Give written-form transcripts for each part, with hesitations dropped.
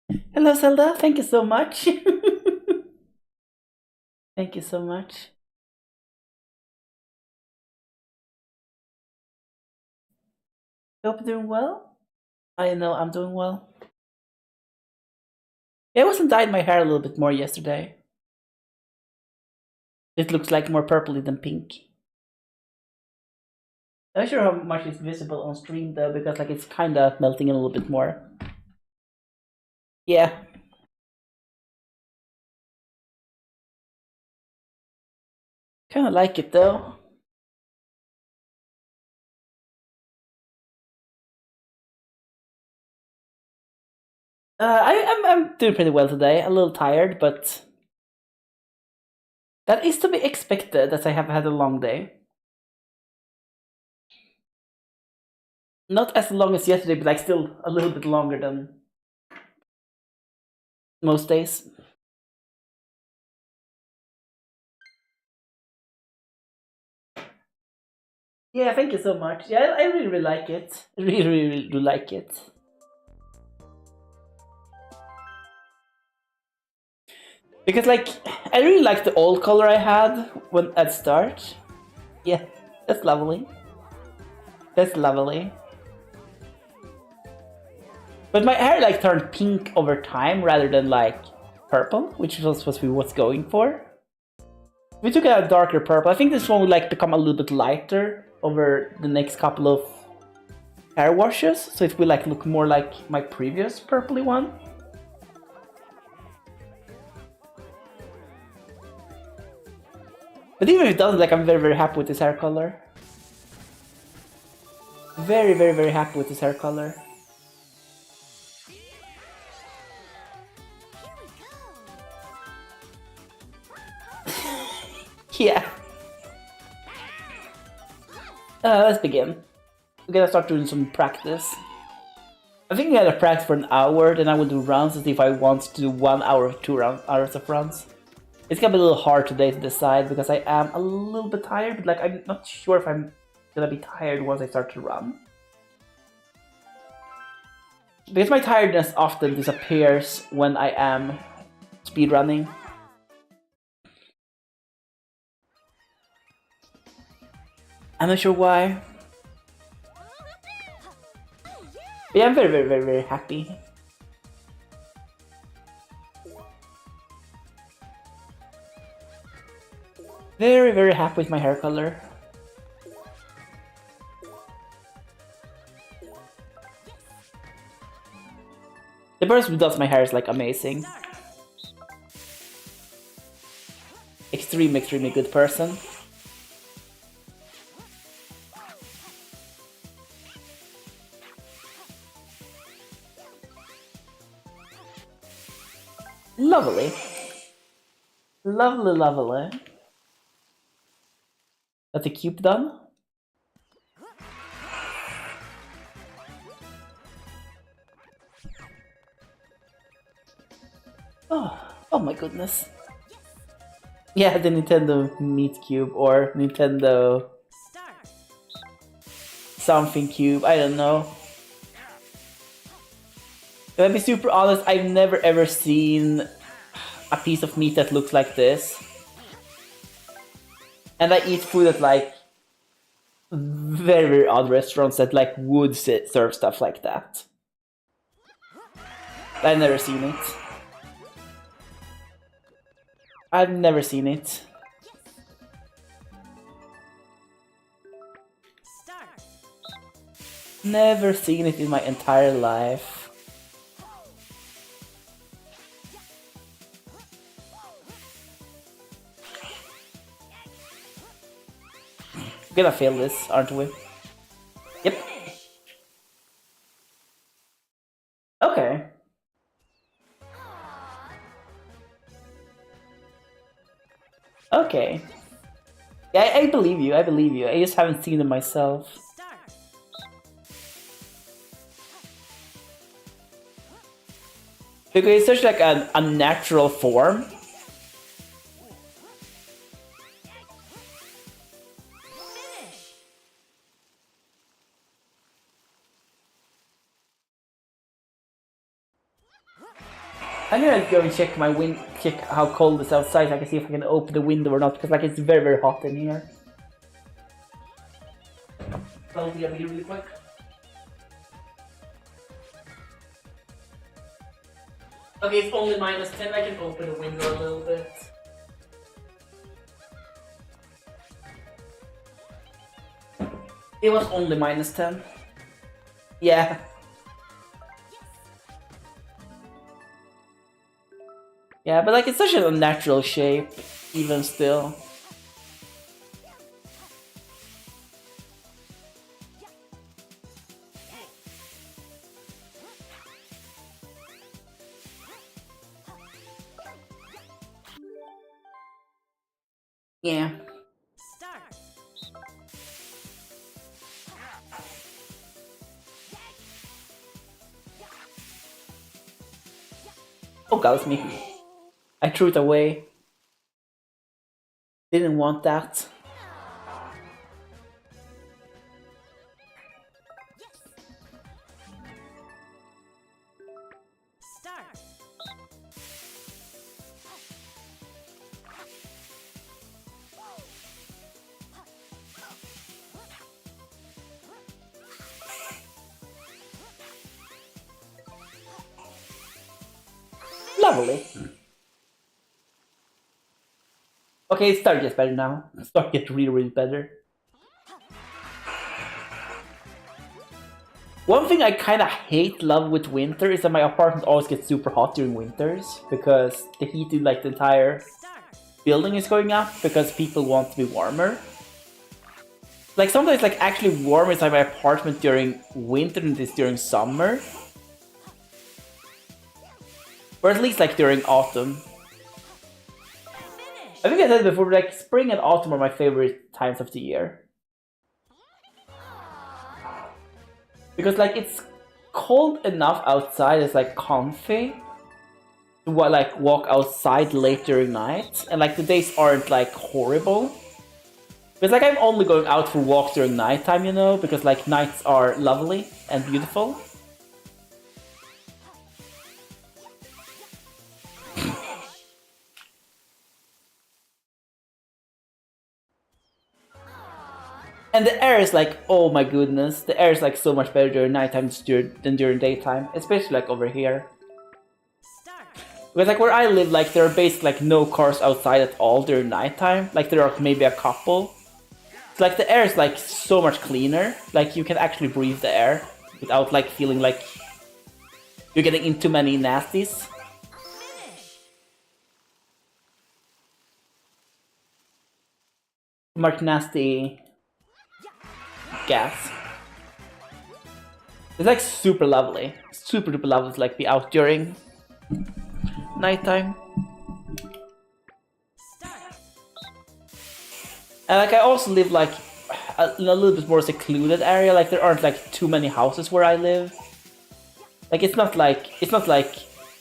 Hello, Zelda. Thank you so much. Thank you so much. Hope you're doing well. I know I'm doing well. Yeah, I wasn't dyed my hair a little bit more yesterday. It looks like more purpley than pink. I'm not sure how much is visible on stream though, because like it's kind of melting a little bit more. Yeah, kind of like it though. I'm doing pretty well today. A little tired, but that is to be expected as I have had a long day. Not as long as yesterday, but like still a little bit longer than most days. Yeah, thank you so much. Yeah, I really, really like it. I really, really, really do like it. Because like, I really like the old color I had when at start. Yeah, that's lovely. That's lovely. But my hair like turned pink over time rather than like purple, which was supposed to be what's going for. We took a darker purple. I think this one would like become a little bit lighter over the next couple of hair washes, so it will like look more like my previous purpley one. But even if it doesn't, like I'm very, very happy with this hair color. Very, very, very happy with this hair color. Yeah. Let's begin. We're gonna start doing some practice. I think we gotta practice for an hour, then I will do runs and see if I want to do 1 hour or 2 hours of runs. It's gonna be a little hard today to decide because I am a little bit tired, but like I'm not sure if I'm gonna be tired once I start to run. Because my tiredness often disappears when I am speedrunning. I'm not sure why. But yeah, I'm very, very, very, very happy. Very, very happy with my hair color. The person who does my hair is like amazing. Extremely, extremely good person. Lovely. Lovely, lovely. That's the cube done. Oh my goodness. Yeah, the Nintendo Meat Cube or Nintendo something cube, I don't know. If I be super honest, I've never ever seen a piece of meat that looks like this. And I eat food at like very, very odd restaurants that like would serve stuff like that. I've never seen it. I've never seen it. Never seen it in my entire life. We're gonna fail this, aren't we? Yep. Okay. Okay. Yeah, I believe you, I believe you. I just haven't seen it myself. Because it's such like an unnatural form. I'm gonna go and check my check how cold it's outside. So I can see if I can open the window or not, because like it's very very hot in here. I'll be over here really quick. Okay, it's only -10. I can open the window a little bit. It was only -10. Yeah. Yeah, but like it's such an unnatural shape, even still. Yeah. Oh god, it's me. I threw it away. Didn't want that. Lovely. Okay, it's starting to get better now. It's starting to get really, really better. One thing I kind of love with winter is that my apartment always gets super hot during winters, because the heat in like the entire building is going up because people want to be warmer. Like sometimes like actually warmer inside my apartment during winter than it is during summer. Or at least like during autumn. I think I said before, like spring and autumn are my favorite times of the year. Because like it's cold enough outside, it's like comfy to like walk outside late during night, and like the days aren't like horrible. Because like I'm only going out for walks during nighttime, you know, because like nights are lovely and beautiful. And the air is like, oh my goodness, the air is like so much better during nighttime than during daytime, especially like over here. Because like where I live, like there are basically like no cars outside at all during nighttime. Like there are maybe a couple. So, like the air is like so much cleaner. Like you can actually breathe the air without like feeling like you're getting into many nasties. Much nasty gas. It's like super lovely. Super duper lovely to like be out during nighttime. And like I also live like in a little bit more secluded area. Like there aren't like too many houses where I live. Like it's not like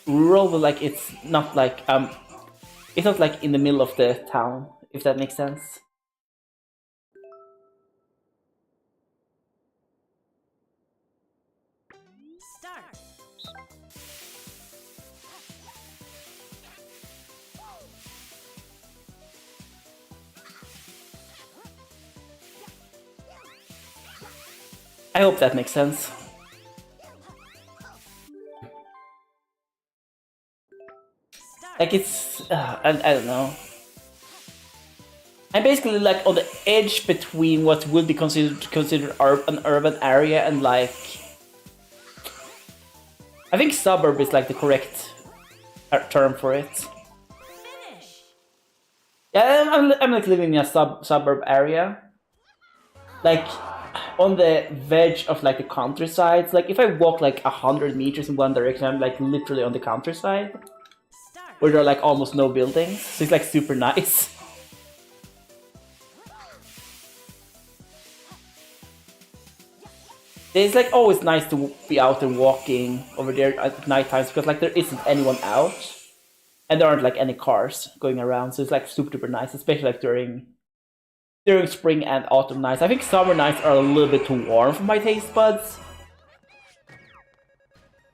rural, but like it's not like in the middle of the town, if that makes sense. I hope that makes sense. Like it's, I don't know. I'm basically like on the edge between what would be considered an urban area and like, I think suburb is like the correct term for it. Yeah, I'm like living in a suburb area. Like on the verge of like the countryside. Like if I walk like 100 meters in one direction, I'm like literally on the countryside, where there are like almost no buildings. So it's like super nice. It's like always nice to be out and walking over there at night times, because like there isn't anyone out, and there aren't like any cars going around. So it's like super duper nice, especially like during spring and autumn nights. I think summer nights are a little bit too warm for my taste buds,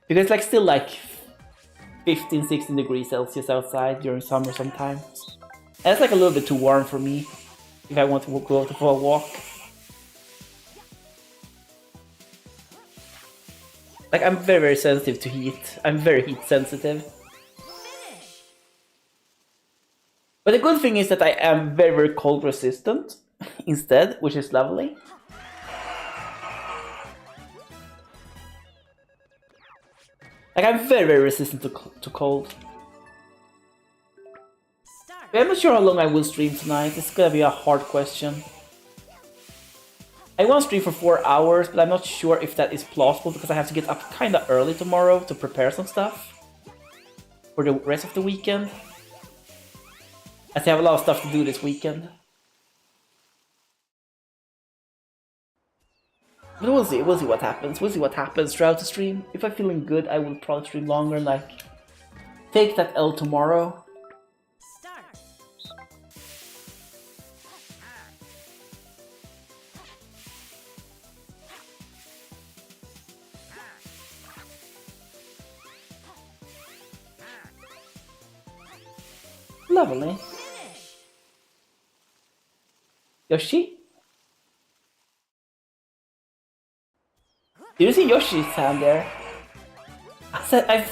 because like still like 15, 16 degrees Celsius outside during summer sometimes. And it's like a little bit too warm for me if I want to go for a walk. Like, I'm very, very sensitive to heat. I'm very heat sensitive. But the good thing is that I am very, very cold resistant instead, which is lovely. Like, I'm very, very resistant to cold. I'm not sure how long I will stream tonight. It's gonna be a hard question. I want to stream for 4 hours, but I'm not sure if that is plausible because I have to get up kinda early tomorrow to prepare some stuff for the rest of the weekend. I have a lot of stuff to do this weekend. But we'll see what happens. We'll see what happens throughout the stream. If I'm feeling good, I will probably stream longer, like take that L tomorrow. Lovely. Yoshi? Did you see Yoshi's hand there? I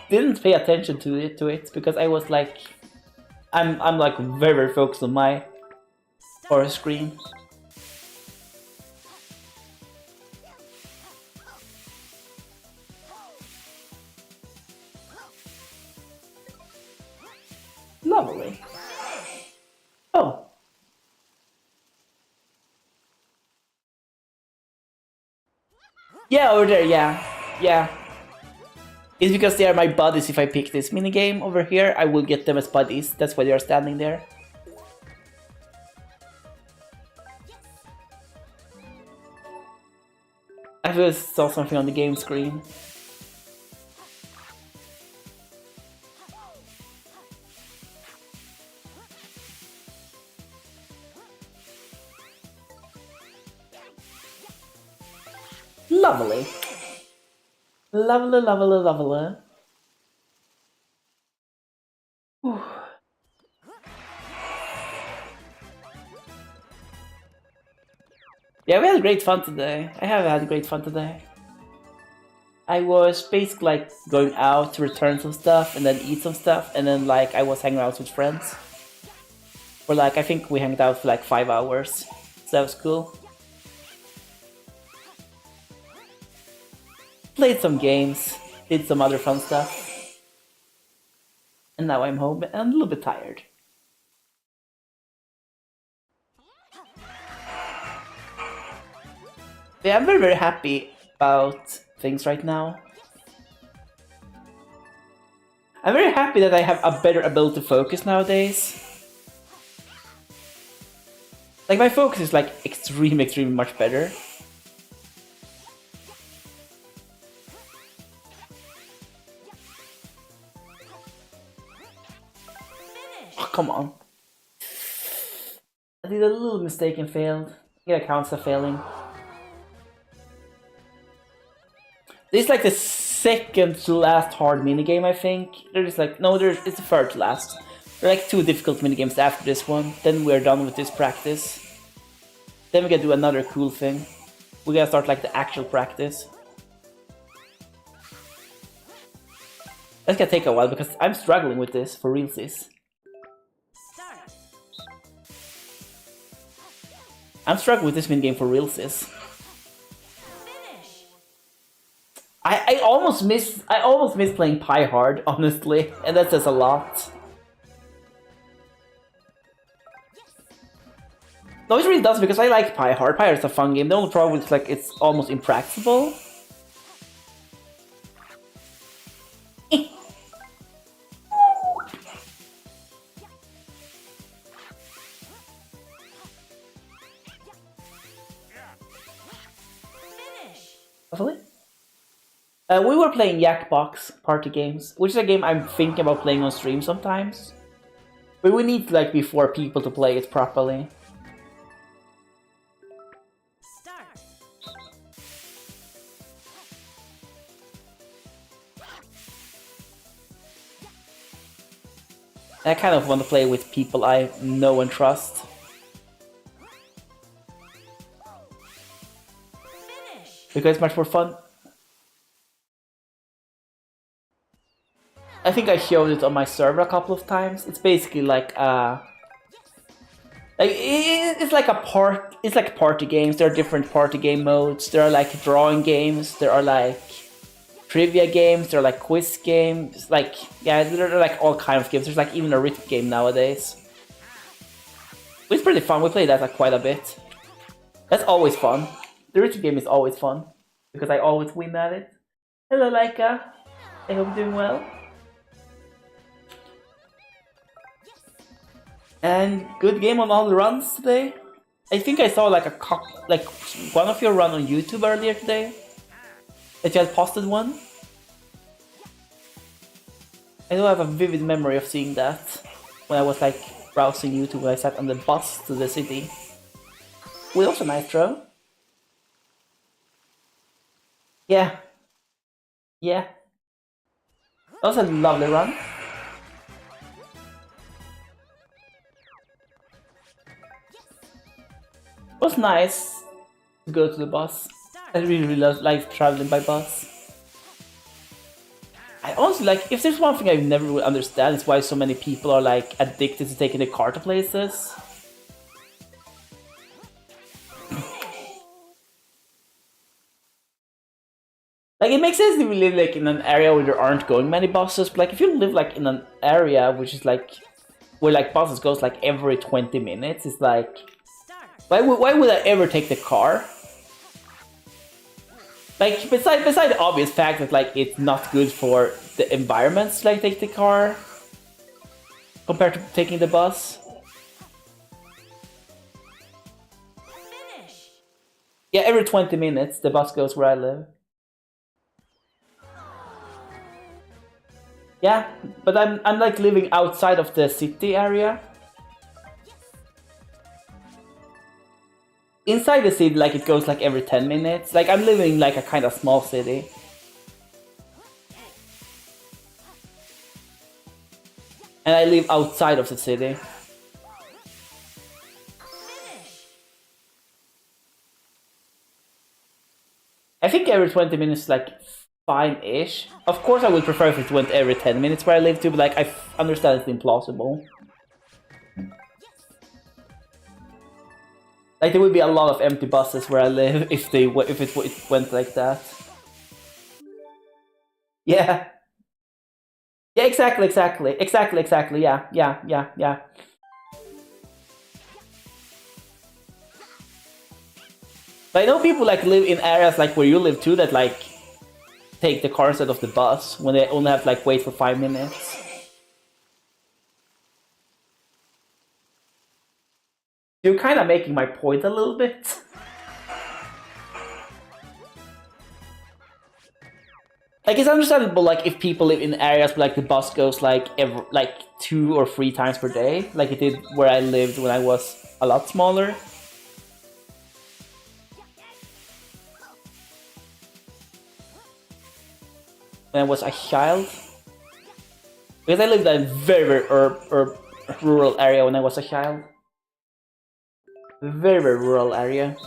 didn't pay attention to it because I was like, I'm like very, very focused on my forest screen. Lovely. Oh. Yeah, over there, yeah. It's because they are my buddies. If I pick this minigame over here, I will get them as buddies. That's why they are standing there. I just saw something on the game screen. Lovely. Lovely, lovely, lovely. Whew. Yeah, we had great fun today. I have had great fun today. I was basically like going out to return some stuff and then eat some stuff, and then like I was hanging out with friends. For like, I think we hanged out for like 5 hours. So that was cool. Played some games, did some other fun stuff. And now I'm home and I'm a little bit tired. Yeah, I'm very, very happy about things right now. I'm very happy that I have a better ability to focus nowadays. Like, my focus is like extremely much better. Oh, come on. I did a little mistake and failed. It counts as failing. This is like the second to last hard minigame, I think. There's like, no, it's the third to last. There are like 2 difficult minigames after this one. Then we're done with this practice. Then we gotta do another cool thing. We gotta start like the actual practice. That's gonna take a while because I'm struggling with this for realsies. I'm struggling with this minigame for realsies. I almost miss playing Pie Hard, honestly, and that says a lot. No, it really does, because I like Pie Hard. Pie Hard is a fun game. The only problem is like it's almost impracticable. Hopefully. We were playing Jackbox party games, which is a game I'm thinking about playing on stream sometimes. But we need like be 4 people to play it properly. I kind of want to play with people I know and trust. Because it's much more fun. I think I showed it on my server a couple of times. It's basically like it's like party games. There are different party game modes. There are like drawing games. There are like trivia games. There are like quiz games. Like, yeah, there are like all kinds of games. There's like even a written game nowadays. It's pretty fun. We play that like quite a bit. That's always fun. The written game is always fun because I always win at it. Hello, Laika. I hope you're doing well. And good game on all the runs today. I think I saw like one of your run on YouTube earlier today. That you had posted one. I do have a vivid memory of seeing that when I was like browsing YouTube when I sat on the bus to the city. With also Nitro. Yeah. Yeah. That was a lovely run. It was nice to go to the bus. I really like traveling by bus. I honestly like, if there's one thing I never would understand, is why so many people are like addicted to taking the car to places. Like, it makes sense if you live like in an area where there aren't going many buses, but like if you live like in an area which is like where like buses goes like every 20 minutes, it's like, why would I ever take the car? Like, beside the obvious fact that like it's not good for the environment to like take the car compared to taking the bus. Yeah, every 20 minutes the bus goes where I live. Yeah, but I'm like living outside of the city area. Inside the city, like, it goes like every 10 minutes. Like, I'm living in like a kind of small city. And I live outside of the city. I think every 20 minutes is like fine-ish. Of course I would prefer if it went every 10 minutes where I live too, but like, I understand it's implausible. Like, there would be a lot of empty buses where I live if it went like that. Yeah. Yeah, exactly, yeah. But I know people like live in areas like where you live too that like take the car instead of the bus when they only have to like wait for 5 minutes. You're kind of making my point a little bit. Like, it's understandable, like, if people live in areas where, like, the bus goes, like, 2 or 3 times per day, like it did where I lived when I was a lot smaller. When I was a child. Because I lived in a very, very rural area when I was a child. Very, very rural area.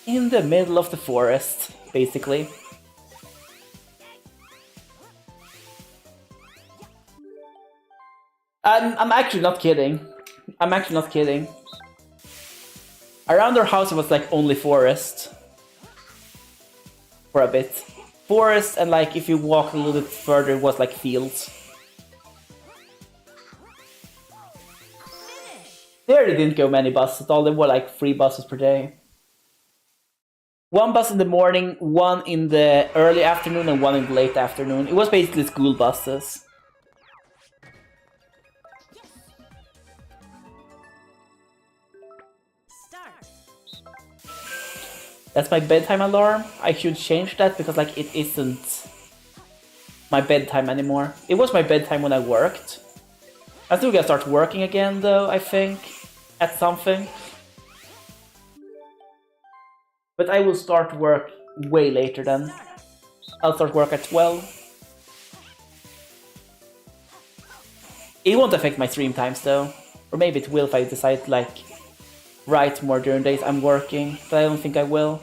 In the middle of the forest, basically. I'm actually not kidding. I'm actually not kidding. Around our house it was like only forest. For a bit. Forest, and like if you walk a little bit further it was like fields. There didn't go many buses at all, there were like 3 buses per day. 1 bus in the morning, 1 in the early afternoon, and 1 in the late afternoon. It was basically school buses. That's my bedtime alarm. I should change that because like it isn't my bedtime anymore. It was my bedtime when I worked. I still gotta start working again though, I think, at something. But I will start work way later then. I'll start work at 12. It won't affect my stream times though. Or maybe it will if I decide to like write more during days I'm working, but I don't think I will.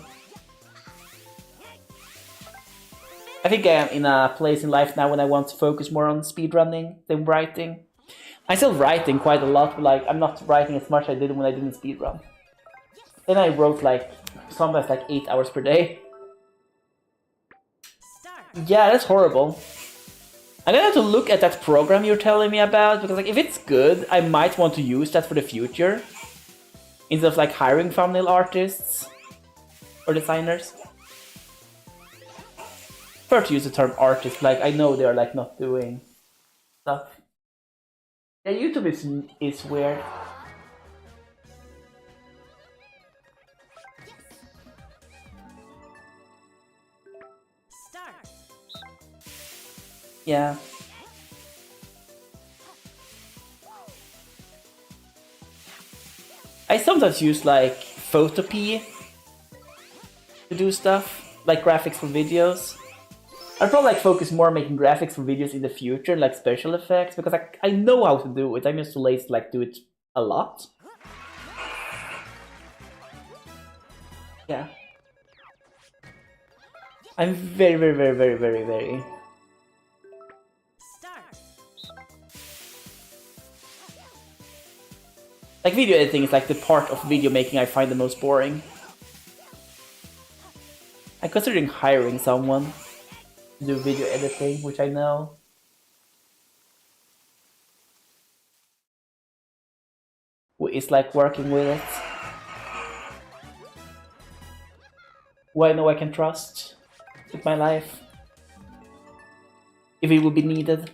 I think I am in a place in life now when I want to focus more on speedrunning than writing. I'm still writing quite a lot, but like I'm not writing as much as I did when I didn't speedrun. Then I wrote like sometimes like 8 hours per day. Yeah, that's horrible. I'm gonna have to look at that program you're telling me about, because like if it's good, I might want to use that for the future. Instead of like hiring thumbnail artists or designers. Prefer to use the term artist, like I know they're like not doing stuff. Yeah, YouTube is weird. Yeah. I sometimes use like Photopea to do stuff, like graphics for videos. I'll probably like focus more on making graphics for videos in the future, like special effects, because I know how to do it. I'm just too lazy to like do it a lot. Yeah. I'm very like video editing is like the part of video making I find the most boring. I'm considering hiring someone to do video editing, which I know. Who is like working with it. Who I know I can trust with my life. If it will be needed.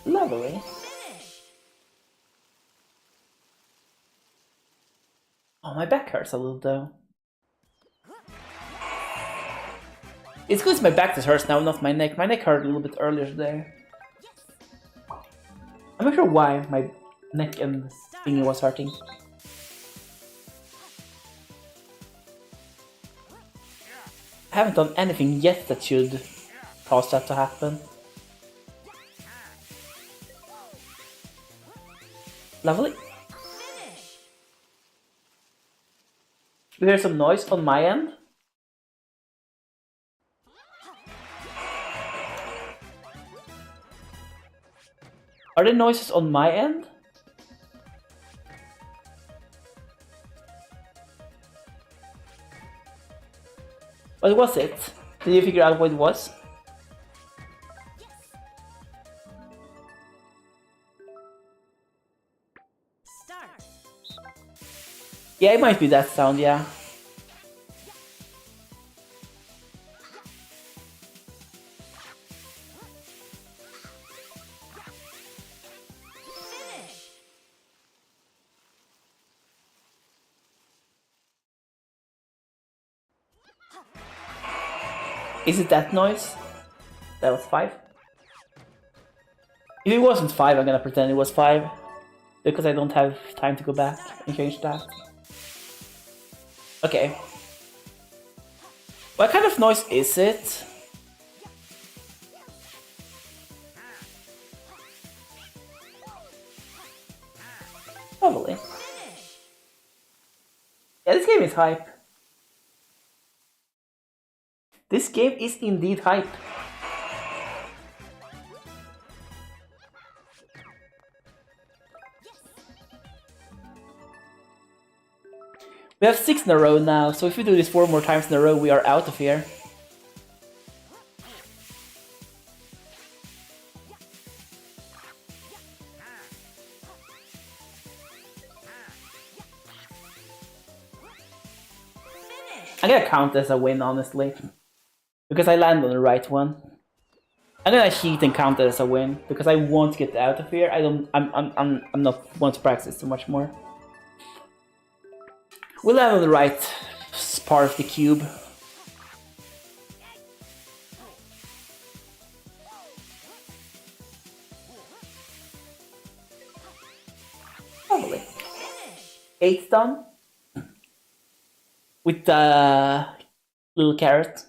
Lovely. Oh, my back hurts a little though. It's good my back that hurts now, not my neck. My neck hurt a little bit earlier today. I'm not sure why my neck and thingy was hurting. I haven't done anything yet that should cause that to happen. Lovely. You hear some noise on my end? Are there noises on my end? What was it? Did you figure out what it was? Yeah, it might be that sound, yeah. Is it that noise? That was 5? If it wasn't 5, I'm gonna pretend it was 5. Because I don't have time to go back and change that. Okay. What kind of noise is it? Lovely. Yeah, this game is hype. This game is indeed hype. We have 6 in a row now, so if we do this 4 more times in a row, we are out of here. I'm gonna count as a win, honestly, because I landed on the right one. I'm gonna cheat and count it as a win because I want to get out of here. I'm not want to practice too much more. We'll land on the right part of the cube. 8 stun with the little carrot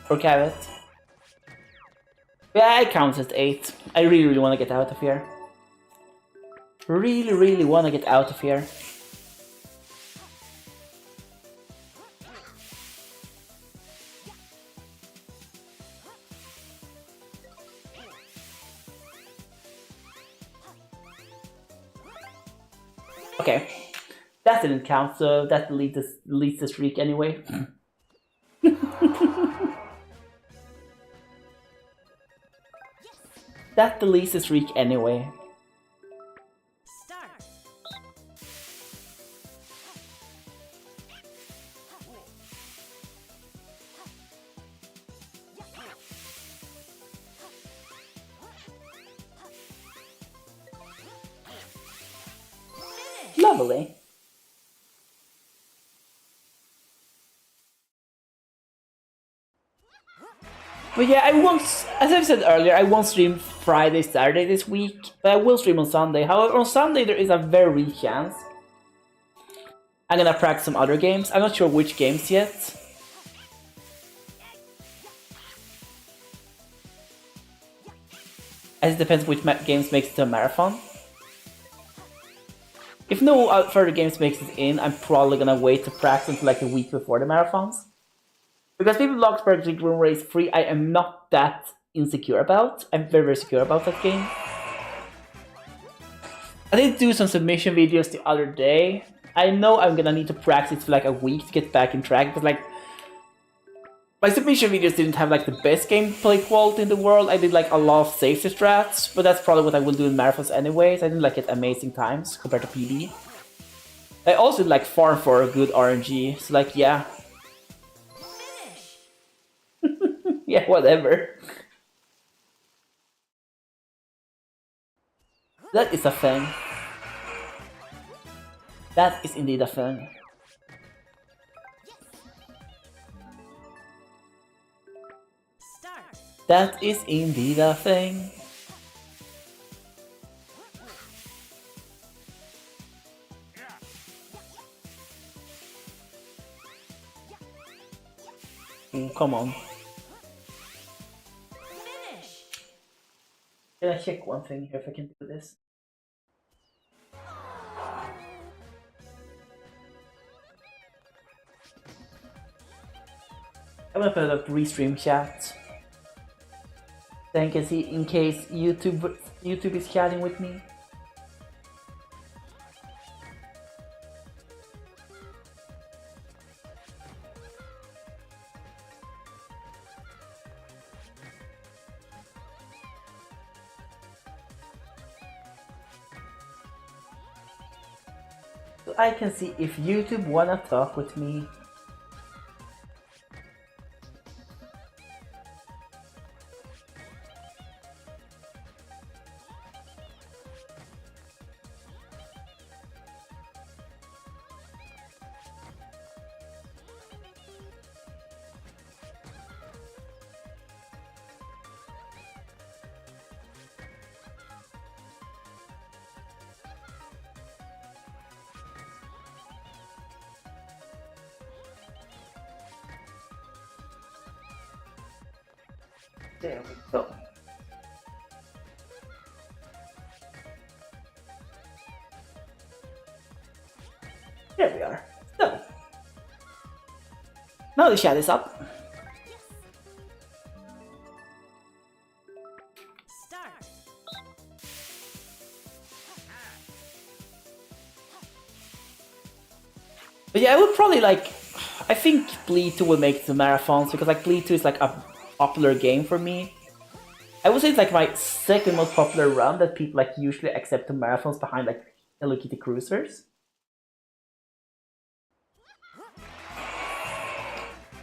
or carrot. Yeah, it counts as 8. I really want to get out of here. Really want to get out of here. Okay, that didn't count, so that deletes the streak anyway. That deletes the streak anyway. Start. Lovely. But yeah, I won't, as I've said earlier, I won't stream Friday, Saturday this week, but I will stream on Sunday. However, on Sunday there is a very weak chance I'm gonna practice some other games. I'm not sure which games yet. As it depends which games makes it to a marathon. If no further games makes it in, I'm probably gonna wait to practice until like the week before the marathons. Because People Bloxburg League Room Race 3, I am not that insecure about. I'm very secure about that game. I did do some submission videos the other day. I know I'm gonna need to practice for like a week to get back in track, but like my submission videos didn't have like the best gameplay quality in the world. I did like a lot of safety strats, but that's probably what I will do in marathons anyways. I didn't like get amazing times compared to PB. I also like farm for a good RNG, so like yeah. Yeah, whatever. That is a thing. That is indeed a thing. Start. That is indeed a thing. Ooh, come on. Finish. Can I check one thing here if I can do this? I'm gonna put up restream chat. Then can see in case YouTube is chatting with me. So I can see if YouTube wanna talk with me. There we go. There we are. So, now the chat is up. Start. But yeah, I would probably like, I think Bleed 2 will make it to marathons because like Bleed 2 is like a popular game for me. I would say it's like my second most popular run that people like usually accept to marathons behind like Hello Kitty Cruisers.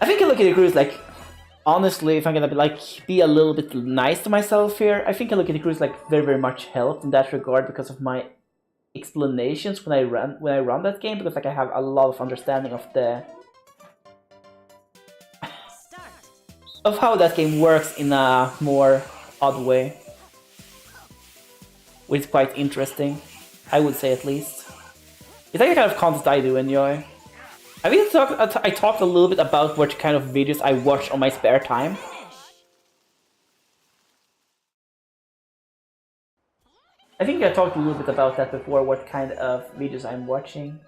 I think Hello Kitty Cruise, like, honestly, if I'm gonna be a little bit nice to myself here, I think Hello Kitty Cruise like very much helped in that regard because of my explanations when I run that game, because like I have a lot of understanding of the of how that game works in a more odd way. which is quite interesting, I would say at least. It's like the kind of content I do enjoy. I talked a little bit about what kind of videos I watch on my spare time. I think I talked a little bit about that before, what kind of videos I'm watching.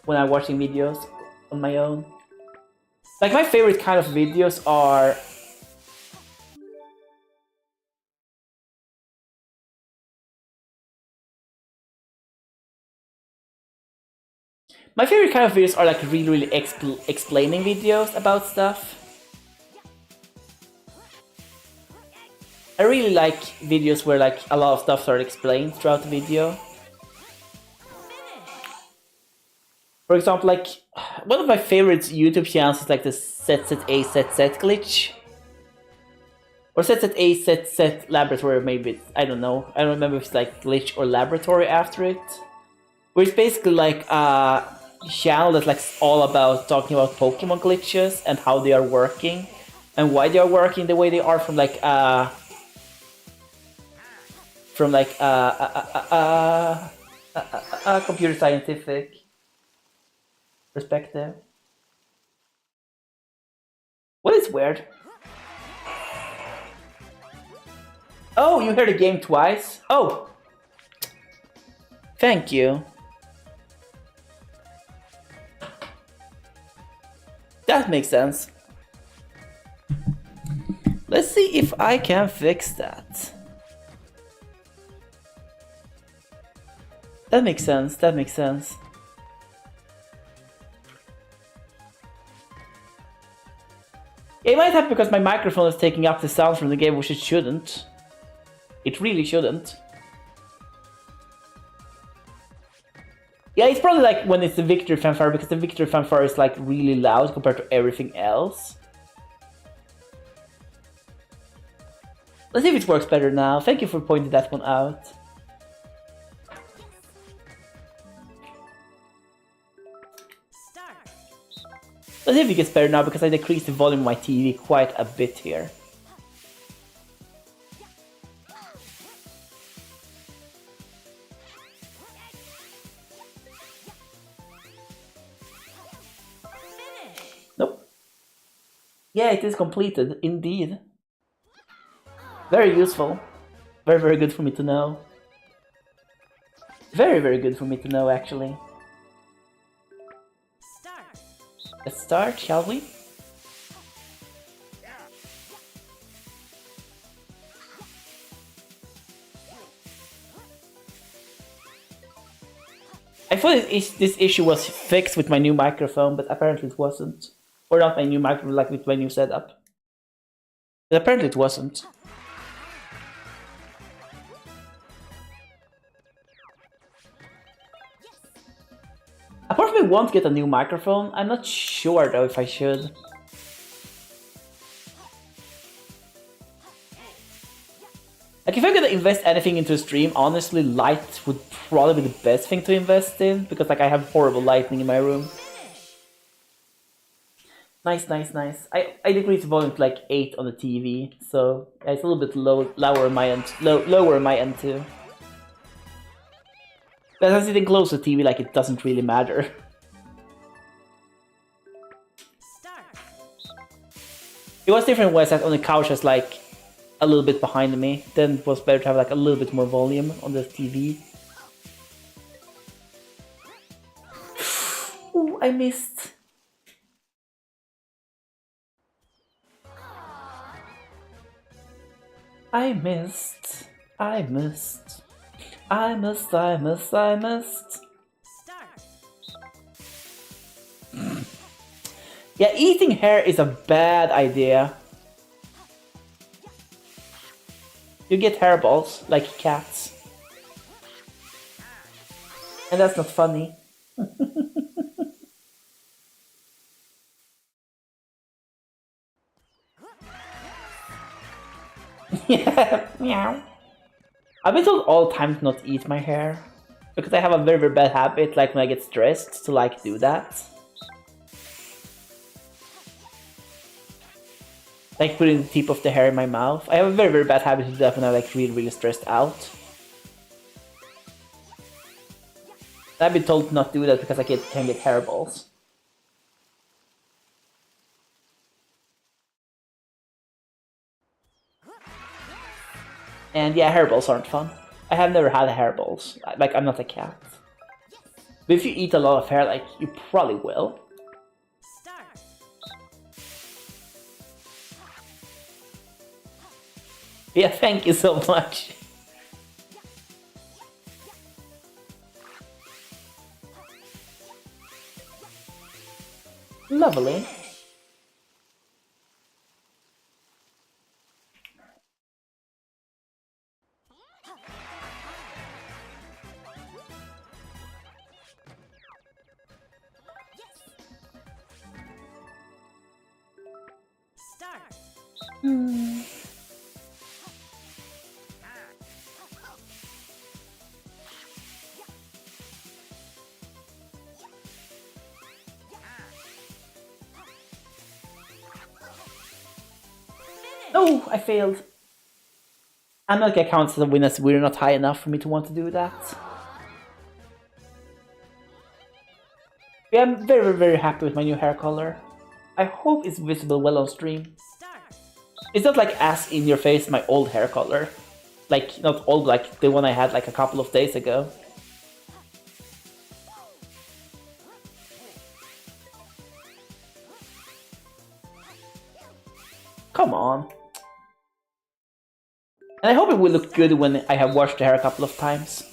When I'm watching videos on my own. Like, my favorite kind of videos are... My favorite kind of videos are like really explaining videos about stuff. I really like videos where like a lot of stuff are explained throughout the video. For example, like one of my favorite YouTube channels is like the ZZA glitch. Or ZZA laboratory, maybe. I don't know. I don't remember if it's like glitch or laboratory after it. Where it's basically like a channel that's like all about talking about Pokemon glitches and how they are working. And why they are working the way they are from like a computer scientific perspective. What is weird? Oh, you heard the game twice? Oh! Thank you. That makes sense. Let's see if I can fix that. That makes sense, that makes sense. It might happen because my microphone is taking up the sound from the game, which it shouldn't. It really shouldn't. Yeah, it's probably like when it's the victory fanfare, because the victory fanfare is like really loud compared to everything else. Let's see if it works better now. Thank you for pointing that one out. Let's see if it gets better now, because I decreased the volume of my TV quite a bit here. Nope. Yeah, it is completed, indeed. Very useful. Very good for me to know. Very good for me to know, actually. Let's start, shall we? I thought this issue was fixed with my new microphone, but apparently it wasn't. Or not my new microphone, like with my new setup. But apparently it wasn't. I probably want to get a new microphone. I'm not sure though if I should. Like, if I'm gonna invest anything into a stream, honestly, light would probably be the best thing to invest in, because like I have horrible lighting in my room. Nice. I decreased the volume to like 8 on the TV, so yeah, it's a little bit lower on my end, lower on my end too. But as I'm sitting close to the TV, like, it doesn't really matter. It was different when I sat on the couch, as like a little bit behind me. Then it was better to have like a little bit more volume on the TV. Ooh, I missed. I missed. Yeah, eating hair is a bad idea. You get hairballs, like cats. And that's not funny. Yeah, meow. I've been told all the time to not eat my hair, because I have a very bad habit, like when I get stressed, to like do that. Like putting the tip of the hair in my mouth. I have a very, very bad habit to do that when I'm like really, really stressed out. I've been told to not do that because I can get hairballs. And yeah, hairballs aren't fun. I have never had hairballs. Like, I'm not a cat. But if you eat a lot of hair, like, you probably will. Start. Yeah, thank you so much. Lovely. Start. No, I failed. I'm not gonna count as a win as we're not high enough for me to want to do that. Yeah, I'm very, very happy with my new hair color. I hope it's visible well on stream. Start. It's not like as in your face my old hair color. Like, not old, like the one I had like a couple of days ago. Come on. And I hope it will look good when I have washed the hair a couple of times.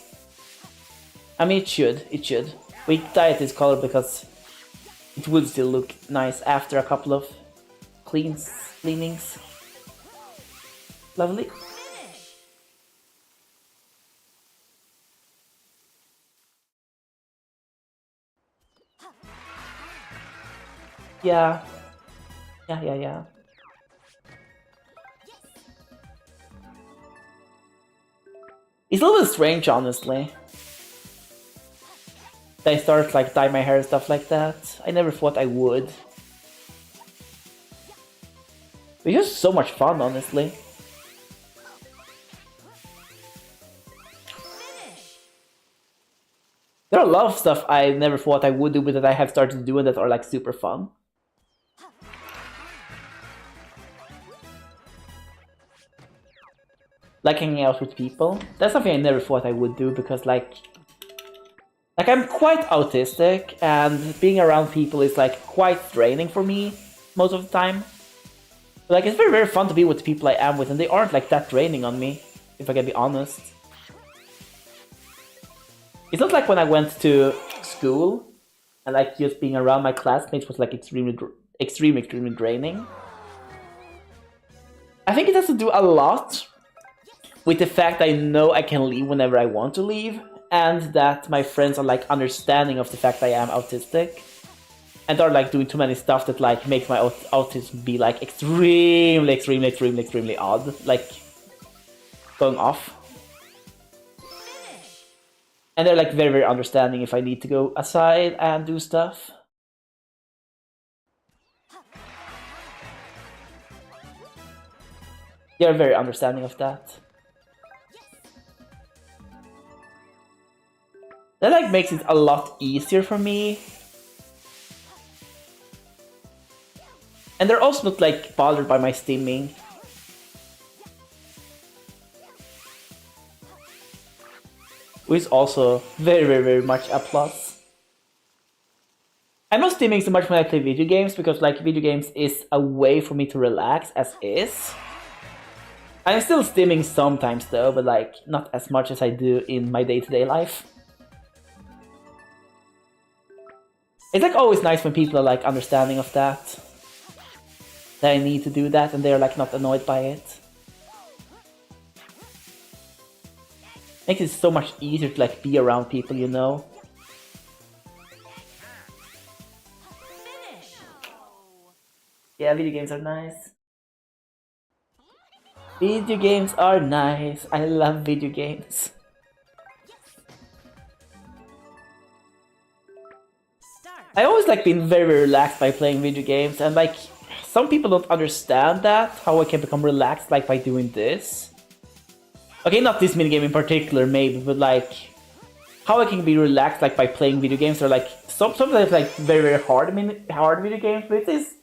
I mean, it should, it should. We dyed this color because it would still look nice after a couple of cleanings. Lovely. Finish. Yeah. Yeah. It's a little bit strange, honestly. That I started like dye my hair and stuff like that. I never thought I would. It's just so much fun, honestly. Finish. There are a lot of stuff I never thought I would do, but that I have started doing that are like super fun. Like hanging out with people. That's something I never thought I would do because like I'm quite autistic and being around people is like quite draining for me most of the time. But, like, it's very, very fun to be with the people I am with and they aren't like that draining on me, if I can be honest. It's not like when I went to school and like just being around my classmates was like extremely draining. I think it has to do a lot with the fact I know I can leave whenever I want to leave, and that my friends are like understanding of the fact I am autistic, and are like doing too many stuff that like makes my autism be like extremely odd, like going off. And they're like very, very understanding if I need to go aside and do stuff. They're very understanding of that. That like makes it a lot easier for me. And they're also not like bothered by my stimming. Which is also very, very, very much a plus. I'm not stimming so much when I play video games because like video games is a way for me to relax as is. I'm still stimming sometimes though, but like not as much as I do in my day-to-day life. It's like always nice when people are like understanding of that. That I need to do that and they're like not annoyed by it. Makes it so much easier to like be around people, you know. Finish. Yeah, video games are nice. Video games are nice. I love video games. Start. I always like been very, very relaxed by playing video games and like some people don't understand that, how I can become relaxed like by doing this. Okay, not this minigame in particular, maybe, but like how I can be relaxed like by playing video games, or like sometimes like very hard video games. But it is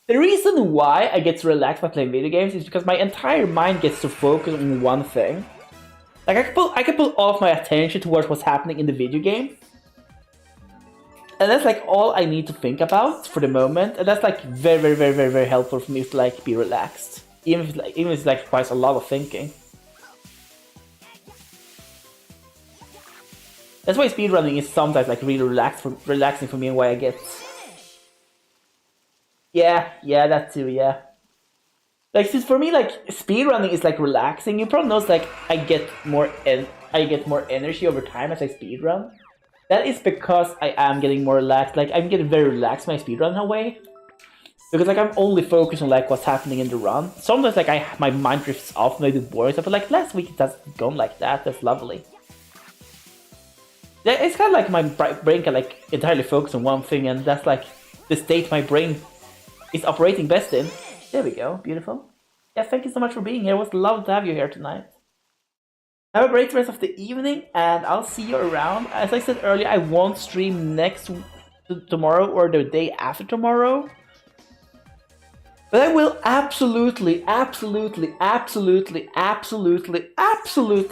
the reason why I get relaxed by playing video games is because my entire mind gets to focus on one thing. Like I can put all of my attention towards what's happening in the video game, and that's like all I need to think about for the moment, and that's like very helpful for me to like be relaxed, even if it's like requires a lot of thinking. That's why speedrunning is sometimes like really relaxing for me, and why I get. Yeah, that too, yeah. Like, since for me, like, speedrunning is like relaxing. You probably notice like I get more energy over time as I speedrun. That is because I am getting more relaxed. Like, I'm getting very relaxed when I speedrun in a way. Because like I'm only focused on like what's happening in the run. Sometimes like my mind drifts off and I do boring stuff, but like last week it hasn't gone like that. That's lovely. Yeah, it's kind of like my brain can like entirely focus on one thing, and that's like the state my brain is operating best in. There we go, beautiful. Yeah, thank you so much for being here. It was lovely to have you here tonight. Have a great rest of the evening, and I'll see you around. As I said earlier, I won't stream tomorrow or the day after tomorrow. But I will absolutely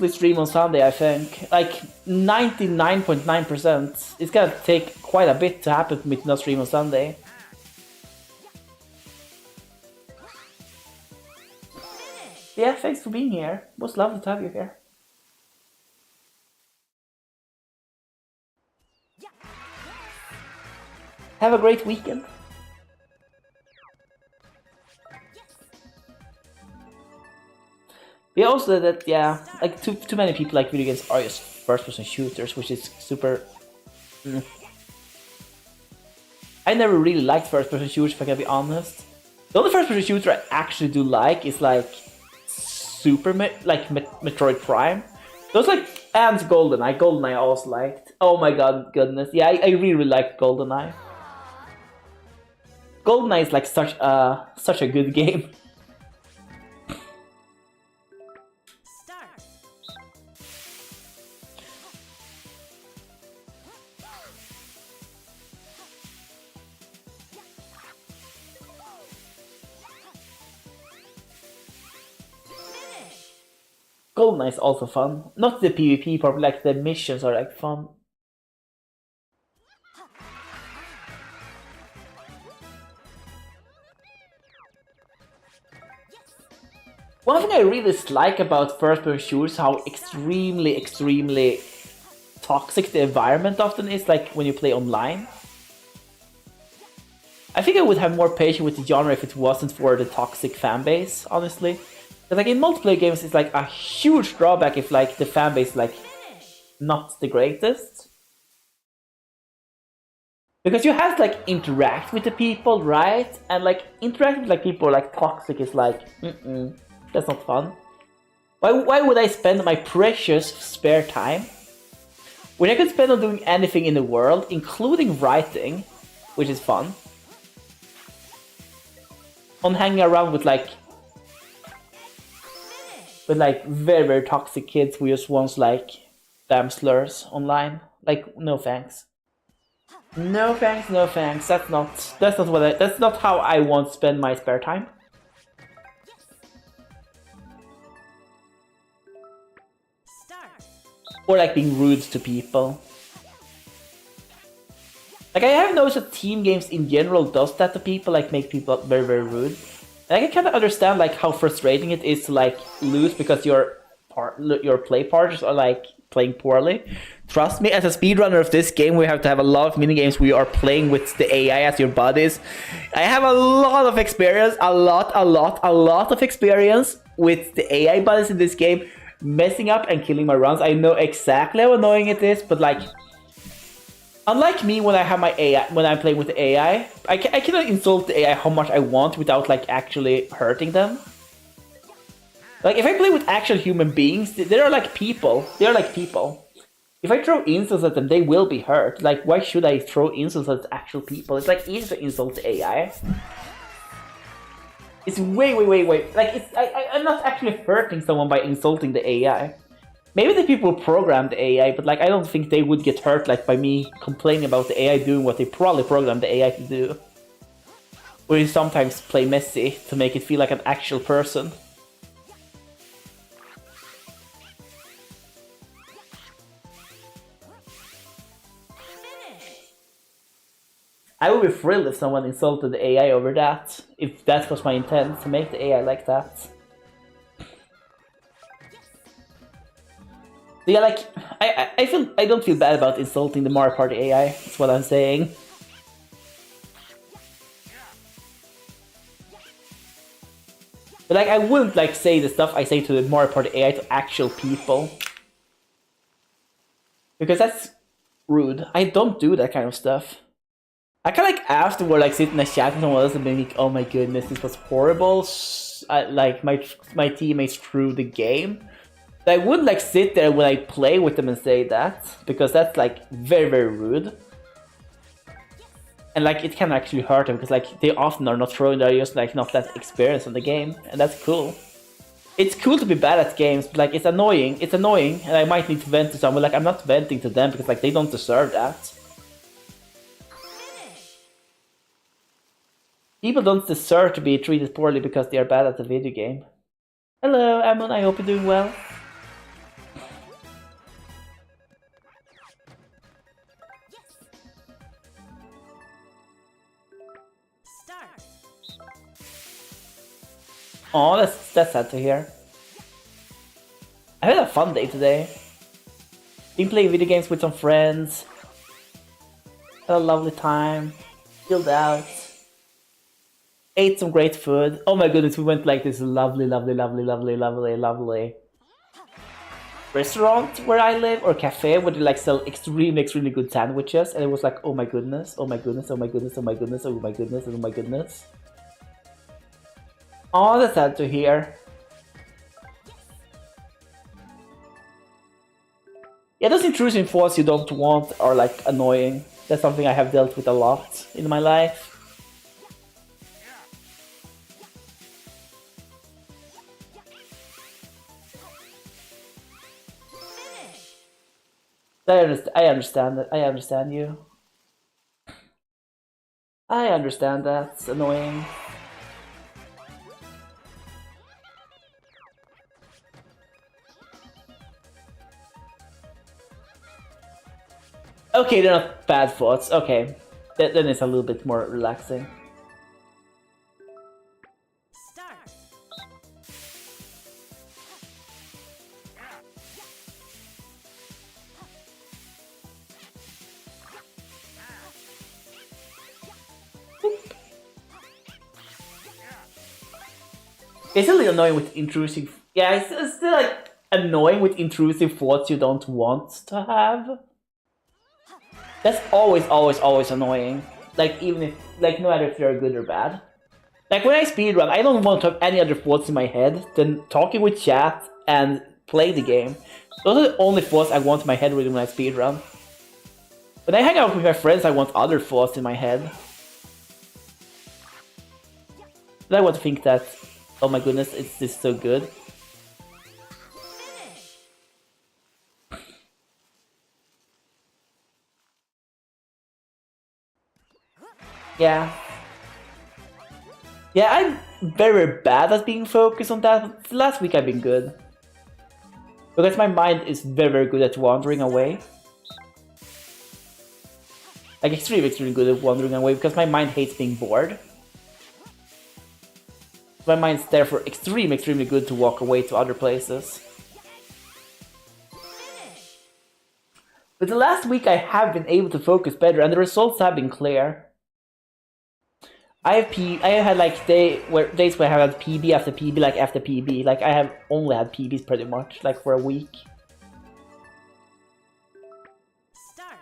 stream on Sunday, I think. Like 99.9%. It's gonna take quite a bit to happen for me to not stream on Sunday. Yeah, thanks for being here. It was lovely to have you here. Have a great weekend. Yeah, also that, yeah, like too many people like video games are just first-person shooters, which is super. I never really liked first-person shooters, if I can be honest. The only first-person shooter I actually do like is like Metroid Prime. Those like, and GoldenEye. GoldenEye I also liked. Oh my goodness, yeah, I really liked GoldenEye. GoldenEye is like such a good game. GoldenEye is also fun. Not the PvP part, but like the missions are like fun. One thing I really dislike about first-person shooters is how extremely toxic the environment often is, like when you play online. I think I would have more patience with the genre if it wasn't for the toxic fanbase, honestly. But like in multiplayer games, it's like a huge drawback if like the fanbase is like not the greatest. Because you have to like interact with the people, right? And like interacting with like people like toxic is like, that's not fun. Why would I spend my precious spare time when I could spend on doing anything in the world, including writing, which is fun, on hanging around with like very toxic kids who just wants like damn slurs online? Like, no thanks. No thanks. That's not how I want to spend my spare time. Or like being rude to people. Like I have noticed that team games in general does that to people, like make people very rude. And I can kind of understand like how frustrating it is to like lose because your play partners are like playing poorly. Trust me, as a speedrunner of this game, we have to have a lot of minigames where you are playing with the AI as your buddies. I have a lot of experience, a lot of experience with the AI buddies in this game, messing up and killing my runs. I know exactly how annoying it is, but like, unlike me, when I have my AI, when I'm playing with the AI, I cannot insult the AI how much I want without like actually hurting them. Like if I play with actual human beings, they're like people. They're like people. If I throw insults at them, they will be hurt. Like, why should I throw insults at actual people? It's like easy to insult the AI. It's way. Like, I'm not actually hurting someone by insulting the AI. Maybe the people programmed the AI, but like, I don't think they would get hurt like by me complaining about the AI doing what they probably programmed the AI to do. Or you sometimes play messy to make it feel like an actual person. I would be thrilled if someone insulted the AI over that, if that was my intent, to make the AI like that. So yeah, like, I don't feel bad about insulting the Mario Party AI, that's what I'm saying. But like, I wouldn't like say the stuff I say to the Mario Party AI to actual people. Because that's rude. I don't do that kind of stuff. I kind of like afterward, like sit in a chat with someone else and be like, "Oh my goodness, this was horrible." Like my teammates threw the game. But I would like sit there when I play with them and say that, because that's like very rude. And like it can actually hurt them because like they often are not throwing, they're just like not that experienced in the game, and that's cool. It's cool to be bad at games, but like it's annoying, and I might need to vent to someone. Like I'm not venting to them because like they don't deserve that. People don't deserve to be treated poorly because they are bad at the video game. Hello, Amon, I hope you're doing well. Start. Oh, that's sad to hear. I had a fun day today. Been playing video games with some friends. Had a lovely time. Chilled out. Ate some great food. Oh my goodness, we went like this lovely restaurant where I live, or cafe, where they like sell extremely good sandwiches, and it was like, oh my goodness. Oh, that's sad to hear. Yeah, those intrusive thoughts you don't want are like annoying. That's something I have dealt with a lot in my life. I understand that. I understand you. I understand that. It's annoying. Okay, they're not bad thoughts. Okay. Then it's a little bit more relaxing. Start. It's a little annoying with intrusive. Yeah, it's still like annoying with intrusive thoughts you don't want to have. That's always annoying. Like even if, like no matter if they're good or bad. Like when I speedrun, I don't want to have any other thoughts in my head than talking with chat and play the game. Those are the only thoughts I want in my head really when I speedrun. When I hang out with my friends, I want other thoughts in my head. But I want to think that, oh my goodness, it's this so good. Yeah. Yeah, I'm very bad at being focused on that, but last week I've been good. Because my mind is very good at wandering away. Like extremely good at wandering away because my mind hates being bored. My mind's therefore extremely good to walk away to other places. But the last week I have been able to focus better and the results have been clear. I have had like days where I have had PB after PB, like after PB. Like I have only had PBs pretty much, like for a week. Start.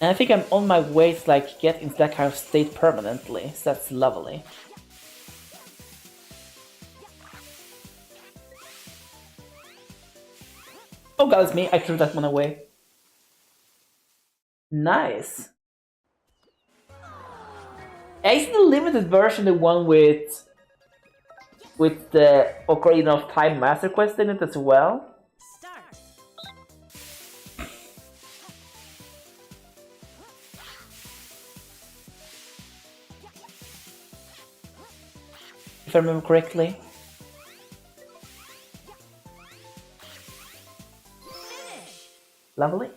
And I think I'm on my way to like get into that kind of state permanently, so that's lovely. Oh that was me. I threw that one away. Nice. Is the limited version the one with the Ocarina of Time Master Quest in it as well? Start. If I remember correctly. Finish. Lovely.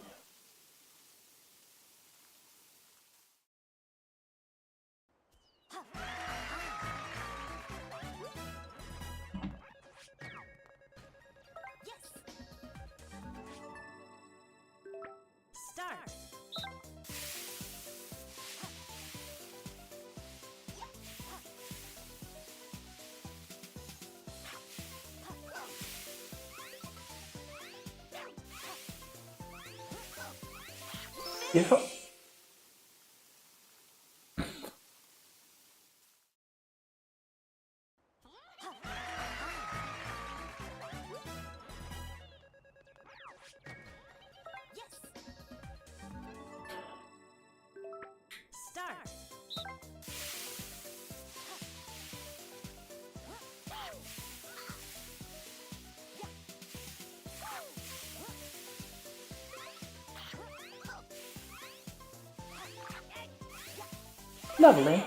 Start. Beautiful. Start. Lovely.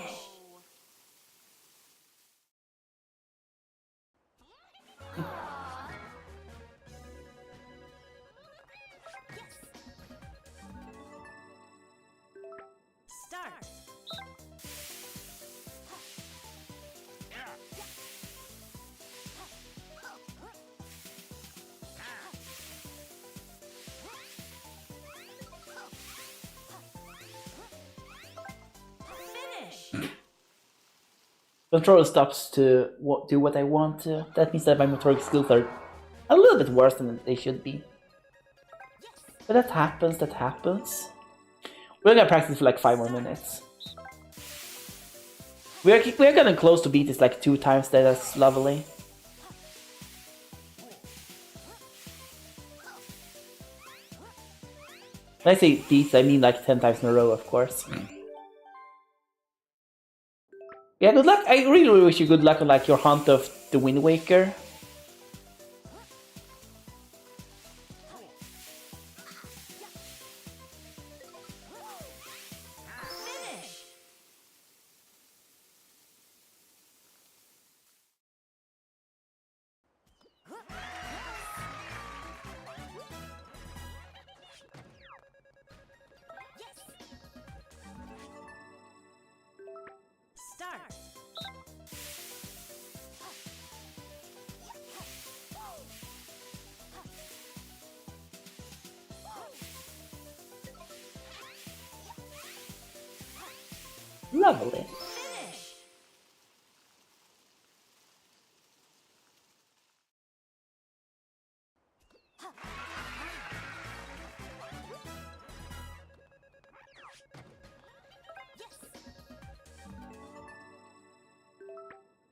Start. Finish. Controller stops to do what I want to. That means that my motoric skills are a little bit worse than they should be. But that happens, that happens. We're gonna practice for like 5 more minutes. We're getting close to beat this like 2 times, that's lovely. When I say beats, I mean like 10 times in a row, of course. Yeah, good luck. I really wish you good luck on like your hunt of the Wind Waker. Finish. Start. Lovely. Finish.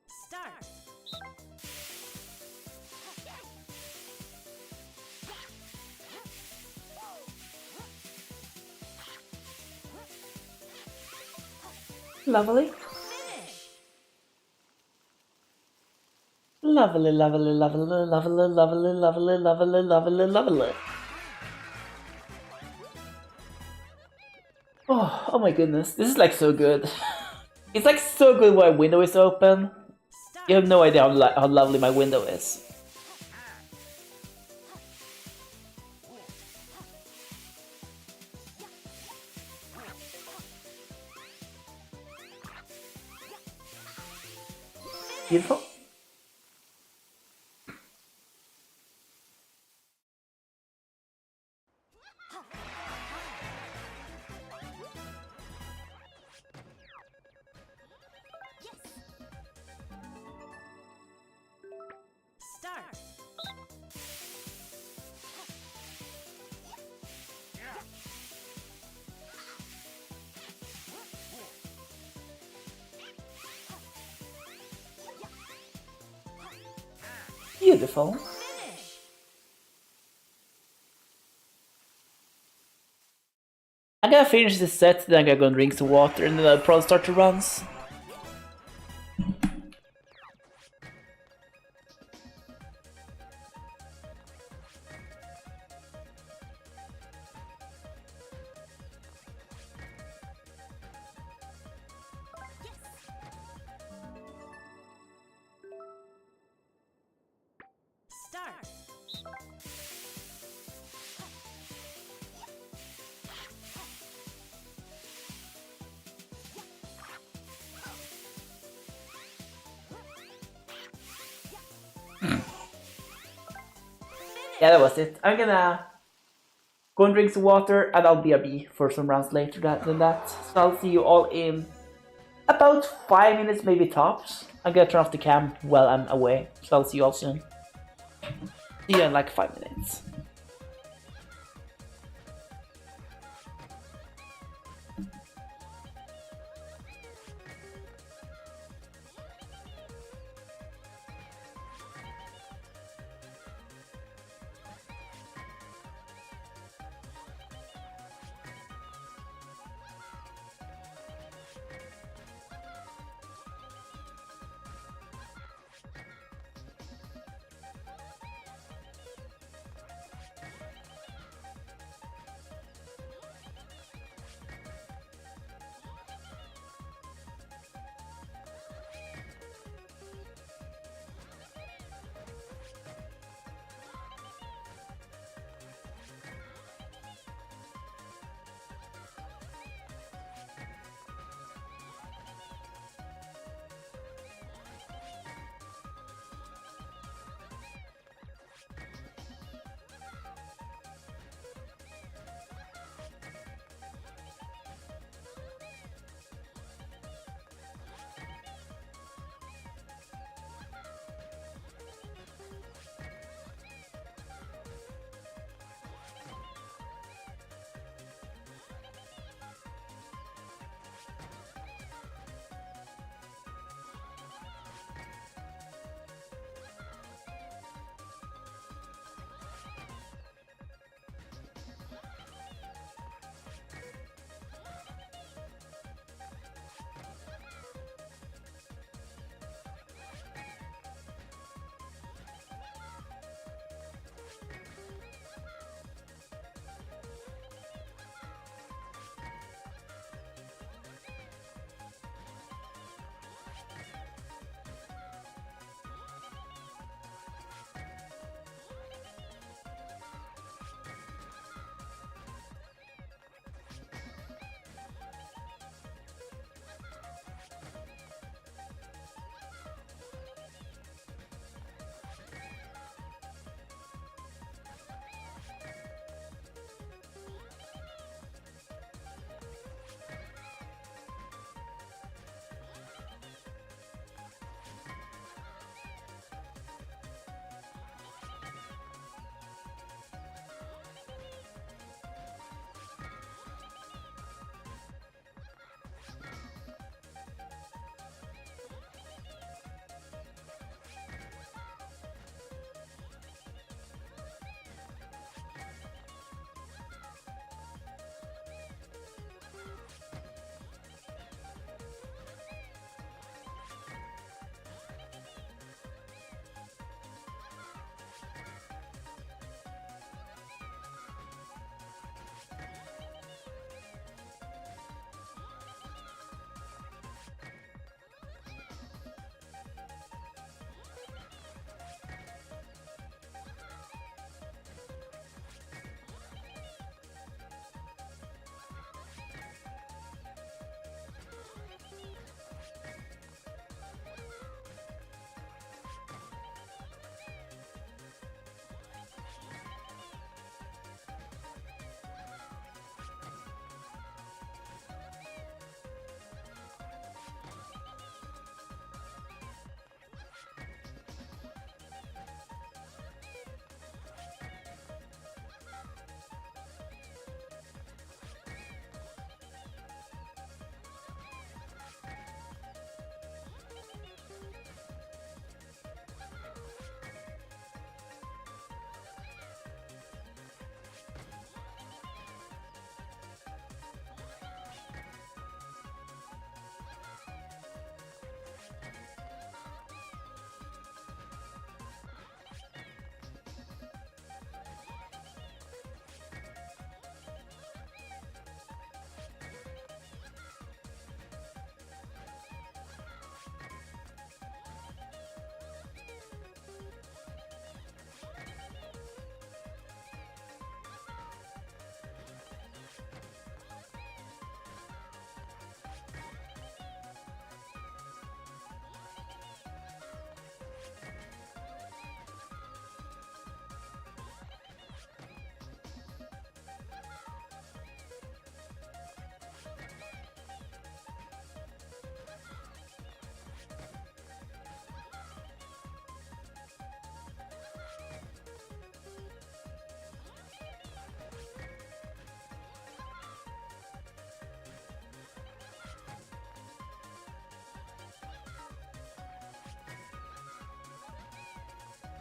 Start. Lovely. Finish. Lovely, lovely, lovely, lovely, lovely, lovely, lovely, lovely, lovely. Oh my goodness, this is like so good. It's like so good when my window is open. You have no idea how lovely my window is. Beautiful. Start. Beautiful. Finish. I'm gonna finish this set, then I'm gonna go and drink some water, and then I'll probably start the runs. Start. Yeah, that was it. I'm gonna go and drink some water, and I'll BRB for some rounds later than that. So I'll see you all in about 5 minutes, maybe tops. I'm gonna turn off the cam while I'm away, so I'll see you all soon. See you in like 5 minutes.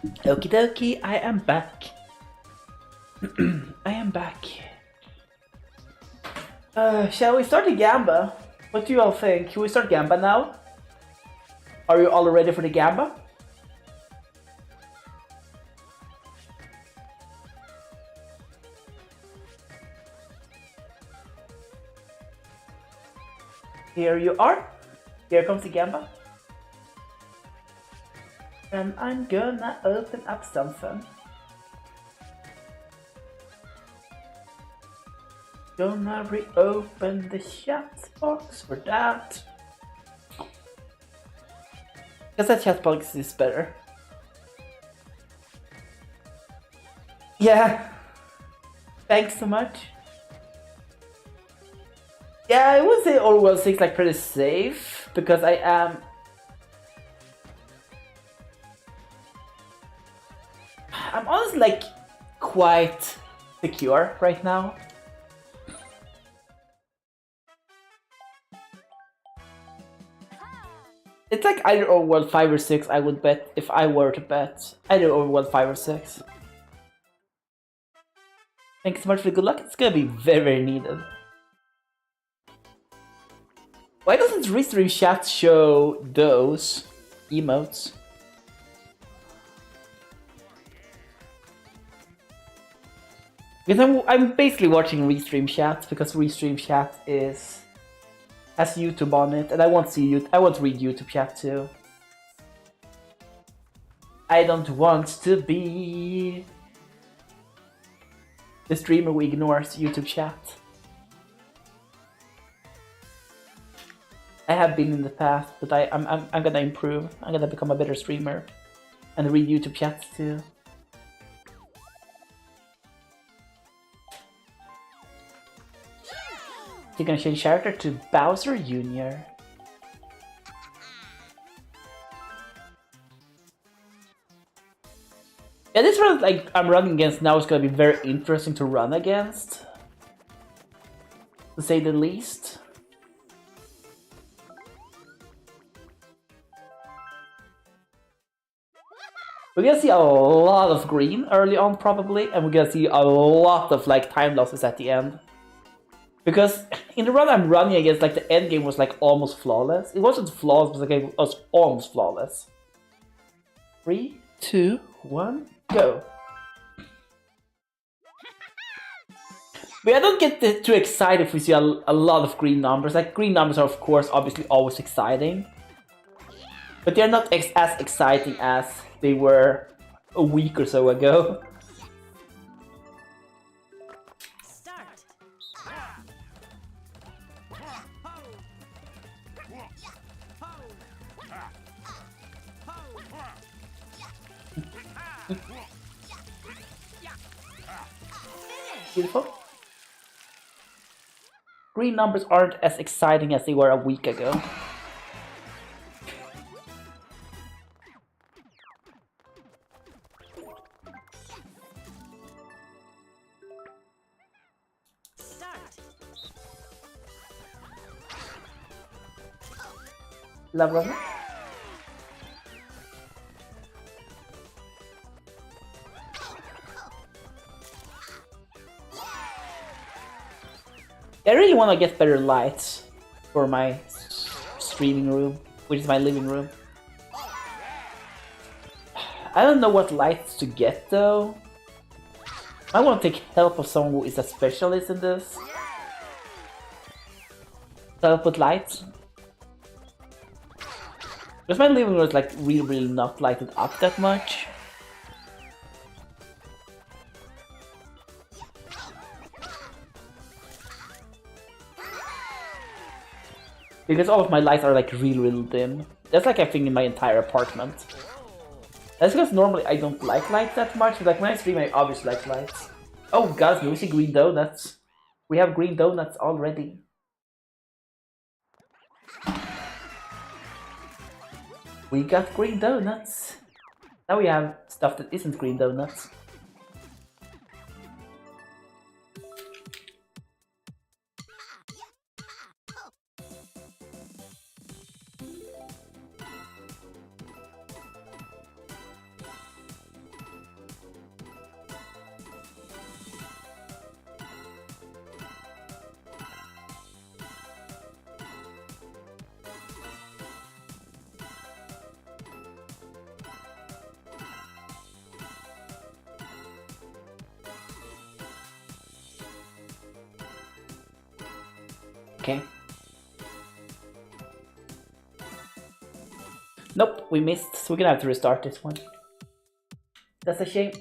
Okie dokie, I am back. I am back. Shall we start the Gamba? What do you all think? Can we start Gamba now? Are you all ready for the Gamba? Here you are. Here comes the Gamba. And I'm gonna open up something. Gonna reopen the chat box for that. Because that chat box is better. Yeah. Thanks so much. Yeah, I would say Overworld 6 like pretty safe because I am. I'm honestly like quite secure right now. It's like either Overworld 5 or 6 I would bet if I were to bet. Either Overworld 5 or 6. Thanks so much for the good luck. It's gonna be very, very needed. Why doesn't Restream Chat show those emotes? Because I'm basically watching Restream Chat because Restream Chat has YouTube on it, and I want to read YouTube chat too. I don't want to be the streamer who ignores YouTube chat. I have been in the past, but I'm gonna improve. I'm gonna become a better streamer and read YouTube chats too. You're gonna change character to Bowser Jr. Yeah, this one like I'm running against now is gonna be very interesting to run against, to say the least. We're gonna see a lot of green early on probably, and we're gonna see a lot of like time losses at the end. Because in the run I'm running against, like the end game was like almost flawless. It wasn't flawless, but the game was almost flawless. 3, 2, 1, go. But I don't get too excited if we see a lot of green numbers. Like green numbers are of course obviously always exciting. But they're not as exciting as they were a week or so ago. Beautiful. Green numbers aren't as exciting as they were a week ago. Love, love. I really want to get better lights for my streaming room, which is my living room. I don't know what lights to get though. I want to take help of someone who is a specialist in this. Help with lights. Because my living room is like really not lighted up that much. Because all of my lights are like really dim. That's like I think in my entire apartment. That's because normally I don't like lights that much, but like when I stream I obviously like lights. Oh guys, we see green donuts. We have green donuts already. We got green donuts. Now we have stuff that isn't green donuts. Okay. Nope, we missed, so we're gonna have to restart this one. That's a shame.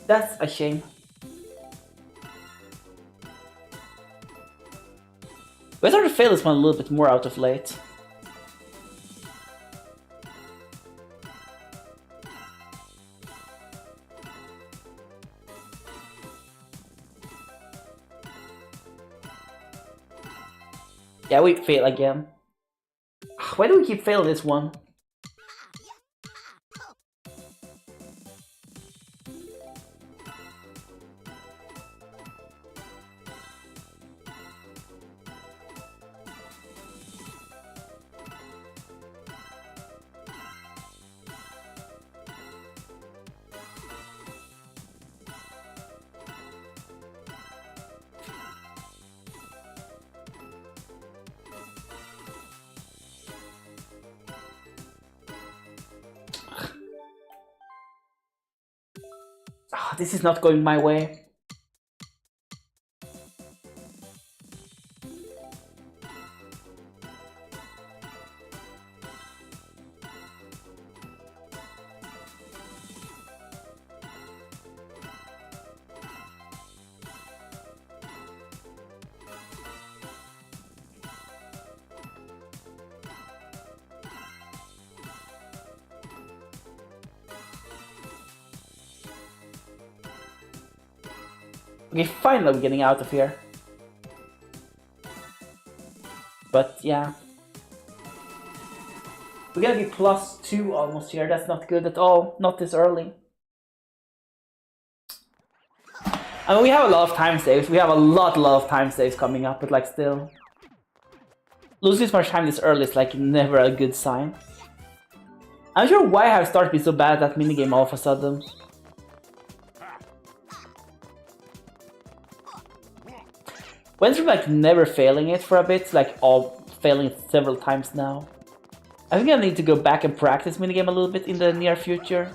That's a shame. We started to fail this one a little bit more out of late. Yeah, we fail again. Why do we keep failing this one? Oh, this is not going my way. Okay, finally we're getting out of here. But yeah. We're gonna be +2 almost here, that's not good at all, not this early. I mean, we have a lot of time saves, we have a lot of time saves coming up, but like still. Losing this much time this early is like never a good sign. I'm not sure why I have started to be so bad at that minigame all of a sudden. Went from like never failing it for a bit, like all failing it several times now. I think I need to go back and practice minigame a little bit in the near future.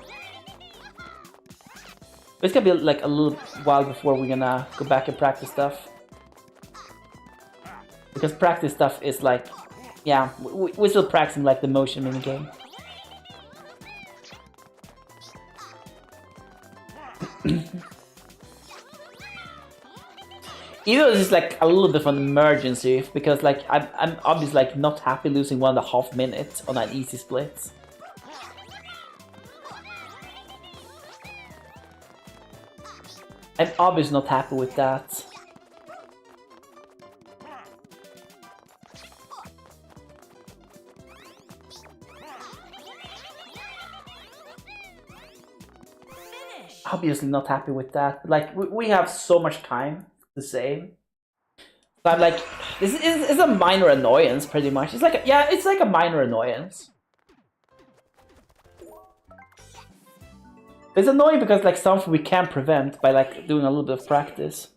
But it's gonna be like a little while before we're gonna go back and practice stuff. Because practice stuff is like, yeah, we're still practicing like the motion minigame. Even though this is like a little bit of an emergency, because like I'm obviously like not happy losing 1.5 minutes on an easy split. I'm obviously not happy with that. Obviously not happy with that. Like we have so much time to save. So I'm like, this is a minor annoyance pretty much. It's like yeah, it's like a minor annoyance. It's annoying because like something we can't prevent by like doing a little bit of practice.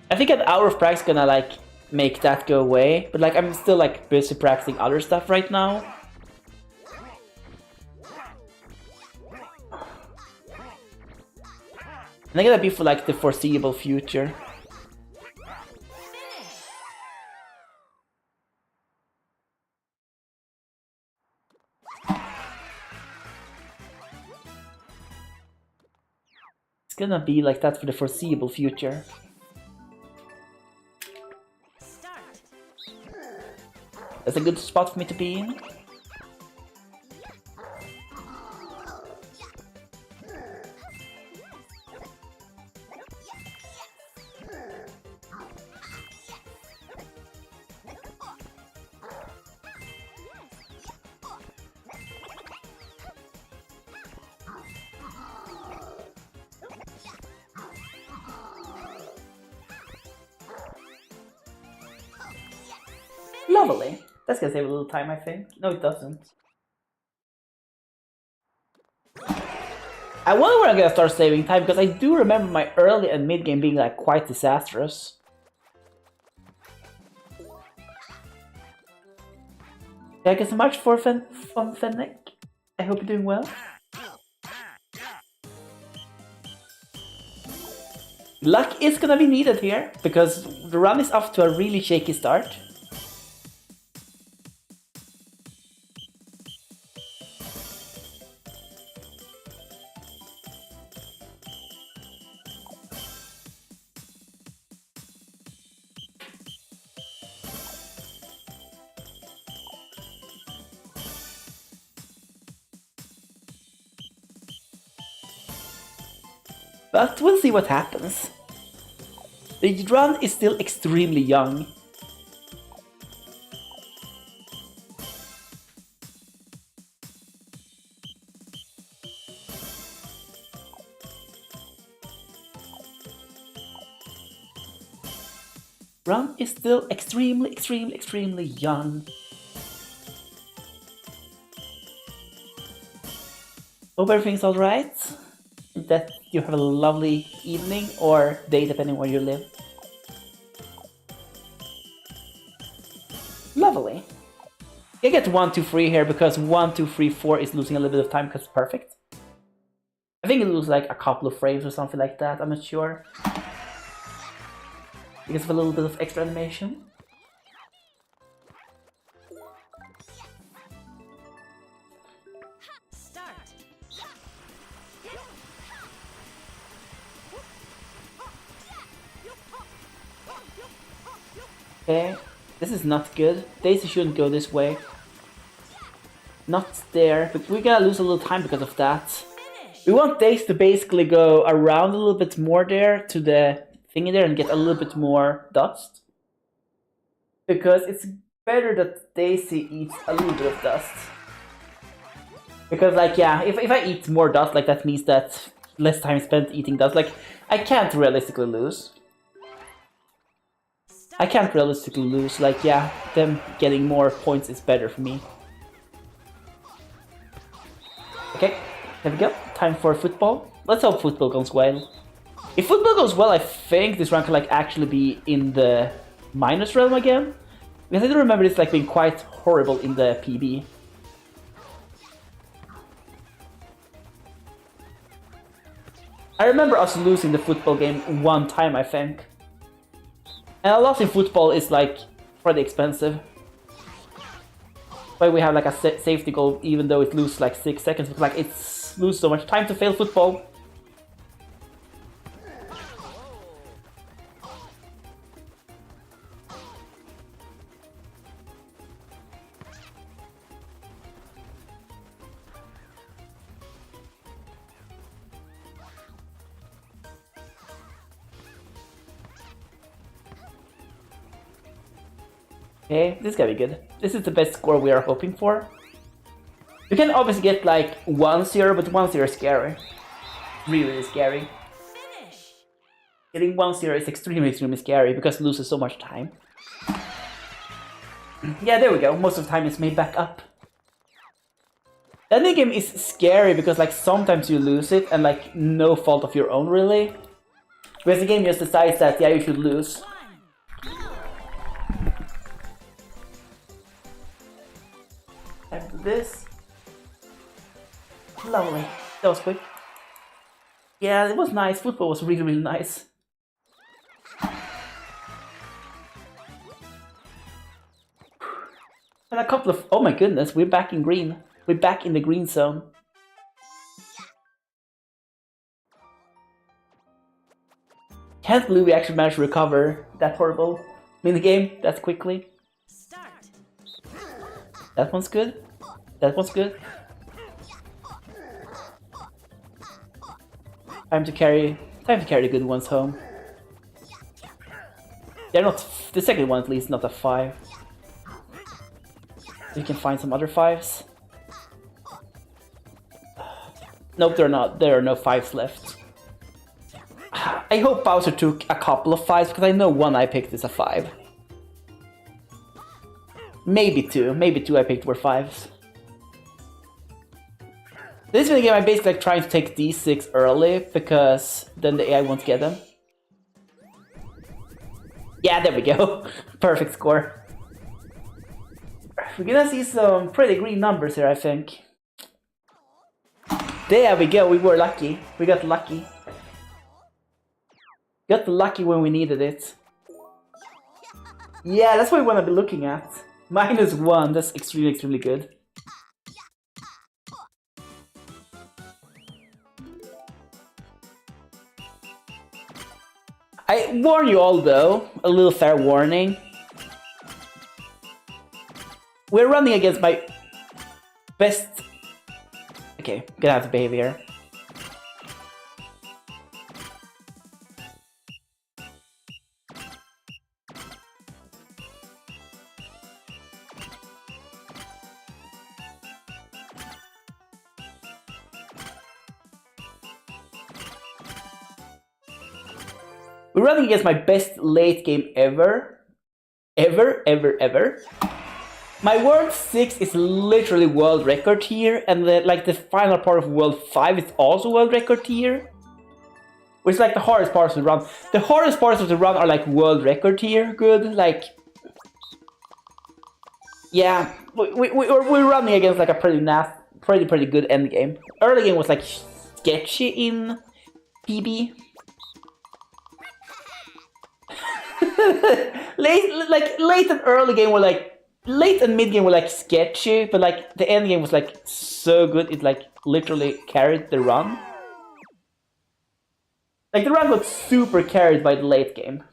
I think an hour of practice is gonna like make that go away, but like I'm still like busy practicing other stuff right now. And I'm gonna be for like the foreseeable future. It's gonna be like that for the foreseeable future. That's a good spot for me to be in. Lovely. That's gonna save a little time, I think. No, it doesn't. I wonder when I'm gonna start saving time, because I do remember my early and mid game being like quite disastrous. Thank you so much for Fennec. I hope you're doing well. Luck is gonna be needed here, because the run is off to a really shaky start. But we'll see what happens. The run is still extremely young. Run is still extremely young. Hope everything's alright. That you have a lovely evening or day depending where you live. Lovely. I get 1, 2, 3 here because 1, 2, 3, 4 is losing a little bit of time because it's perfect. I think it loses like a couple of frames or something like that, I'm not sure. Because of a little bit of extra animation. Okay, this is not good. Daisy shouldn't go this way. Not there, but we're gonna lose a little time because of that. We want Daisy to basically go around a little bit more there to the thingy there and get a little bit more dust. Because it's better that Daisy eats a little bit of dust. Because like, yeah, if I eat more dust, like that means that less time spent eating dust. Like, I can't realistically lose. Like, yeah, them getting more points is better for me. Okay, there we go. Time for football. Let's hope football goes well. If football goes well, I think this run can like actually be in the minus realm again. Because I do remember it's like being quite horrible in the PB. I remember us losing the football game one time, I think. And a loss in football is like pretty expensive. But we have like a safety goal even though it loses like 6 seconds. But like it's lose so much time to fail football. Okay, this is gonna be good. This is the best score we are hoping for. You can obviously get like 1-0, but 1-0 is scary. Really scary. Finish. Getting 1-0 is extremely scary because it loses so much time. Yeah, there we go. Most of the time it's made back up. The ending game is scary because like sometimes you lose it and like no fault of your own really. Because the game just decides that yeah, you should lose. After this. Lovely. That was quick. Yeah, it was nice. Football was really nice. And a couple of... Oh my goodness, we're back in green. We're back in the green zone. Can't believe we actually managed to recover that horrible minigame that quickly. Start. That one's good. That one's good. Time to carry the good ones home. They're not the second one at least, not a 5. We can find some other 5s. Nope, they're not. There are no 5s left. I hope Bowser took a couple of 5s because I know one I picked is a 5. Maybe 2. Maybe 2 I picked were 5s. This minigame I'm basically like trying to take D6 early because then the AI won't get them. Yeah, there we go. Perfect score. We're gonna see some pretty green numbers here, I think. There we go, we were lucky. We got lucky. Got lucky when we needed it. Yeah, that's what we want to be looking at. -1, that's extremely, extremely good. I warn you all though, a little fair warning. We're running against my best... Okay, I'm gonna have to behave here. We're running against my best late game ever. Ever. My World 6 is literally world record tier, and the final part of World 5 is also world record tier. Which is like the hardest parts to run. The hardest parts of the run are like world record tier good, like... Yeah, we're running against like a pretty good end game. Early game was like sketchy in PB. late and early game were like... Late and mid game were like sketchy, but like the end game was like so good it like literally carried the run. Like the run got super carried by the late game.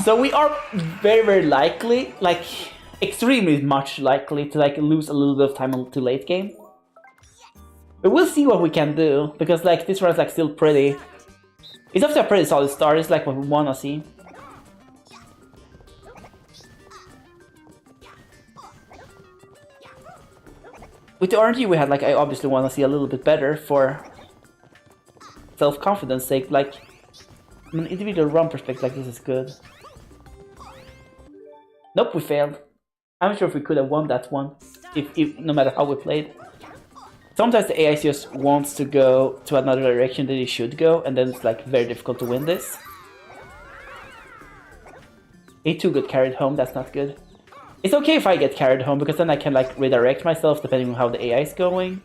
So we are very likely, like extremely much likely to like lose a little bit of time to late game. But we'll see what we can do, because like this run is like still pretty... It's off to a pretty solid start, it's like what we wanna see. With the RNG we had, like, I obviously want to see a little bit better for self-confidence sake. Like, from an individual run perspective, like, this is good. Nope, we failed. I'm not sure if we could have won that one, if no matter how we played. Sometimes the AI just wants to go to another direction than it should go, and then it's, like, very difficult to win this. A2 got carried home, that's not good. It's okay if I get carried home, because then I can like redirect myself depending on how the AI is going.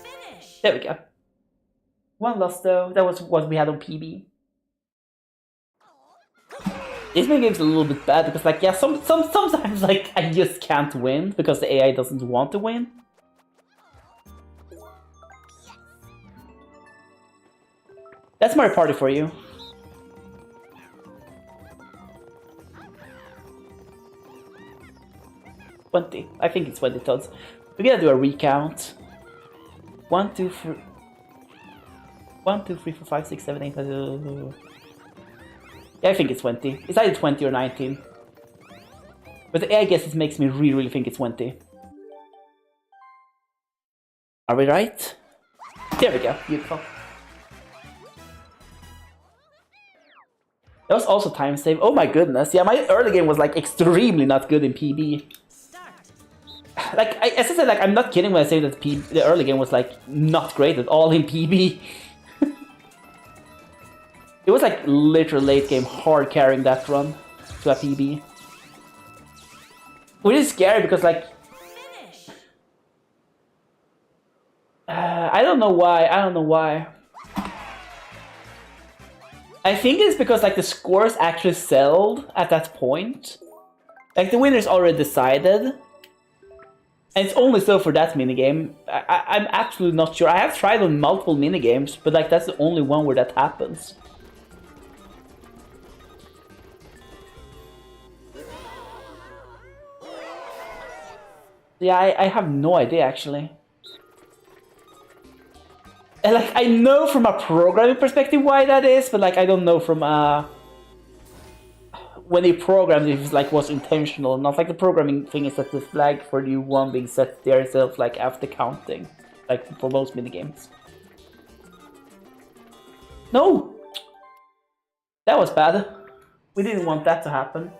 Finish. There we go. One loss though, that was what we had on PB. This game's a little bit bad because like, yeah, sometimes like I just can't win because the AI doesn't want to win. That's my party for you. I think it's 20 tons. We're gonna do a recount. 1, 2, 3... 1, 2, 3, 4, 5, 6, 7, 8... Yeah, I think it's 20. It's either 20 or 19. But the AI guesses makes me really think it's 20. Are we right? There we go. Beautiful. That was also time save. Oh my goodness. Yeah, my early game was like extremely not good in PB. Like, as I said, like, I'm not kidding when I say that the early game was, like, not great at all in PB. It was, like, literally late game hard carrying that run to a PB. Which is scary because, like... I don't know why. I think it's because, like, the scores actually settled at that point. Like, the winner's already decided. And it's only so for that minigame. I'm absolutely not sure. I have tried on multiple minigames, but like that's the only one where that happens. Yeah, I have no idea actually. And like I know from a programming perspective why that is, but like I don't know from when they programmed it, like was intentional. Not like the programming thing is that the flag for the one being set there itself like after counting, like for most minigames. No, that was bad. We didn't want that to happen.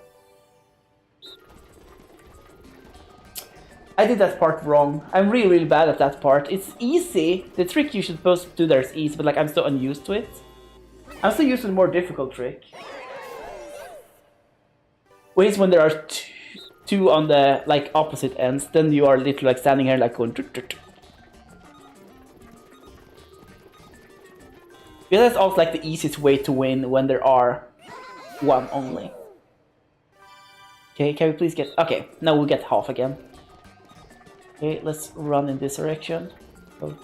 I did that part wrong. I'm really bad at that part. It's easy. The trick you should supposed to do there is easy, but like I'm so unused to it. I'm still used to the more difficult trick. Which is when there are two on the like opposite ends, then you are literally like standing here like going. Because that's also like the easiest way to win when there are one only. Okay, can we please get... Okay, now we'll get half again. Okay, let's run in this direction. Oh.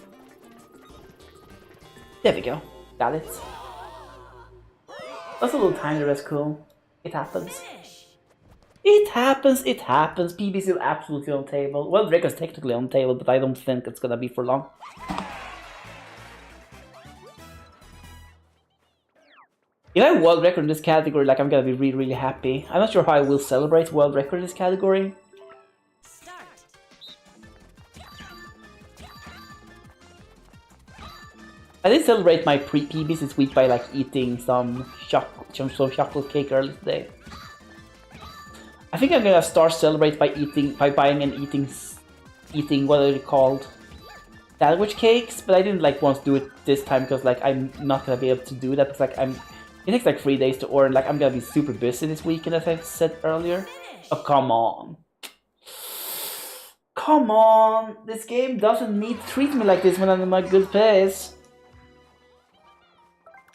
There we go. Got it. That's a little tiny, that's cool. It happens. Finish. It happens, it happens. PB is still absolutely on table. Well, Draco's technically on table, but I don't think it's gonna be for long. If I world record in this category, like, I'm gonna be really, really happy. I'm not sure how I will celebrate world record in this category. Start. I did celebrate my pre-PBs this week by like eating some chocolate cake early today. I think I'm gonna start celebrate by buying and eating what are they called? Sandwich cakes, but I didn't like want to do it this time because like I'm not gonna be able to do that because like it takes like 3 days to order. Like I'm gonna be super busy this weekend, as I said earlier. Oh, come on. Come on! This game doesn't need to treat me like this when I'm in my good pace.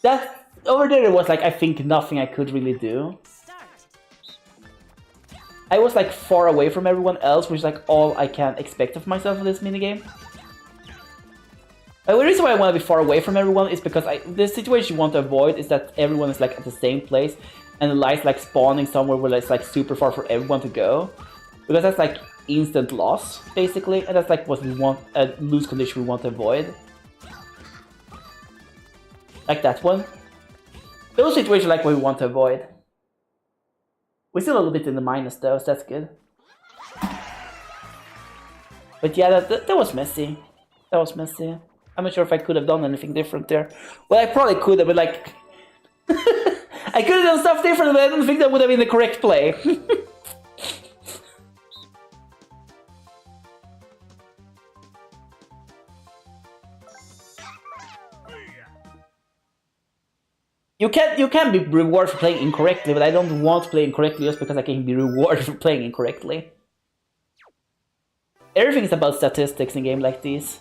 That over there was like I think nothing I could really do. Start. I was like far away from everyone else, which is like all I can expect of myself in this minigame. The reason why I want to be far away from everyone is because the situation you want to avoid is that everyone is like at the same place and the light's like spawning somewhere where it's like super far for everyone to go. Because that's like instant loss, basically, and that's like what we want, a lose condition we want to avoid. Like that one. Those situations like what we want to avoid. We're still a little bit in the minus though, so that's good. But yeah, that was messy. That was messy. I'm not sure if I could have done anything different there. Well, I probably could have, but like... I could have done stuff different, but I don't think that would have been the correct play. You can be rewarded for playing incorrectly, but I don't want to play incorrectly just because I can be rewarded for playing incorrectly. Everything is about statistics in games like these.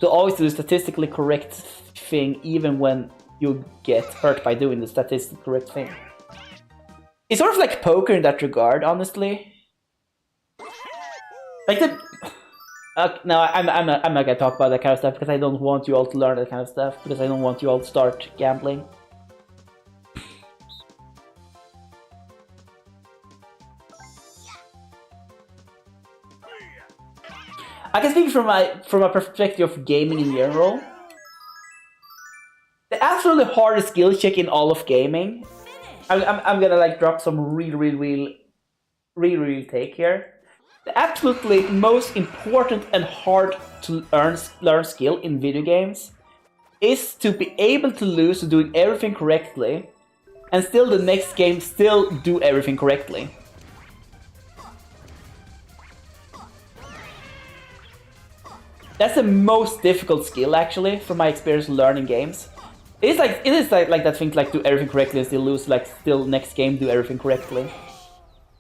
To always do the statistically correct thing even when you get hurt by doing the statistically correct thing. It's sort of like poker in that regard, honestly. Like the... no, I'm not gonna talk about that kind of stuff because I don't want you all to learn that kind of stuff, because I don't want you all to start gambling. I can speak from a perspective of gaming in general. The absolutely hardest skill check in all of gaming. I'm gonna like drop some real take here. The absolutely most important and hard to learn skill in video games is to be able to lose to doing everything correctly, and still the next game still do everything correctly. That's the most difficult skill, actually, from my experience learning games. It is like that thing, like do everything correctly and still lose, like still next game do everything correctly.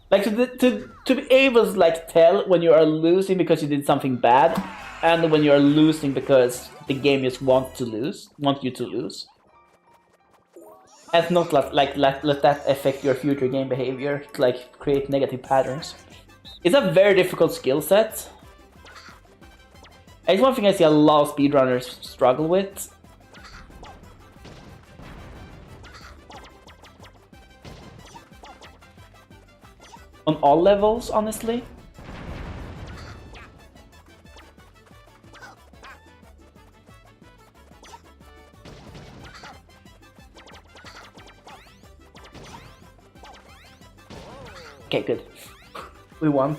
Like to be able to like tell when you are losing because you did something bad, and when you are losing because the game just want you to lose. And not let that affect your future game behavior, to like create negative patterns. It's a very difficult skill set. It's one thing I see a lot of speedrunners struggle with. On all levels, honestly. Okay, good. We won.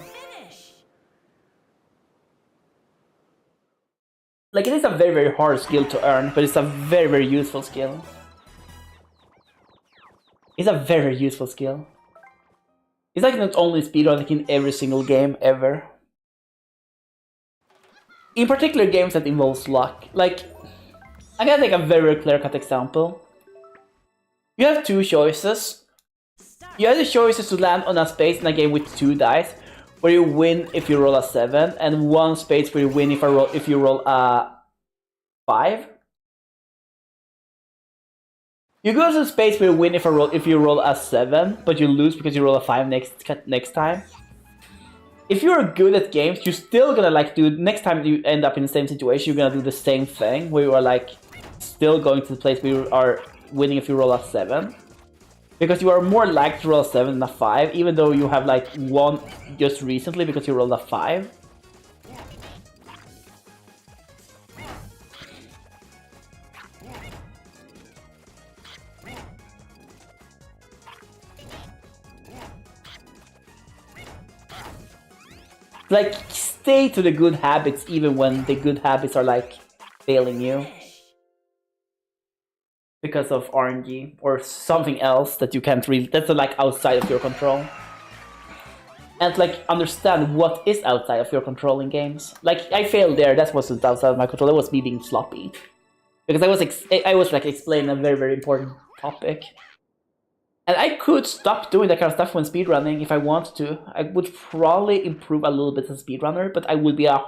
Like, it is a very hard skill to earn, but it's a very useful skill. It's a very useful skill. It's like not only speedrunning in every single game ever. In particular games that involves luck. Like, I'm gonna take a very clear-cut example. You have two choices. You have the choices to land on a space in a game with 2 dice, where you win if you roll a 7, and 1 space where you win if you roll a 5. You go to the space where you win if you roll a 7, but you lose because you roll a 5 next time. If you're good at games, you're still gonna like do next time you end up in the same situation. You're gonna do the same thing where you are like still going to the place where you are winning if you roll a 7, because you are more likely to roll a 7 than a 5, even though you have like won just recently because you rolled a 5. Like, stay to the good habits even when the good habits are like failing you because of RNG or something else that you can't really, that's like outside of your control. And like understand what is outside of your control in games. Like, I failed there, that wasn't outside of my control, that was me being sloppy. Because I was like explaining a very, very important topic. And I could stop doing that kind of stuff when speedrunning if I wanted to. I would probably improve a little bit as a speedrunner, but I would be a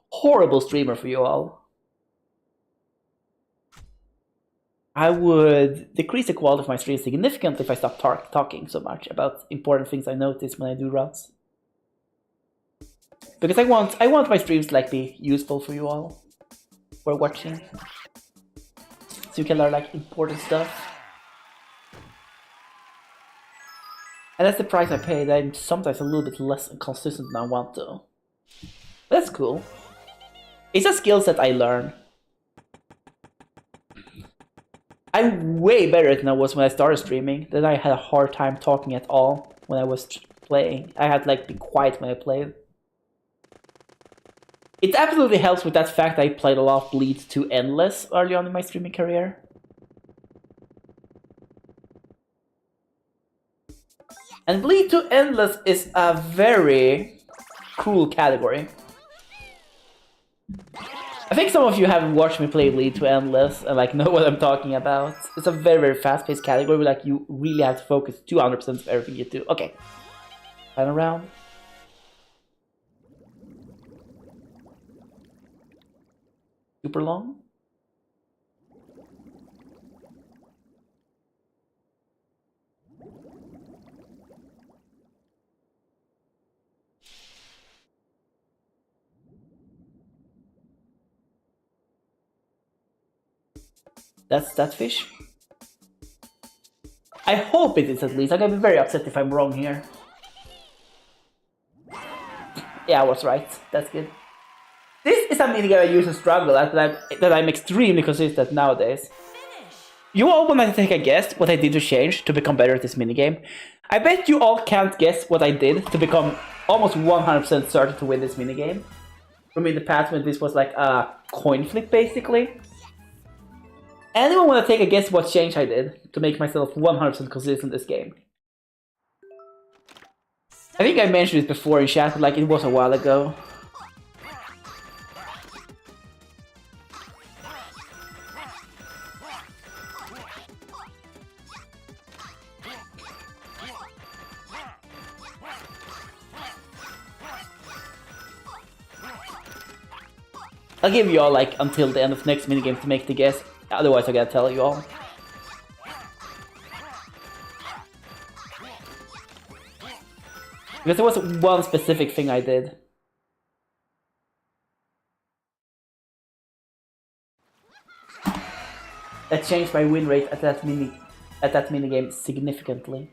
horrible streamer for you all. I would decrease the quality of my stream significantly if I stopped talking so much about important things I notice when I do runs. Because I want my streams to like be useful for you all who are watching. So you can learn like important stuff. And that's the price I paid. I'm sometimes a little bit less consistent than I want to. That's cool. It's a skill set I learn. I'm way better than I was when I started streaming. Then I had a hard time talking at all when I was playing. I had to like be quiet when I played. It absolutely helps with that fact I played a lot of Bleed to Endless early on in my streaming career. And Bleed to Endless is a very cool category. I think some of you have watched me play Bleed to Endless and like know what I'm talking about. It's a very, very fast-paced category where like you really have to focus 200% of everything you do. Okay. Final round. Super long. That's that fish. I hope it is at least. I'm gonna be very upset if I'm wrong here. Yeah, I was right. That's good. This is a minigame I used to struggle at that I'm extremely consistent nowadays. You all want to take a guess what I did to change to become better at this minigame? I bet you all can't guess what I did to become almost 100% certain to win this minigame. From in the past when this was like a coin flip basically. Anyone want to take a guess what change I did to make myself 100% consistent in this game? I think I mentioned it before in chat, but like it was a while ago. I'll give you all like until the end of next minigame to make the guess. Otherwise, I gotta tell you all. Because there was one specific thing I did. That changed my win rate at that minigame significantly.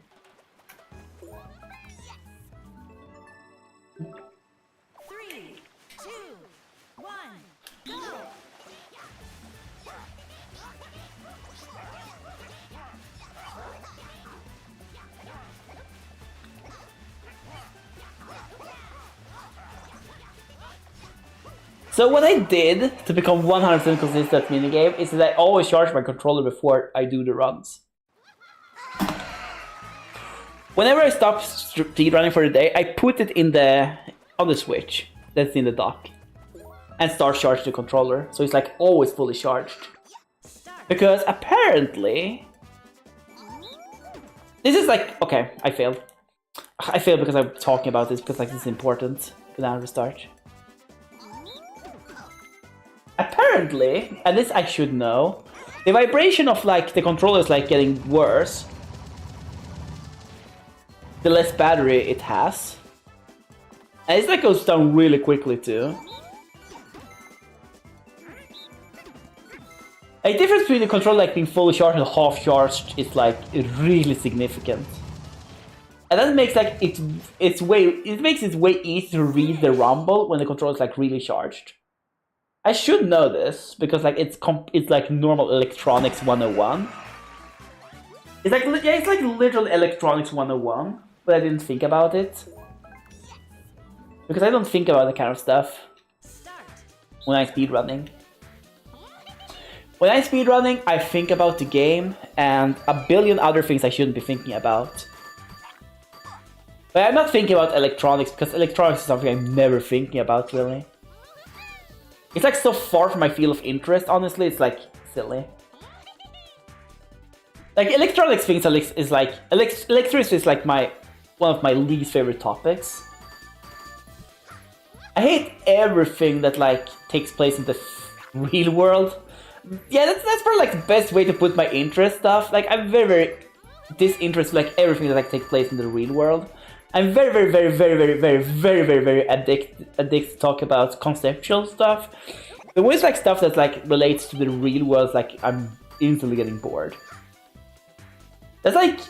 So what I did to become 100% consistent at minigame is that I always charge my controller before I do the runs. Whenever I stop speedrunning for the day, I put it on the switch that's in the dock and start charging the controller, so it's like always fully charged. Because apparently, this is like, okay, I failed. I failed because I'm talking about this because like this is important. Can I restart? Apparently apparently, and this I should know, the vibration of like the controller is like getting worse the less battery it has. And it's like goes down really quickly too. A difference between the controller like being fully charged and half charged is like really significant. And that makes like it makes it way easier to read the rumble when the controller is like really charged. I should know this because like it's like normal electronics 101. It's like literal electronics 101, but I didn't think about it. Because I don't think about that kind of stuff when I'm speedrunning. When I'm speedrunning, I think about the game and a billion other things I shouldn't be thinking about. But I'm not thinking about electronics because electronics is something I'm never thinking about really. It's like so far from my field of interest, honestly, it's like silly. Like electronics things is like electricity is like one of my least favorite topics. I hate everything that like takes place in the real world. Yeah, that's probably like the best way to put my interest stuff. Like I'm very disinterested like everything that like takes place in the real world. I'm very addicted to talk about conceptual stuff. The way it's like stuff that like relates to the real world, like I'm instantly getting bored. That's like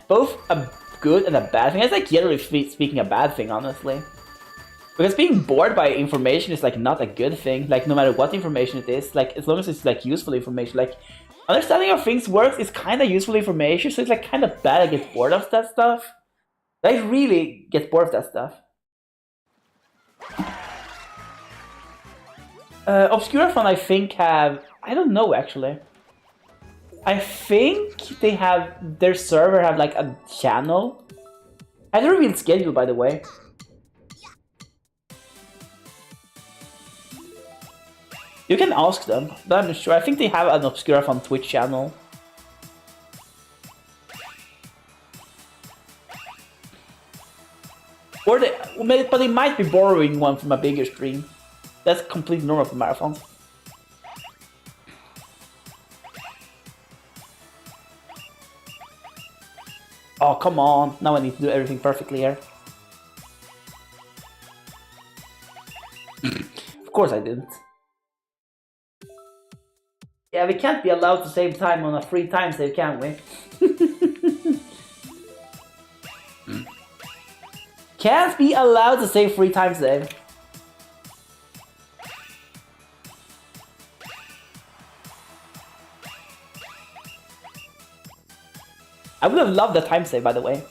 both a good and a bad thing. It's like generally speaking a bad thing, honestly. Because being bored by information is like not a good thing. Like no matter what information it is, like as long as it's like useful information, like understanding how things work is kind of useful information. So it's like kind of bad I get bored of that stuff. I really get bored of that stuff. Obscura Fun, I think have... I don't know actually. I think they have... Their server have like a channel. I haven't revealed schedule by the way. You can ask them, but I'm not sure. I think they have an Obscura Fun Twitch channel. Or but they might be borrowing one from a bigger stream. That's completely normal for marathons. Oh, come on. Now I need to do everything perfectly here. Of course I didn't. Yeah, we can't be allowed to save time on a free time save, can we? Can't be allowed to save free time save. I would have loved the time save, by the way.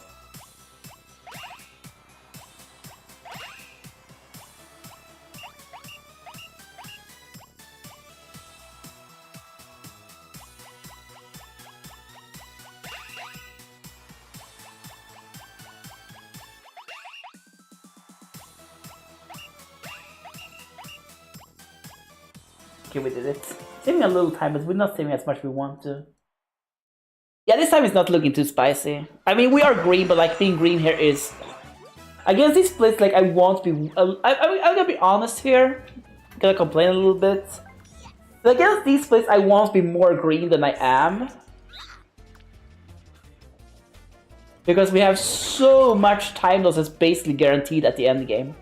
Okay, we did it. Saving a little time, but we're not saving as much as we want to. Yeah, this time it's not looking too spicy. I mean, we are green, but like being green here is... Against these splits, like I won't be... I'm gonna be honest here. I'm gonna complain a little bit. But against these splits, I won't be more green than I am. Because we have so much time loss that's basically guaranteed at the end game.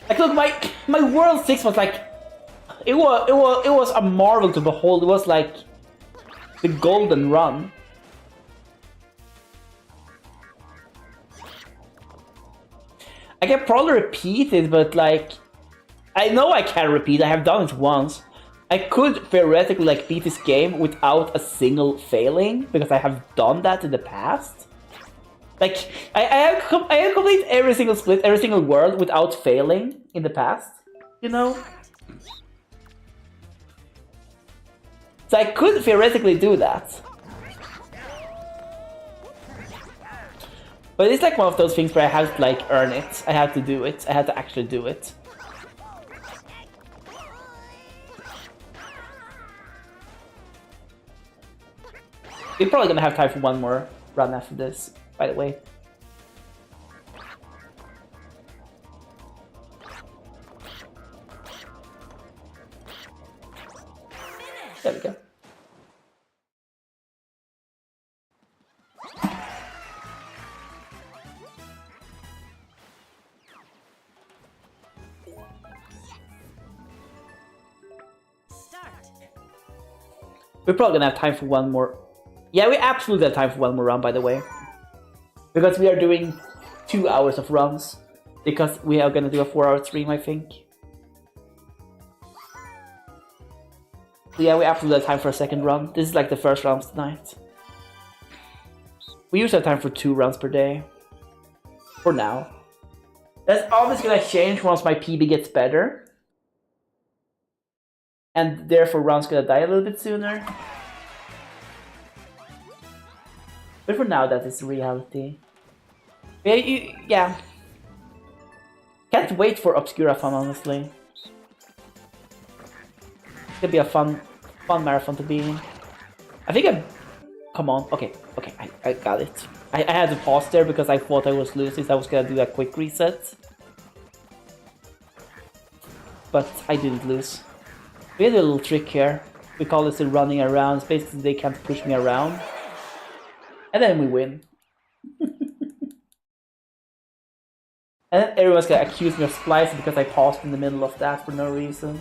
Like look, my World 6 was like it was a marvel to behold. It was like the golden run. I can probably repeat it, but like I know I can repeat. I have done it once. I could theoretically like beat this game without a single failing because I have done that in the past. Like, I have completed every single split, every single world without failing in the past, you know? So I could theoretically do that. But it's like one of those things where I have to like earn it. I have to do it. I have to actually do it. We're probably gonna have time for one more run after this, by the way. There we go. Start. We're probably gonna have time for one more. Yeah, we absolutely have time for one more run, by the way. Because we are doing 2 hours of runs. Because we are gonna do a 4-hour stream, I think. So yeah, we absolutely have time for a second run. This is like the first round tonight. We usually have time for 2 runs per day. For now. That's obviously gonna change once my PB gets better. And therefore run's gonna die a little bit sooner. But for now, that is reality. Yeah. Can't wait for Obscura Fun, honestly. It's gonna be a fun marathon to be in. I think I... Come on. Okay, I got it. I had to pause there because I thought I was losing, so I was gonna do a quick reset. But I didn't lose. We had a little trick here. We call this the running around. It's basically they can't push me around. And then we win. And then everyone's gonna accuse me of splicing because I paused in the middle of that for no reason.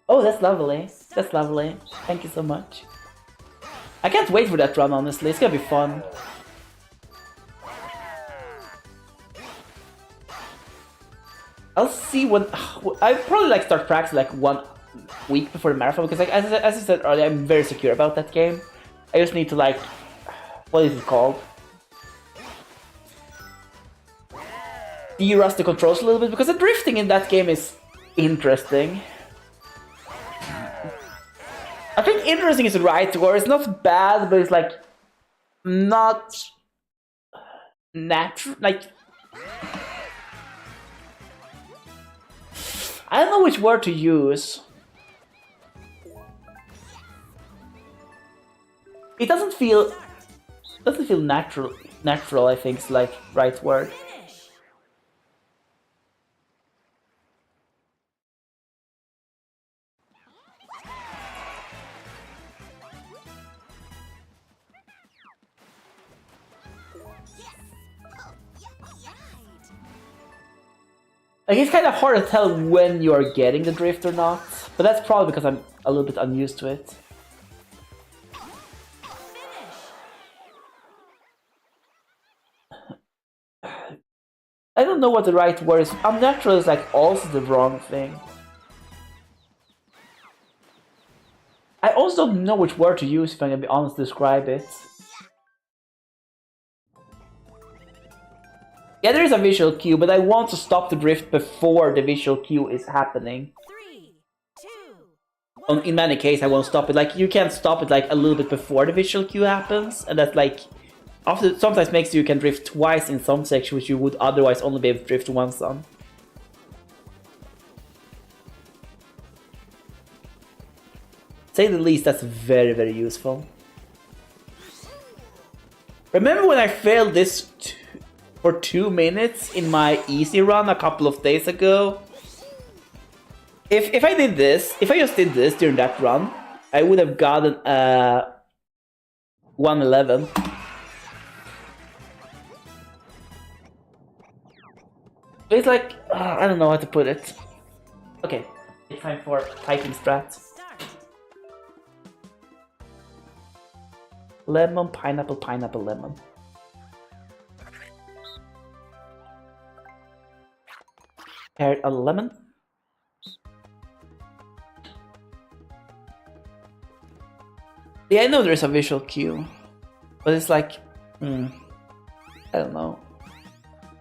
Oh, that's lovely. That's lovely. Thank you so much. I can't wait for that run, honestly. It's gonna be fun. I'll see when... I probably like start practicing like 1 week before the marathon because like as I said earlier, I'm very secure about that game. I just need to like... What is it called? De-rust the controls a little bit because the drifting in that game is interesting. I think interesting is the right word. It's not bad, but it's like... Not... Natural... Like... I don't know which word to use. It doesn't feel natural. Natural, I think, is like right word. Finish. Like, it's kind of hard to tell when you are getting the drift or not, but that's probably because I'm a little bit unused to it. I don't know what the right word is. Unnatural is like also the wrong thing. I also don't know which word to use if I'm gonna be honest to describe it. Yeah, there is a visual cue, but I want to stop the drift before the visual cue is happening. 3, 2, 1. In many cases, I won't stop it. Like, you can't stop it like a little bit before the visual cue happens, and that like often sometimes makes you can drift twice in some sections, which you would otherwise only be able to drift once on. Say the least, that's very, very useful. Remember when I failed this for 2 minutes in my easy run a couple of days ago? If I did this, if I just did this during that run, I would have gotten 111. It's like, I don't know how to put it. Okay, it's time for typing strat. Start. Lemon, pineapple, pineapple, lemon. Carrot, a lemon. Yeah, I know there's a visual cue, but it's like, I don't know.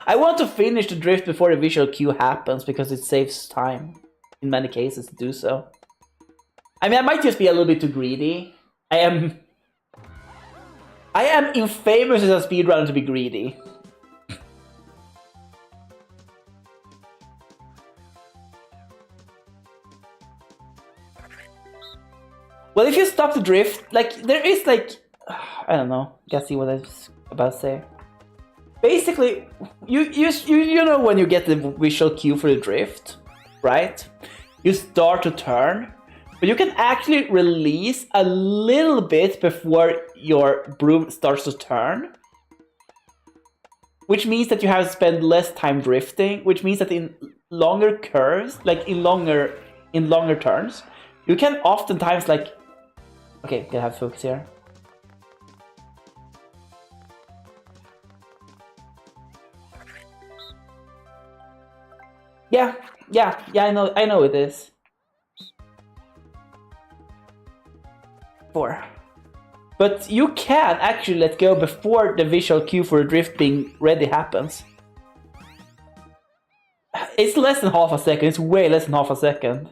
I want to finish the drift before the visual cue happens because it saves time in many cases to do so. I mean, I might just be a little bit too greedy. I am infamous as a speedrunner to be greedy. Well, if you stop the drift, like, there is like... I don't know. Can't see what I was about to say. Basically, you know when you get the visual cue for the drift, right? You start to turn, but you can actually release a little bit before your broom starts to turn. Which means that you have to spend less time drifting, which means that in longer curves, like in longer turns, you can oftentimes like... Okay, gotta have focus here. Yeah, I know it is. 4. But you can actually let go before the visual cue for the drift being ready happens. It's less than half a second, it's way less than half a second.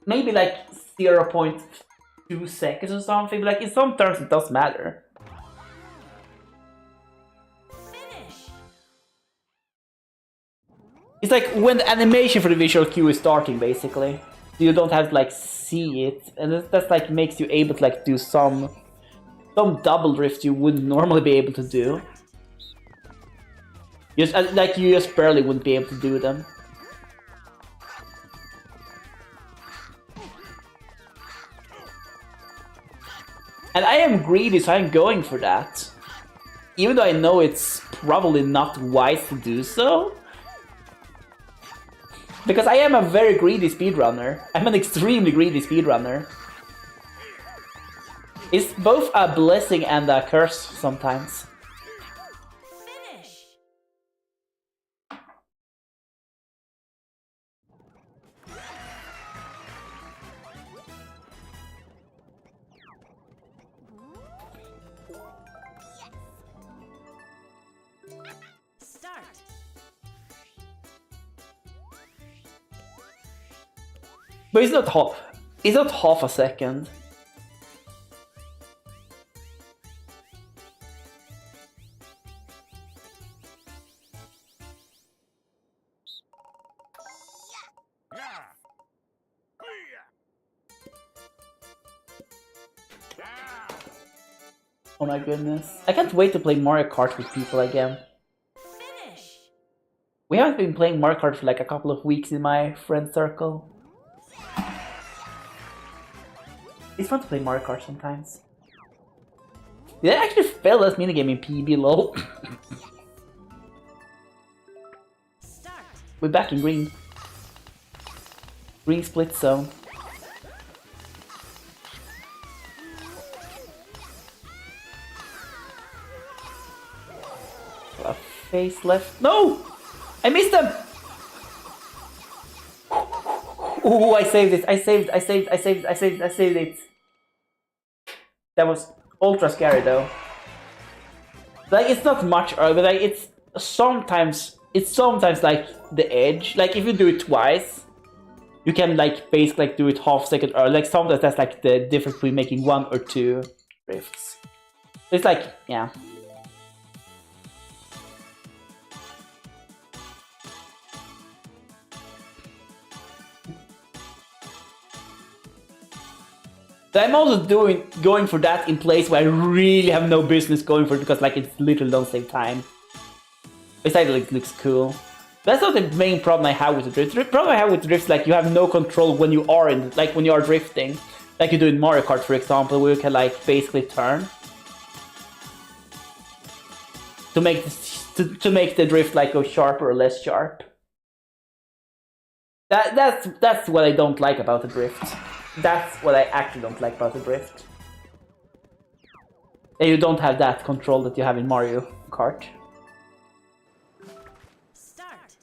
Maybe like 0.2 seconds or something, like in some terms it does matter. It's like when the animation for the visual cue is starting, basically. You don't have to like see it, and that's like makes you able to like do some double drifts you wouldn't normally be able to do. Just like you just barely wouldn't be able to do them. And I am greedy, so I'm going for that. Even though I know it's probably not wise to do so. Because I am a very greedy speedrunner. I'm an extremely greedy speedrunner. It's both a blessing and a curse sometimes. Finish. Start. But it's not half a second. Oh my goodness. I can't wait to play Mario Kart with people again. Finish. We haven't been playing Mario Kart for like a couple of weeks in my friend circle. It's fun to play Mario Kart sometimes. Did I actually fail this minigame in PB, lol? Start. We're back in green. Green split zone. A face left. No! I missed them! Ooh, I saved it. I saved it. That was ultra scary though. Like, it's not much, but like it's sometimes like the edge. Like if you do it twice, you can like basically like do it half second early. Like sometimes that's like the difference between making 1 or 2 drifts. It's like, yeah. So I'm also going for that in place where I really have no business going for it because like it literally don't save time. Besides, it looks cool. That's not the main problem I have with the drift. The problem I have with drifts, like you have no control when you are when you are drifting, like you do in Mario Kart, for example, where you can like basically turn to make the drift like go sharper or less sharp. That's what I don't like about the drift. That's what I actually don't like about the drift. And you don't have that control that you have in Mario Kart. Start.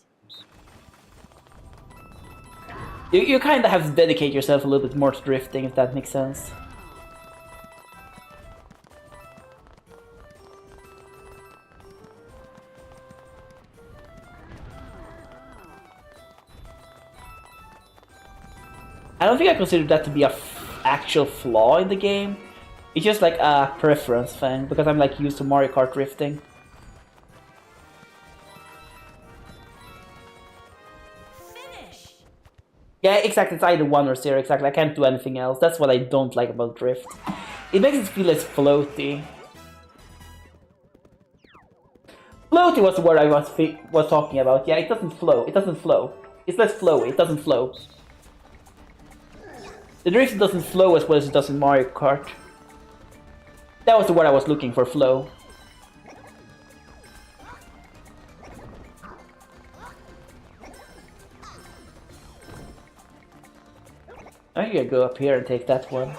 You kind of have to dedicate yourself a little bit more to drifting, if that makes sense. I don't think I consider that to be a actual flaw in the game. It's just like a preference thing, because I'm like used to Mario Kart drifting. Finish. Yeah, exactly, it's either 1 or 0, exactly. I can't do anything else. That's what I don't like about drift. It makes it feel less floaty. Floaty was what I was talking about. Yeah, it doesn't flow. It doesn't flow. It's less flowy. It doesn't flow. The drift doesn't flow as well as it does in Mario Kart. That was the word I was looking for, flow. I'm gonna go up here and take that one.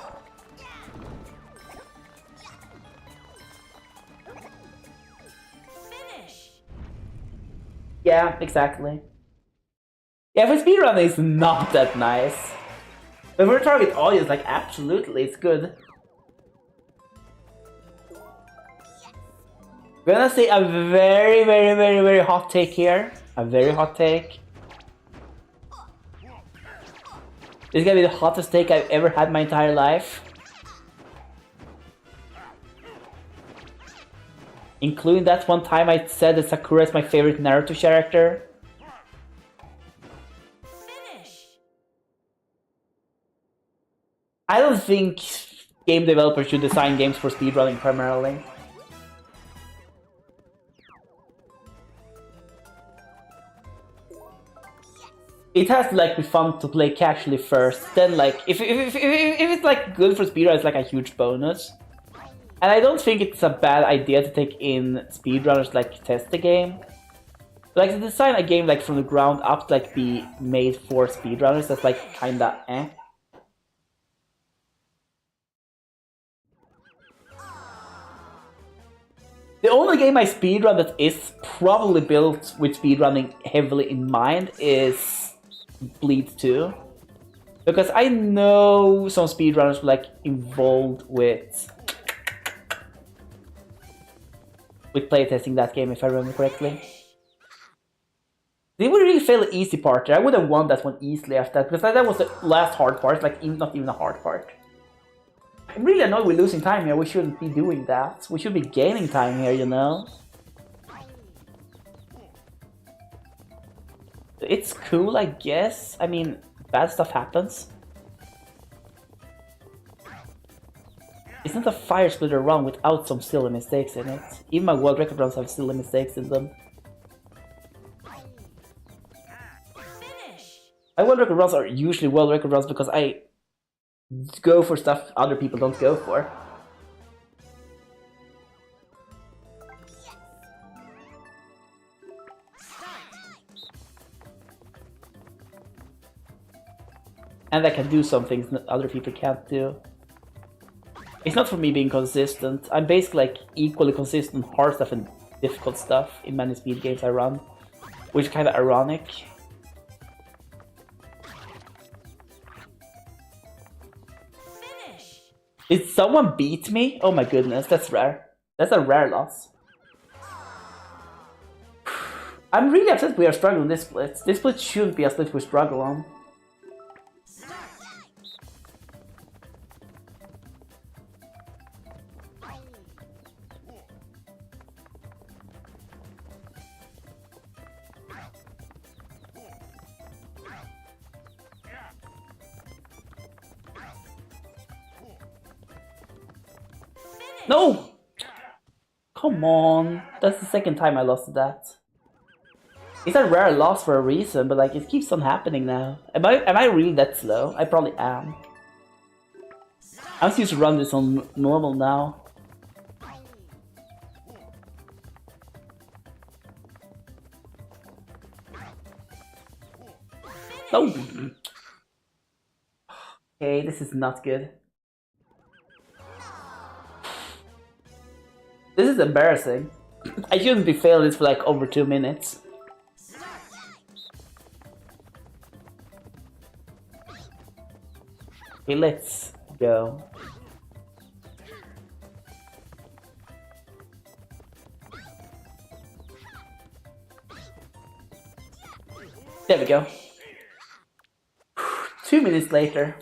Finish. Yeah, exactly. Yeah, for speedrunning it's not that nice. But for a target audience, like, absolutely, it's good. I'm gonna say a very, very, very, very hot take here. A very hot take. This is gonna be the hottest take I've ever had in my entire life. Including that one time I said that Sakura is my favorite Naruto character. Finish. I don't think game developers should design games for speedrunning primarily. It has to like be fun to play casually first. Then like if it's like good for speedrun, it's like a huge bonus. And I don't think it's a bad idea to take in speedrunners like test the game. Like to design a game like from the ground up to like be made for speedrunners, that's like kinda eh. The only game I speedrun that is probably built with speedrunning heavily in mind is Bleed 2. Because I know some speedrunners were like involved with playtesting that game, if I remember correctly. They would really fail the easy part there. I would have won that one easily after that, because that was the last hard part, like not even a hard part. I'm really annoyed we're losing time here. We shouldn't be doing that. We should be gaining time here, you know? It's cool, I guess. I mean, bad stuff happens. Isn't a Firesplitter run without some silly mistakes in it? Even my world record runs have silly mistakes in them. Finish. My world record runs are usually world record runs because I go for stuff other people don't go for. And I can do some things that other people can't do. It's not for me being consistent. I'm basically like equally consistent on hard stuff and difficult stuff in many speed games I run, which is kind of ironic. Finish. Did someone beat me? Oh my goodness, that's rare. That's a rare loss. I'm really upset we are struggling this split. This split shouldn't be a split we struggle on. No! Come on. That's the second time I lost that. It's a rare loss for a reason, but like it keeps on happening now. Am I really that slow? I probably am. I'm supposed to run this on normal now. No! Okay, this is not good. This is embarrassing. I shouldn't be failing this for like over 2 minutes. Okay, let's go. There we go. 2 minutes later.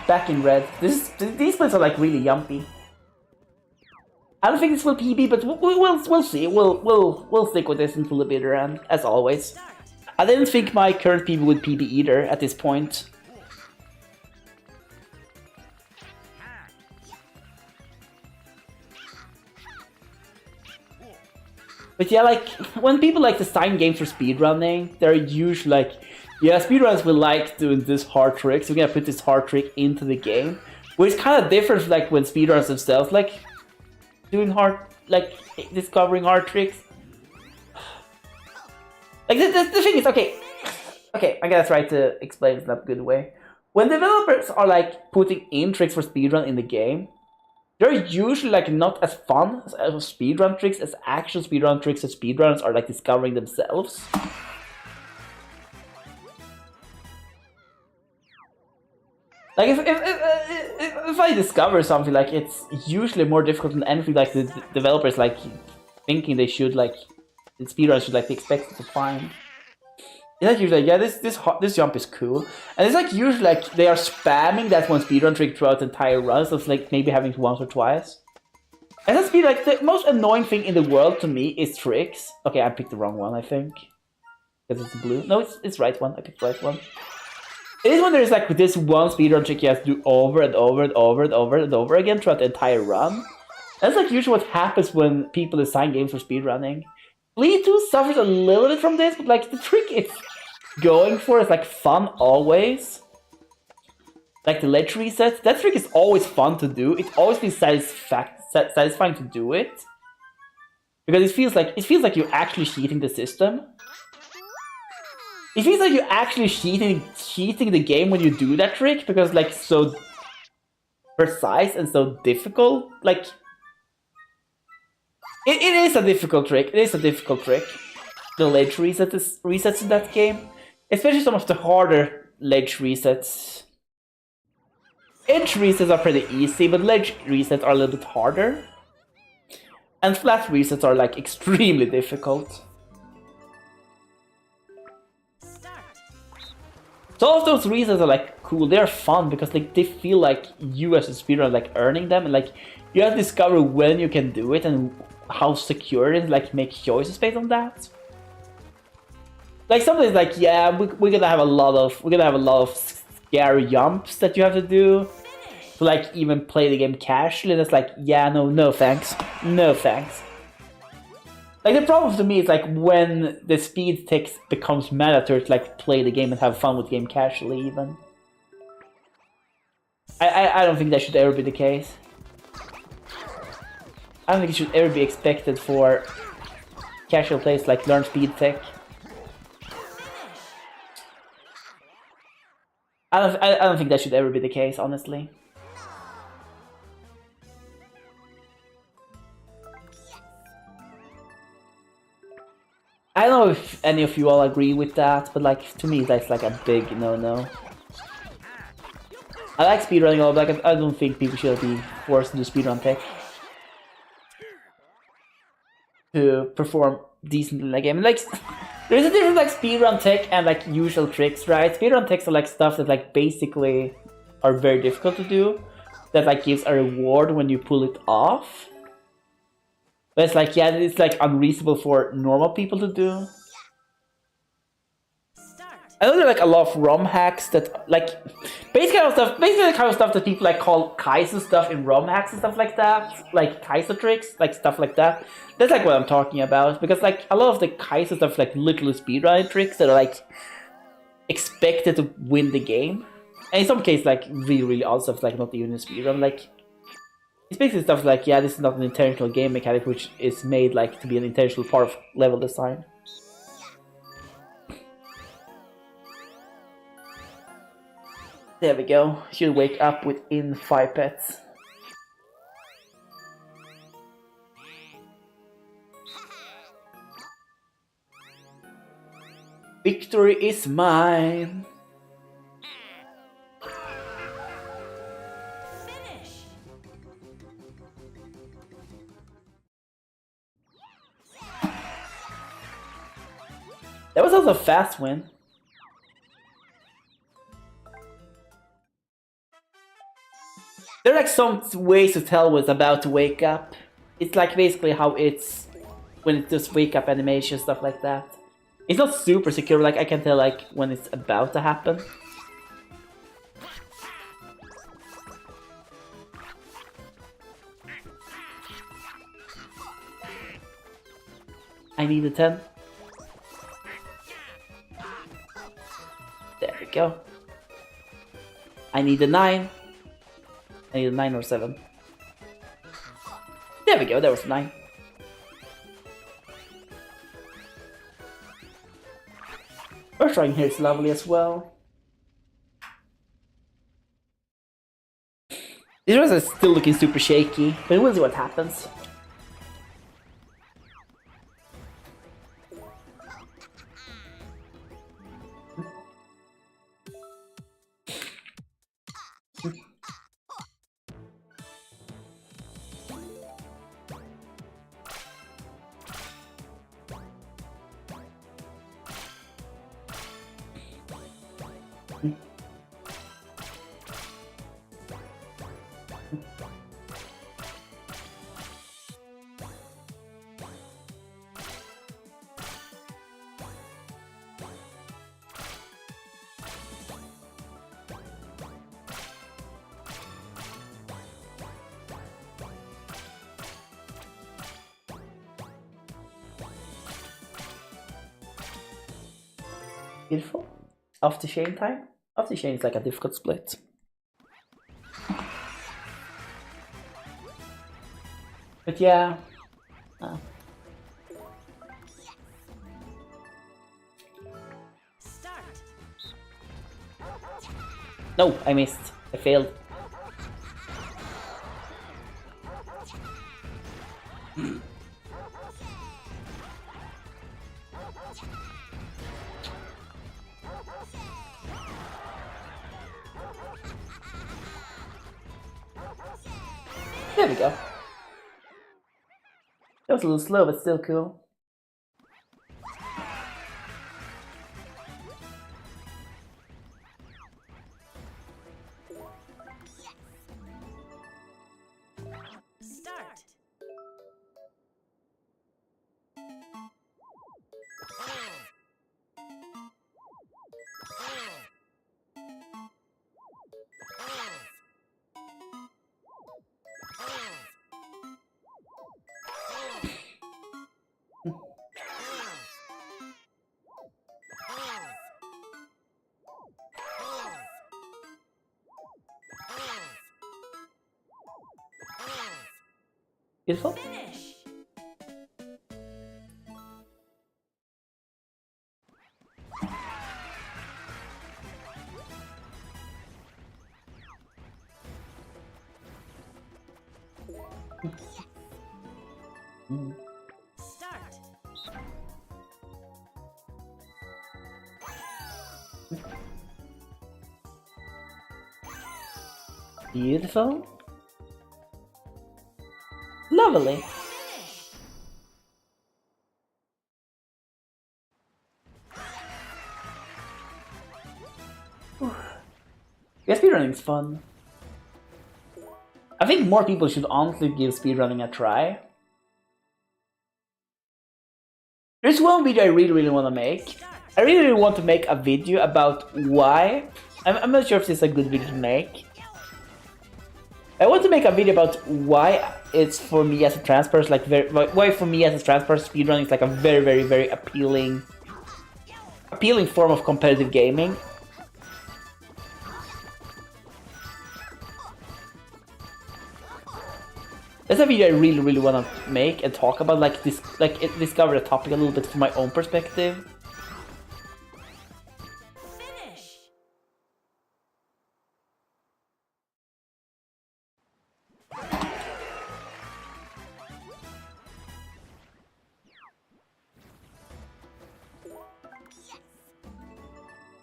Back in red. These plays are like really yumpy. I don't think this will PB, but we'll see. We'll stick with this until the bitter end, as always. I didn't think my current PB would PB either at this point. But yeah, like, when people like design games for speedrunning, they're usually like, yeah, speedrunners will like doing this hard trick, so we're gonna put this hard trick into the game. Which is kind of different from like when speedrunners themselves like doing hard, like discovering hard tricks. Like the thing is, okay, I'm gonna try to explain this in a good way. When developers are like putting in tricks for speedrun in the game, they're usually like not as fun as speedrun tricks as actual speedrun tricks that speedrunners are like discovering themselves. Like if I discover something, like it's usually more difficult than anything like the developers like thinking they should, like the speedrunners should like be expected to find. It's like usually like, yeah, this jump is cool, and it's like usually like they are spamming that one speedrun trick throughout the entire run, so it's like maybe having it once or twice. And that's like the most annoying thing in the world to me is tricks. Okay, I picked the wrong one, I think, because it's blue. No, it's right one. I picked the right one. It is when there's like this one speedrun trick you have to do over and over and over and over and over again throughout the entire run. That's like usually what happens when people design games for speedrunning. Bleed 2 suffers a little bit from this, but like the trick it's going for is like fun always. Like the ledge reset, that trick is always fun to do. It's always been satisfying to do it. Because it feels like you're actually cheating the system. It feels like you're actually cheating the game when you do that trick, because like so precise and so difficult. Like it is a difficult trick. It is a difficult trick. The ledge resets in that game, especially some of the harder ledge resets. Edge resets are pretty easy, but ledge resets are a little bit harder. And flat resets are like extremely difficult. So all of those resets are like cool, they're fun because like they feel like you as a speedrunner like earning them, and like you have to discover when you can do it and how secure it is, like make choices based on that. Like something like, yeah, we're gonna have a lot of scary jumps that you have to do to like even play the game casually. And it's like, yeah, no thanks. No thanks. Like the problem to me is like when the speed text becomes mandatory to like play the game and have fun with the game casually even. I don't think that should ever be the case. I don't think it should ever be expected for casual players to like learn speed tech. I don't think that should ever be the case, honestly. I don't know if any of you all agree with that, but like to me that's like a big no-no. I like speedrunning all, but like, I don't think people should be forced to do speedrun tech to perform decently in the game. Like, there's a difference like speedrun tech and like usual tricks, right? Speedrun techs are like stuff that like basically are very difficult to do, that like gives a reward when you pull it off. But it's like, yeah, it's like unreasonable for normal people to do. I know there are like a lot of ROM hacks that like basically the kind of stuff that people like call Kaizo stuff in ROM hacks and stuff like that, like Kaizo tricks, like stuff like that. That's like what I'm talking about, because like a lot of the Kaizo stuff, like literally speedrun tricks that are like expected to win the game, and in some cases like really odd stuff, like not even a speedrun. Like it's basically stuff like, yeah, this is not an intentional game mechanic, which is made like to be an intentional part of level design. There we go. Should wake up within 5 pets. Victory is mine. Finish. That was also a fast win. There are like some ways to tell when it's about to wake up. It's like basically how it's when it does wake up animation, stuff like that. It's not super secure, like I can tell like when it's about to happen. I need a 10. There we go. I need a 9. I need a 9 or 7. There we go, there was a 9. First trying here is lovely as well. This one is still looking super shaky, but we'll see what happens. Beautiful. Off the chain time. Off the chain is like a difficult split. But yeah. Start. No, I missed. I failed. There we go. That was a little slow, but still cool. Start. Beautiful. Finish. Start. Beautiful. Lovely. Finish. Yeah, speedrunning is fun. I think more people should honestly give speedrunning a try. There's one video I really want to make. I really want to make a video about why. I'm not sure if this is a good video to make. I want to make a video about why it's for me as a trans person, like why for me as a trans person speedrunning is like a very appealing form of competitive gaming. That's a video I really want to make and talk about, like this, discover the topic a little bit from my own perspective. Finish.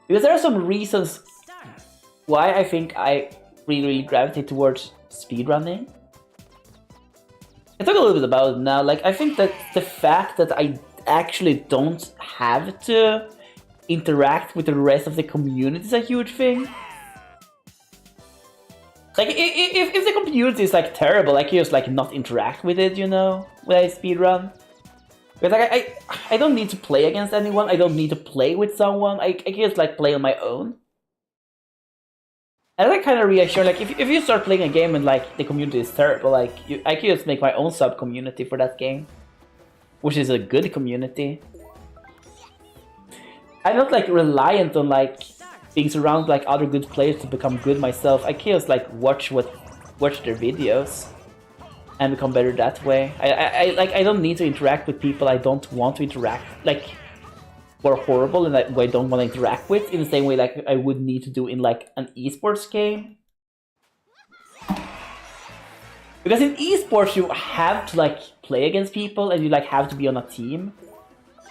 Because there are some reasons Start. why I think I really gravitate towards speedrunning. I talk a little bit about it now. Like, I think that the fact that I actually don't have to interact with the rest of the community is a huge thing. Like, if the community is like terrible, I can just like not interact with it, you know, when I speedrun. But like, I don't need to play against anyone. I don't need to play with someone. I can just like play on my own. And that kind of reassure, like, if you start playing a game and like the community is terrible, like I can just make my own sub community for that game. which is a good community. I'm not like reliant on like being surrounded like other good players to become good myself. I can just like watch their videos and become better that way. I don't need to interact with people I don't want to interact, like, who are horrible and who I don't want to interact with in the same way like I would need to do in like an esports game. Because in esports you have to like play against people and you like have to be on a team.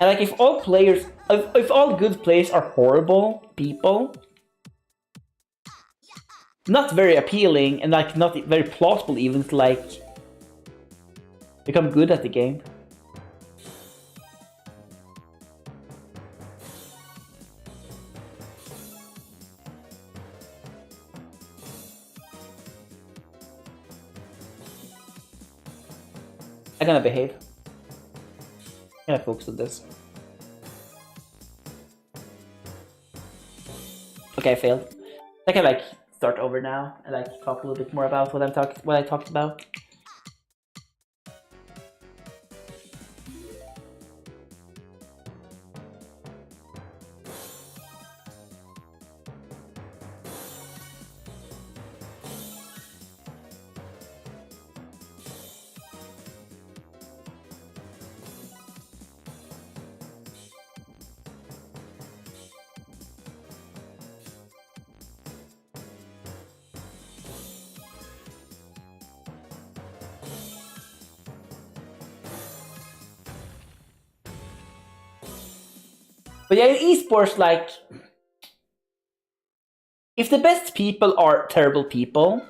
And like if all good players are horrible people, not very appealing and like not very plausible even to like become good at the game. I'm gonna behave. I'm gonna focus on this. Okay, I failed. I can like start over now and like talk a little bit more about what I talked about. But yeah, in esports, like, if the best people are terrible people,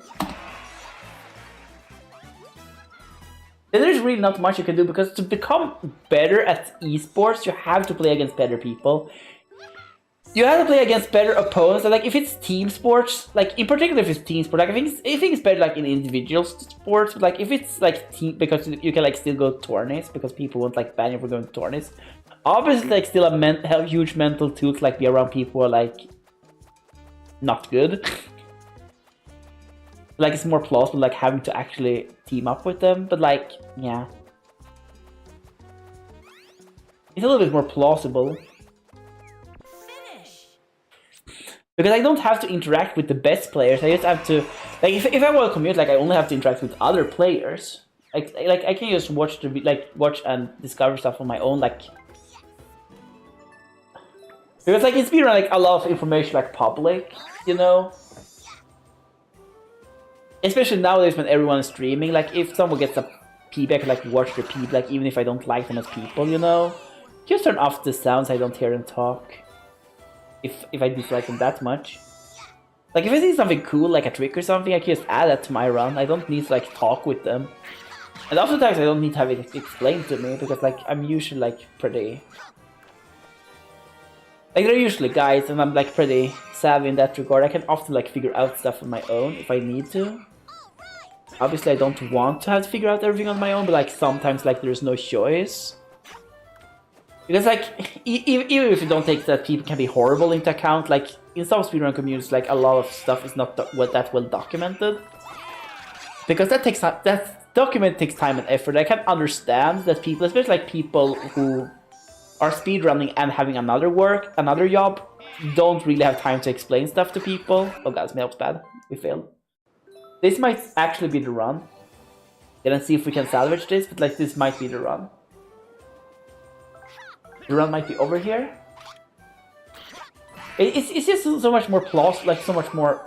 then there's really not much you can do, because to become better at esports, you have to play against better people. You have to play against better opponents. And like, if it's team sports, like in particular if it's team sport, like I think it's better like in individual sports. But like if it's like team, because you can like still go to tourneys because people won't like ban you for going to tourneys. Obviously, like still have huge mental tool to like be around people who are like not good. Like it's more plausible like having to actually team up with them, but like yeah, it's a little bit more plausible. Finish. Because I don't have to interact with the best players. I just have to, like, if I want to commute, like, I only have to interact with other players. Like I can just watch and discover stuff on my own, like. Because like in speedrun, like a lot of information like public, you know. Especially nowadays when everyone is streaming, like if someone gets a PB, I can like watch their PB, like even if I don't like them as people, you know. Just turn off the sounds, I don't hear them talk. If I dislike them that much. Like if I see something cool, like a trick or something, I can just add that to my run. I don't need to like talk with them. And oftentimes I don't need to have it explained to me, because like I'm usually like pretty. Like they're usually guys, and I'm like pretty savvy in that regard. I can often like figure out stuff on my own if I need to. Obviously I don't want to have to figure out everything on my own, but like sometimes like there's no choice. Because like, even if you don't take that people can be horrible into account, like in some speedrun communities, like a lot of stuff is not that well documented. Because that document takes time and effort. I can understand that people, especially like people who are speedrunning and having another job, don't really have time to explain stuff to people. Oh god, this was bad. We failed. This might actually be the run. Let's see if we can salvage this, but like this might be the run. The run might be over here. It's just so much more plausible, like so much more.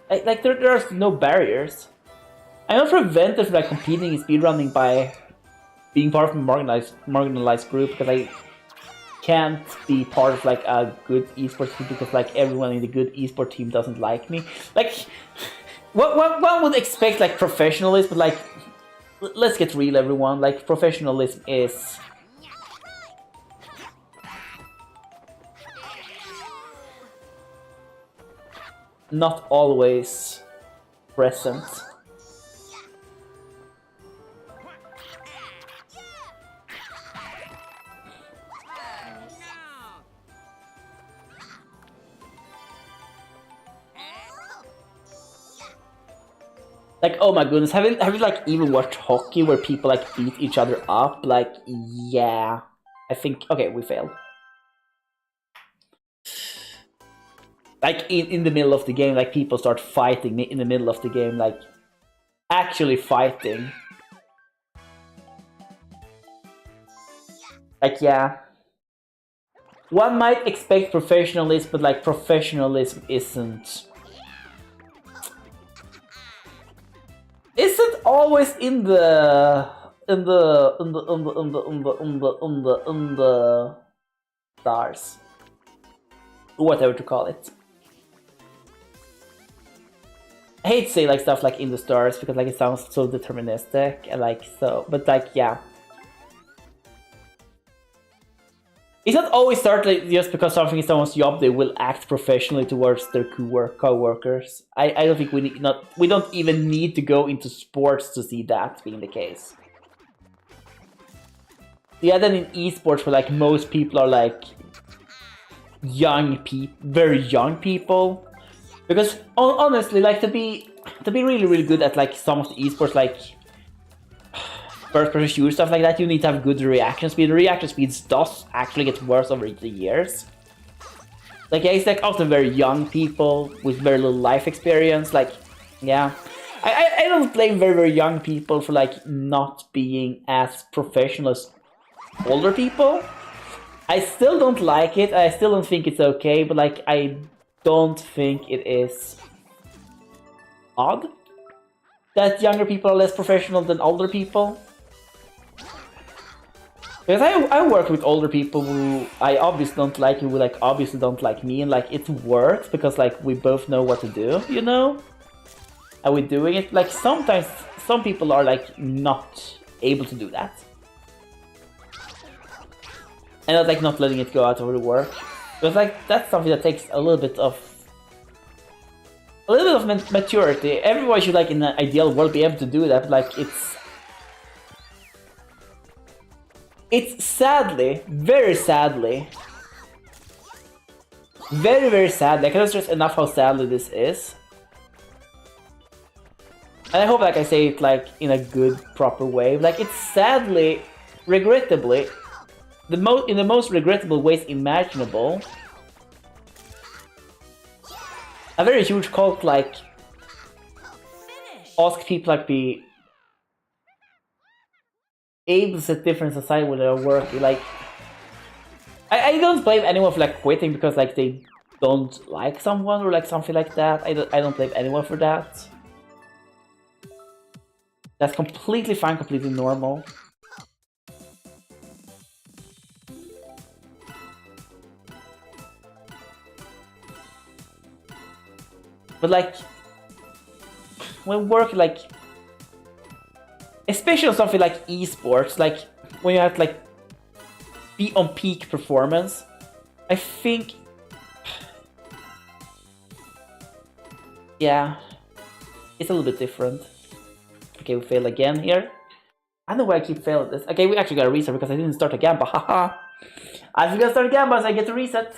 Like there are no barriers. I'm not prevented from like competing in speedrunning by being part of a marginalized group, because I can't be part of like a good esports team because like everyone in the good esports team doesn't like me. Like, one would expect like professionalism, but like, let's get real, everyone. Like professionalism is not always present. Like, oh my goodness, have you like even watched hockey where people like beat each other up? Like, yeah, I think okay, we failed. Like in the middle of the game, like people start fighting in the middle of the game, like actually fighting. Like, yeah. One might expect professionalism, but like professionalism isn't always in the stars, whatever to call it. I hate to say like stuff like in the stars because like it sounds so deterministic and like so, but like yeah. It's not always started just because something is someone's job. They will act professionally towards their co-workers. I don't think we don't even need to go into sports to see that being the case. Yeah, then in esports, where like most people are like very young people, because honestly, like to be really good at like some of the esports, like first-person shooter stuff like that, you need to have good reaction speed. Reaction speed does actually get worse over the years. Like, yeah, it's like often very young people with very little life experience. Like, yeah, I don't blame very young people for like not being as professional as older people. I still don't like it. I still don't think it's okay. But like, I don't think it is odd that younger people are less professional than older people. Because I work with older people who I obviously don't like, who like obviously don't like me, and like it works because like we both know what to do, you know? And we're doing it. Like sometimes some people are like not able to do that. And I'm like not letting it go out over the work. Because like that's something that takes a little bit of maturity. Everyone should like in an ideal world be able to do that, but like it's sadly, very sadly, very sadly, I cannot stress enough how sadly this is. And I hope like I say it like in a good, proper way. Like it's sadly, regrettably, in the most regrettable ways imaginable, a very huge cult like ask people like be able to set different society when they're working. Like I don't blame anyone for like quitting because like they don't like someone or like something like that. I don't blame anyone for that. That's completely fine, completely normal. But like when working like especially on something like esports, like when you have to like be on peak performance, I think yeah, it's a little bit different. Okay, we fail again here. I don't know why I keep failing this. Okay, we actually got a reset because I didn't start a gamba. Haha. I forgot to start a gamba, so I get to reset.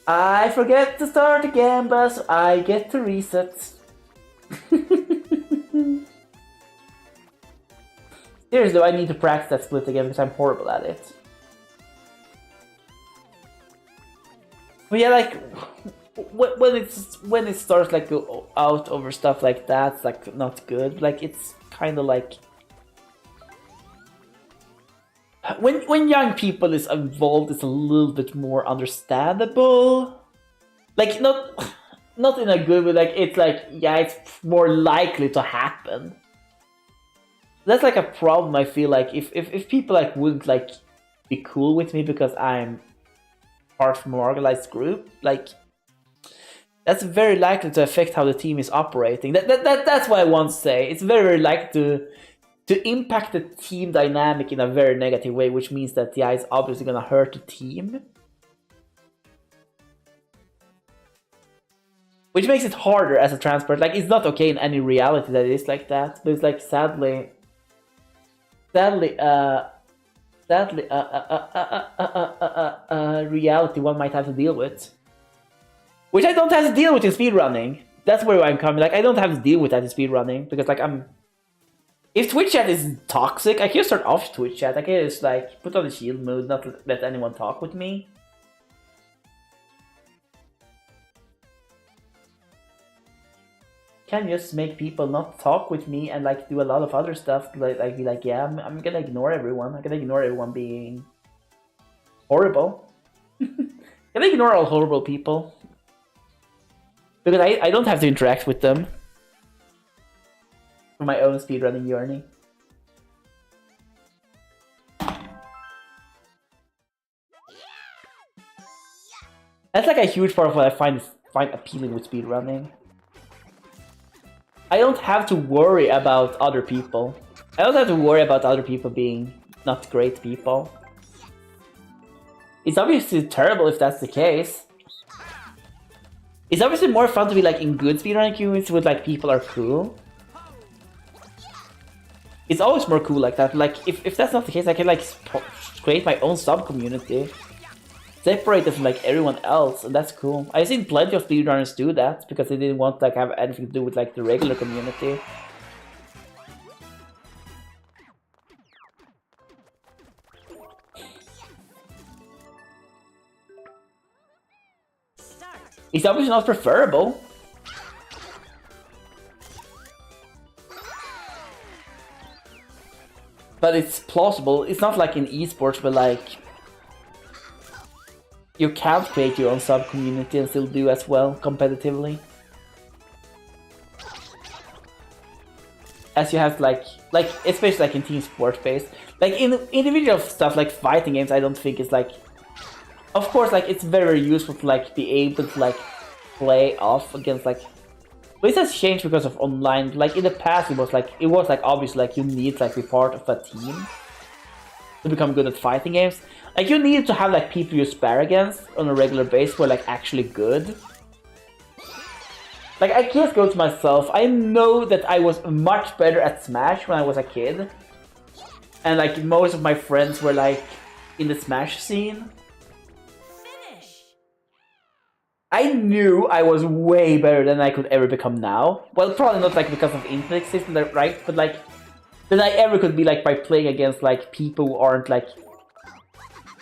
I forget to start a gamba, so I get to reset. Seriously, I need to practice that split again because I'm horrible at it. But yeah, like when it starts like go out over stuff like that, it's like not good. Like it's kind of like when young people is involved, it's a little bit more understandable. Like not in a good way. Like it's like yeah, it's more likely to happen. That's like a problem. I feel like if people like wouldn't like be cool with me because I'm part from an organized group, like that's very likely to affect how the team is operating. That's what I want to say. It's very likely to impact the team dynamic in a very negative way, which means that yeah, it's obviously gonna hurt the team. Which makes it harder as a transport. Like it's not okay in any reality that it is like that, but it's like sadly reality one might have to deal with. Which I don't have to deal with in speedrunning. That's where I'm coming. Like, I don't have to deal with that in speedrunning because, like, if Twitch chat is toxic, I can just turn off Twitch chat. I can just, like, put on the shield mode, not let anyone talk with me. Can just make people not talk with me and, like, do a lot of other stuff. Like be like, yeah, I'm gonna ignore everyone. I'm gonna ignore everyone being horrible. I'm gonna ignore all horrible people. Because I don't have to interact with them for my own speedrunning journey. That's like a huge part of what I find appealing with speedrunning. I don't have to worry about other people. I don't have to worry about other people being not great people. It's obviously terrible if that's the case. It's obviously more fun to be like in good speedrunning communities with like people are cool. It's always more cool like that. Like if that's not the case, I can like create my own sub community, separated from like everyone else, and that's cool. I've seen plenty of speedrunners do that because they didn't want to like have anything to do with like the regular community. It's obviously not preferable. But it's plausible. It's not like in esports where like you can't create your own sub-community and still do as well competitively. As you have like especially like in team sports based. Like in individual stuff like fighting games, I don't think it's like, of course, like it's very, very useful to like be able to like play off against like, but this has changed because of online. Like in the past, it was like obviously like you need to like be part of a team to become good at fighting games. Like you need to have like people you spar against on a regular basis who are like actually good. Like I just go to myself. I know that I was much better at Smash when I was a kid, and like most of my friends were like in the Smash scene. I knew I was way better than I could ever become now. Well, probably not like because of internet system, right? But like than I ever could be like by playing against like people who aren't like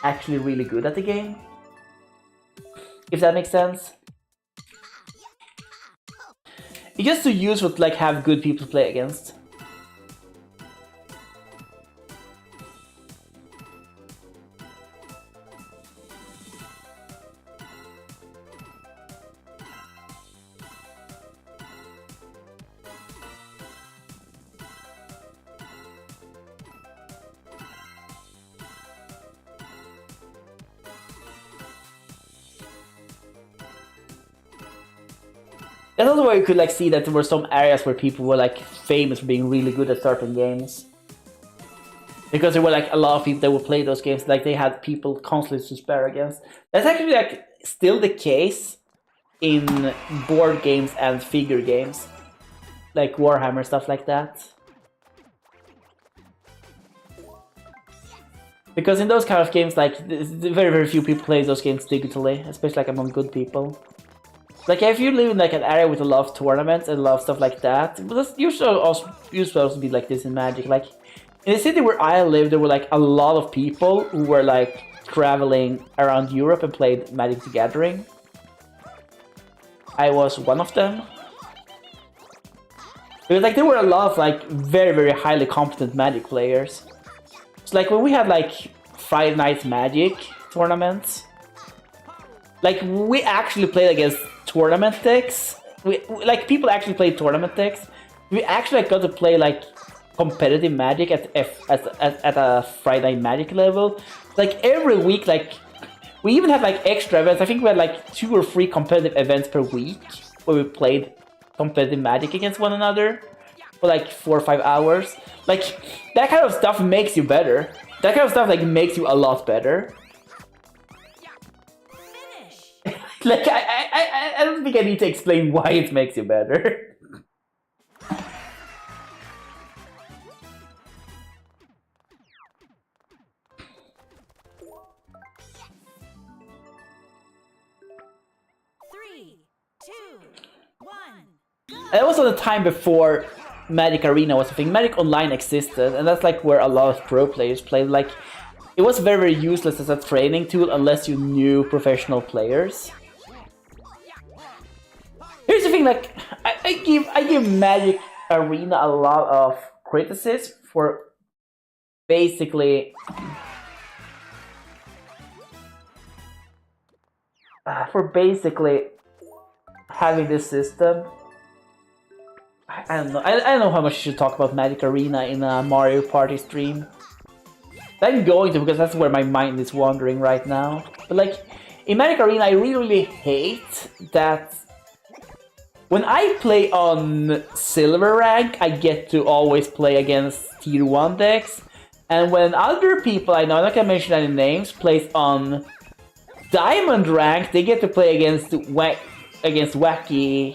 actually really good at the game. If that makes sense. It's just so useful to like have good people to play against. That's also where you could like see that there were some areas where people were like famous for being really good at certain games. Because there were like a lot of people that would play those games, like they had people constantly to spare against. That's actually like still the case in board games and figure games. Like Warhammer, stuff like that. Because in those kind of games, like very, very few people play those games digitally, especially like among good people. Like if you live in like an area with a lot of tournaments and a lot of stuff like that, but that's usually also be like this in Magic. Like in the city where I live, there were like a lot of people who were like traveling around Europe and played Magic the Gathering. I was one of them. Because like there were a lot of like very, very highly competent Magic players. So like when we had like Friday Night Magic tournaments, like we actually played against tournament decks. Like people actually played tournament decks. We actually like, got to play like competitive Magic at a Friday Night Magic level. Like every week, like we even had like extra events. I think we had like 2 or 3 competitive events per week where we played competitive Magic against one another for like 4 or 5 hours. Like that kind of stuff makes you better. That kind of stuff like makes you a lot better. Like I don't think I need to explain why it makes you better. 2, 1. And it was on the time before Magic Arena was a thing. Magic Online existed, and that's like where a lot of pro players played. Like, it was very, very useless as a training tool unless you knew professional players. Here's the thing, like, I give Magic Arena a lot of criticism for basically having this system. I don't know. I don't know how much you should talk about Magic Arena in a Mario Party stream. I'm going to, because that's where my mind is wandering right now. But like, in Magic Arena, I really hate that when I play on Silver rank, I get to always play against Tier 1 decks. And when other people I know, I'm not gonna mention any names, plays on Diamond rank, they get to play against wacky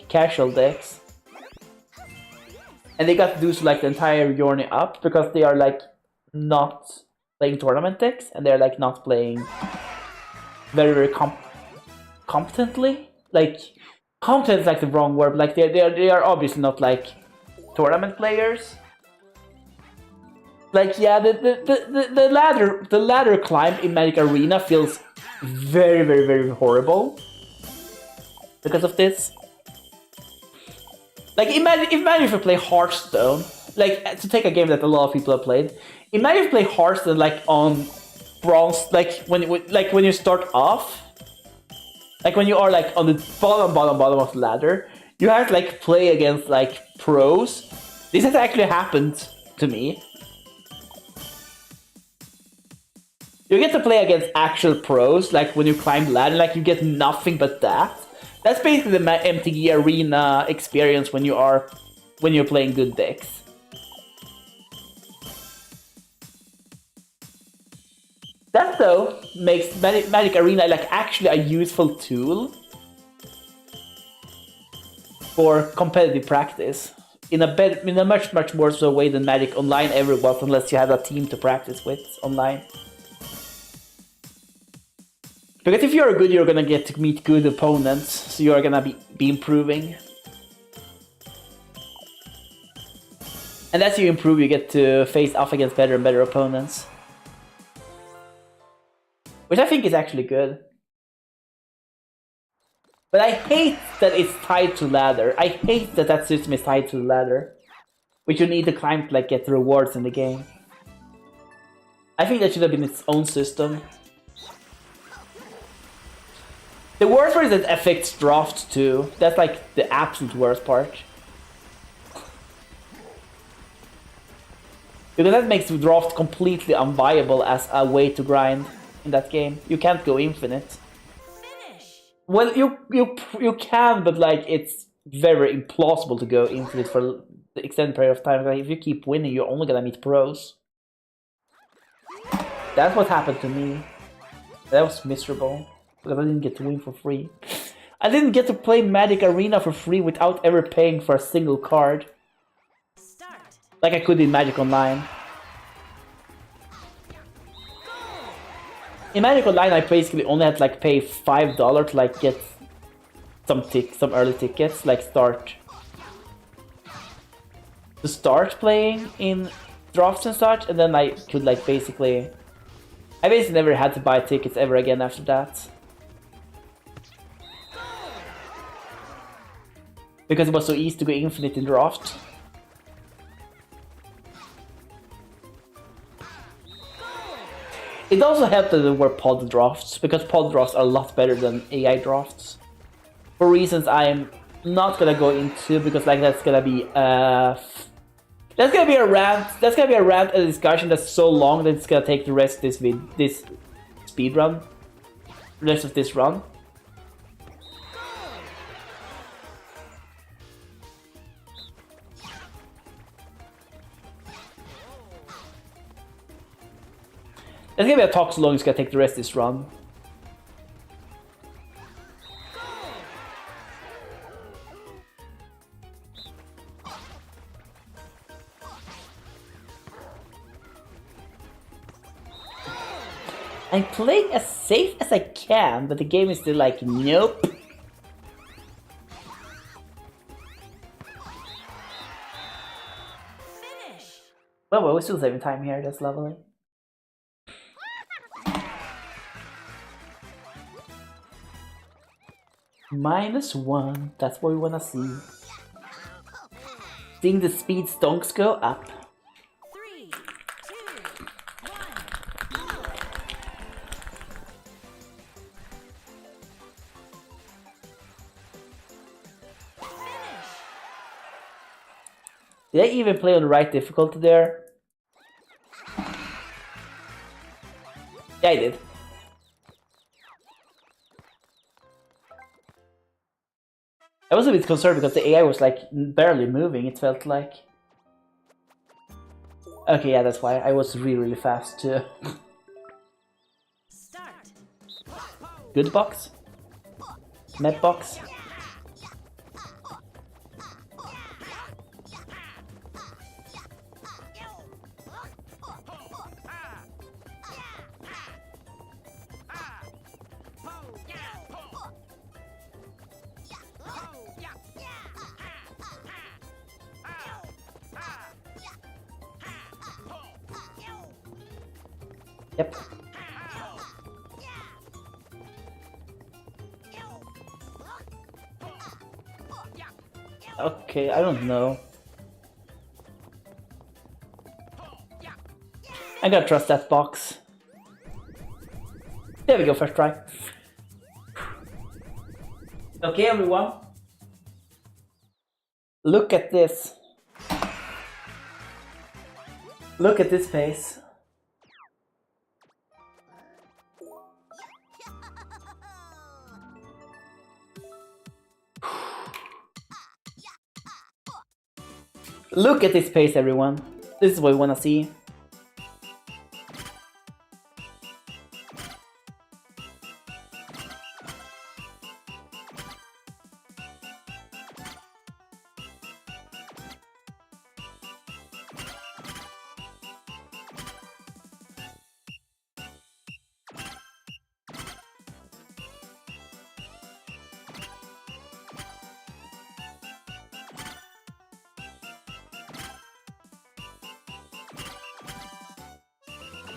casual decks. And they got to do so like the entire journey up, because they are like not playing tournament decks, and they're like not playing very, very competently. Like, competent is like the wrong word, but like they are obviously not like tournament players. Like, yeah, the ladder climb in Magic Arena feels very, very, very horrible because of this. Like, imagine if you play Hearthstone, like, to take a game that a lot of people have played. Imagine if you play Hearthstone like on bronze, like when you start off, like when you are like on the bottom of the ladder, you have to like play against like pros. This has actually happened to me. You get to play against actual pros, like when you climb the ladder, like you get nothing but that. That's basically the MTG Arena experience when you're playing good decks. That though makes Magic Arena like actually a useful tool for competitive practice in a much more so way than Magic Online ever was, unless you had a team to practice with online. Because if you're good, you're gonna get to meet good opponents, so you're gonna be improving. And as you improve, you get to face off against better and better opponents. Which I think is actually good. But I hate that it's tied to ladder. I hate that system is tied to the ladder. Which you need to climb to like get rewards in the game. I think that should have been its own system. The worst part is that it affects draft too. That's like the absolute worst part. Because that makes the draft completely unviable as a way to grind in that game. You can't go infinite. Finish. Well, you can, but like it's very implausible to go infinite for the extended period of time. Like if you keep winning, you're only gonna meet pros. That's what happened to me. That was miserable. Because I didn't get to win for free. I didn't get to play Magic Arena for free without ever paying for a single card. Start. Like I could in Magic Online. In Magic Online, I basically only had to like pay $5 to like get some early tickets, like start playing in drafts and such, and then I could like basically never had to buy tickets ever again after that. Because it was so easy to go infinite in draft. It also helped that there were pod drafts, because pod drafts are a lot better than AI drafts. For reasons I'm not gonna go into, because like that's gonna be a rant. That's gonna be a rant and a discussion that's so long that it's gonna take the rest of this speed run. The rest of this run. That's gonna be a talk so long it's gonna take the rest of this run. I'm playing as safe as I can, but the game is still like, nope. Oh well, we're still saving time here, that's lovely. -1, that's what we wanna see. Seeing the speed stonks go up. 3, 2, 1, go! Finish! Did I even play on the right difficulty there? Yeah, I did. I was a bit concerned because the AI was like barely moving, it felt like. Okay, yeah, that's why. I was really fast too. Start! Good box. Med box. Yep. Okay, I don't know. I gotta trust that box. There we go, first try. Okay, everyone. Look at this. Look at this face. Look at this pace, everyone. This is what we wanna see.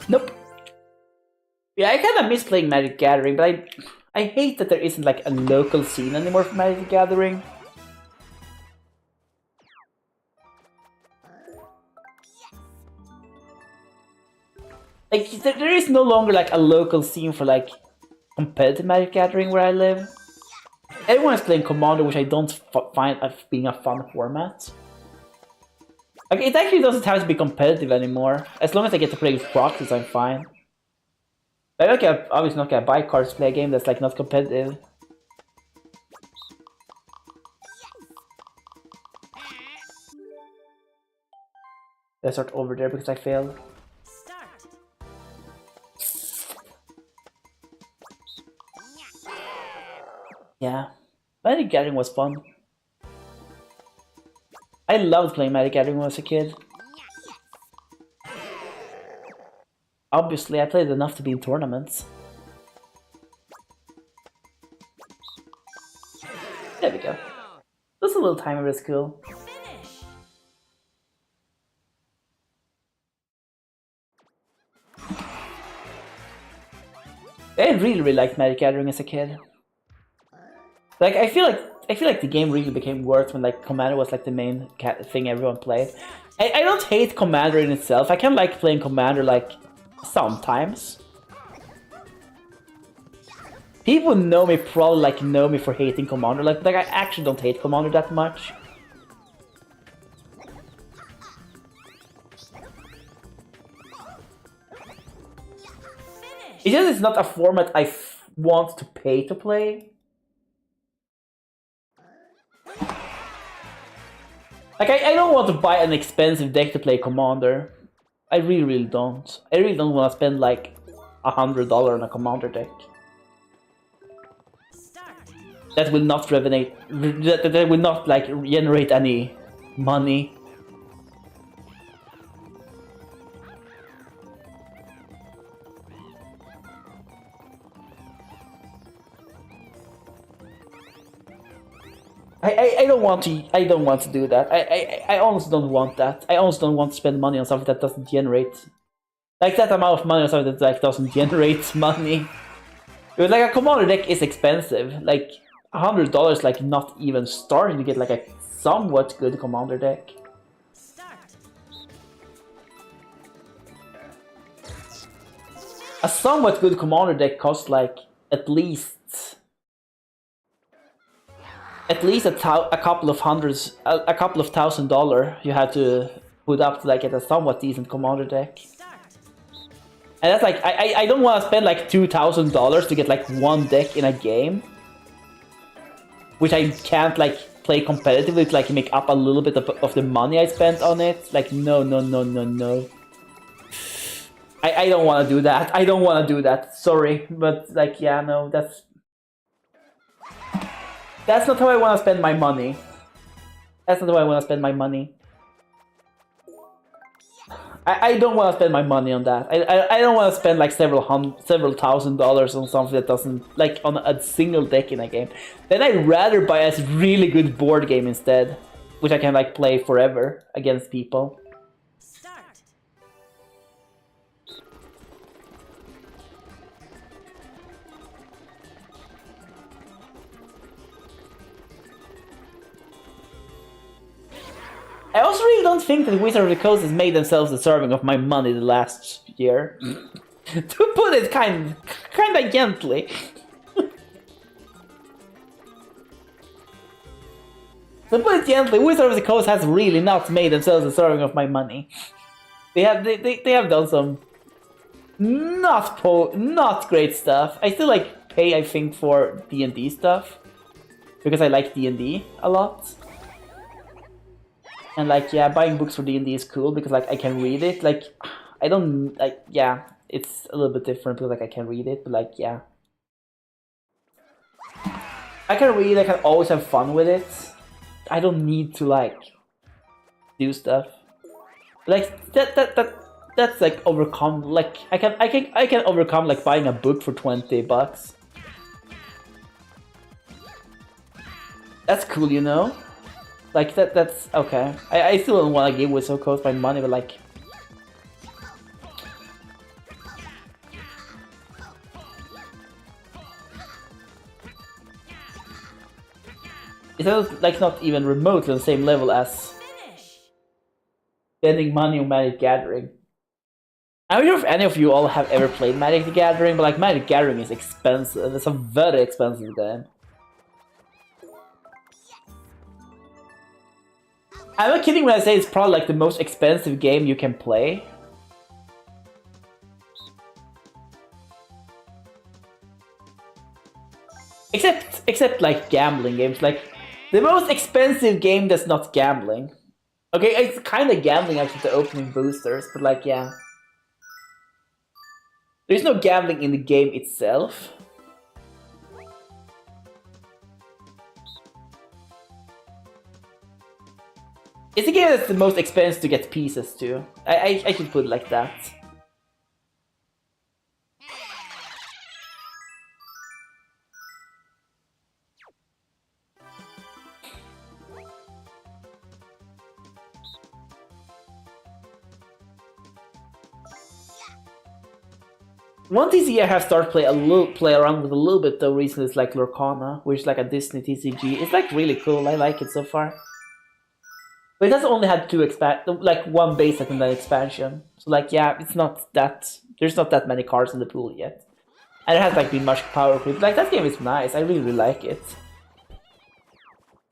Nope. Yeah, I kind of miss playing Magic Gathering, but I hate that there isn't like a local scene anymore for Magic Gathering. Like, there is no longer like a local scene for like competitive Magic Gathering where I live. Everyone is playing Commander, which I don't find being a fun format. Like, it actually doesn't have to be competitive anymore. As long as I get to play with proxies, I'm fine. I'm obviously not gonna buy cards to play a game that's like not competitive. I start over there because I failed. Start! Yeah, Magic Gathering was fun. I loved playing Magic Gathering when I was a kid. Obviously, I played enough to be in tournaments. There we go. Just a little timer is cool. Finish! I really liked Magic Gathering as a kid. Like, I feel like the game really became worse when like Commander was like the main thing everyone played. I don't hate Commander in itself. I kind of like playing Commander like sometimes. People know me probably like know me for hating Commander. Like I actually don't hate Commander that much. It's just it's not a format I want to pay to play. Like, I don't want to buy an expensive deck to play Commander. I really don't. I really don't want to spend like $100 on a Commander deck. Start! That will not revenate. That will not like generate any money. I don't want to do that. I honestly don't want that. I honestly don't want to spend money on something that doesn't generate like that amount of money on something that like doesn't generate money. Because like a commander deck is expensive. Like $100, like not even starting to get like a somewhat good commander deck. Start. A somewhat good commander deck costs like at least a couple of $1,000 you have to put up to like get a somewhat decent commander deck. Start. And that's like I don't want to spend like $2,000 to get like one deck in a game, which I can't like play competitively to like make up a little bit of the money I spent on it. Like no. I don't want to do that. I don't want to do that. Sorry, but like yeah, no, that's not how I want to spend my money. That's not how I want to spend my money. I don't want to spend my money on that. I don't want to spend like several $1,000s on something that doesn't like on a single deck in a game. Then I'd rather buy a really good board game instead, which I can like play forever against people. Start. I also really don't think that Wizards of the Coast has made themselves deserving of my money the last year. To put it kinda gently. To put it gently, Wizards of the Coast has really not made themselves deserving of my money. They have done some not great stuff. I still like pay, I think, for D&D stuff because I like D&D a lot. And like yeah, buying books for D&D is cool because like I can read it. Like I don't like yeah, it's a little bit different because like I can read it, but like yeah, I can read. I can always have fun with it. I don't need to like do stuff like that's like overcome. Like I can overcome like buying a book for $20. That's cool, you know. Like that's okay. I still don't want to give Wizard of the Coast my money, but like it's like not even remotely on the same level as Finish. spending money on Magic Gathering. I don't know if any of you all have ever played Magic the Gathering, but like Magic the Gathering is expensive. It's a very expensive game. I'm not kidding when I say it's probably like the most expensive game you can play. Except like gambling games. Like the most expensive game that's not gambling. Okay, it's kind of gambling actually to opening boosters, but like yeah. There's no gambling in the game itself. It's a game that's the most expensive to get pieces to. I should put it like that. One TCG I have started play around with a little bit though recently is like Lorcana, which is like a Disney TCG. It's like really cool. I like it so far. But it has only had like one base set and then expansion. So like yeah, it's not that there's not that many cards in the pool yet. And it has like been much power creep. Like that game is nice. I really like it.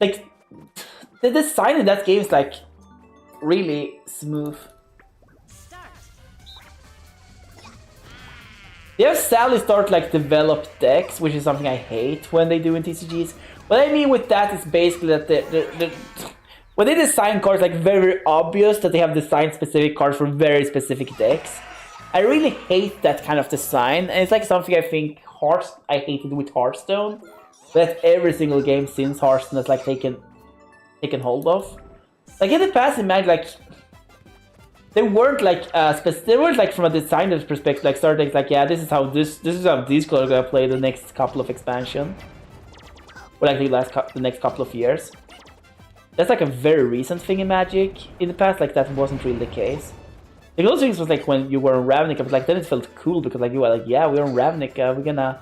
Like the design in that game is like really smooth. They have sadly started like developed decks, which is something I hate when they do in TCGs. What I mean with that is basically that when they design cards, like very obvious that they have designed specific cards for very specific decks. I really hate that kind of design, and it's like something I think I hated with Hearthstone. That every single game since Hearthstone has like taken hold of. Like in the past, in Magic, like they weren't like they weren't like from a designer's perspective, like starting like yeah, this is how these colors are gonna play the next couple of expansion. or like the next couple of years. That's like a very recent thing in Magic. In the past, like that wasn't really the case. Like those things was like when you were on Ravnica, but like then it felt cool because like you were like, yeah, we're on Ravnica, we're gonna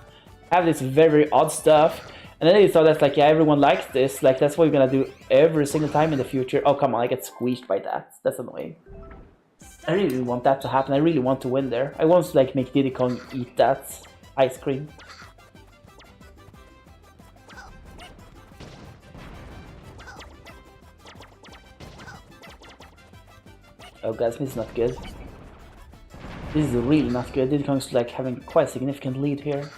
have this very odd stuff. And then you saw that's like, yeah, everyone likes this, like that's what we're gonna do every single time in the future. Oh come on, I get squeezed by that. That's annoying. I really want that to happen. I really want to win there. I want to like make Diddy Kong eat that ice cream. Oh guys, this is not good. This is really not good. Diddy Kong's like having quite a significant lead here.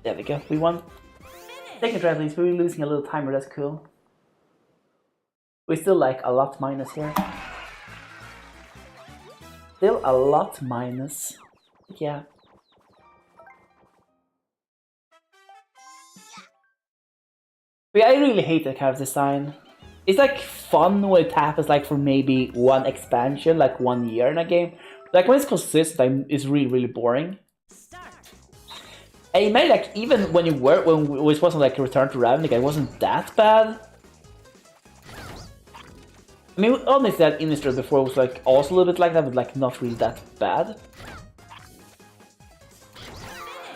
There we go, we won. Second try at least, we're losing a little timer, that's cool. We're still like a lot minus here. Still a lot minus. Yeah. But I really hate that kind of design. It's like fun when it happens like for maybe one expansion, like 1 year in a game. Like when it's consistent, it's really boring. And it made like even when it wasn't like a Return to Ravnica, it wasn't that bad. I mean, honestly, that Innistrad before was like also a little bit like that, but like not really that bad.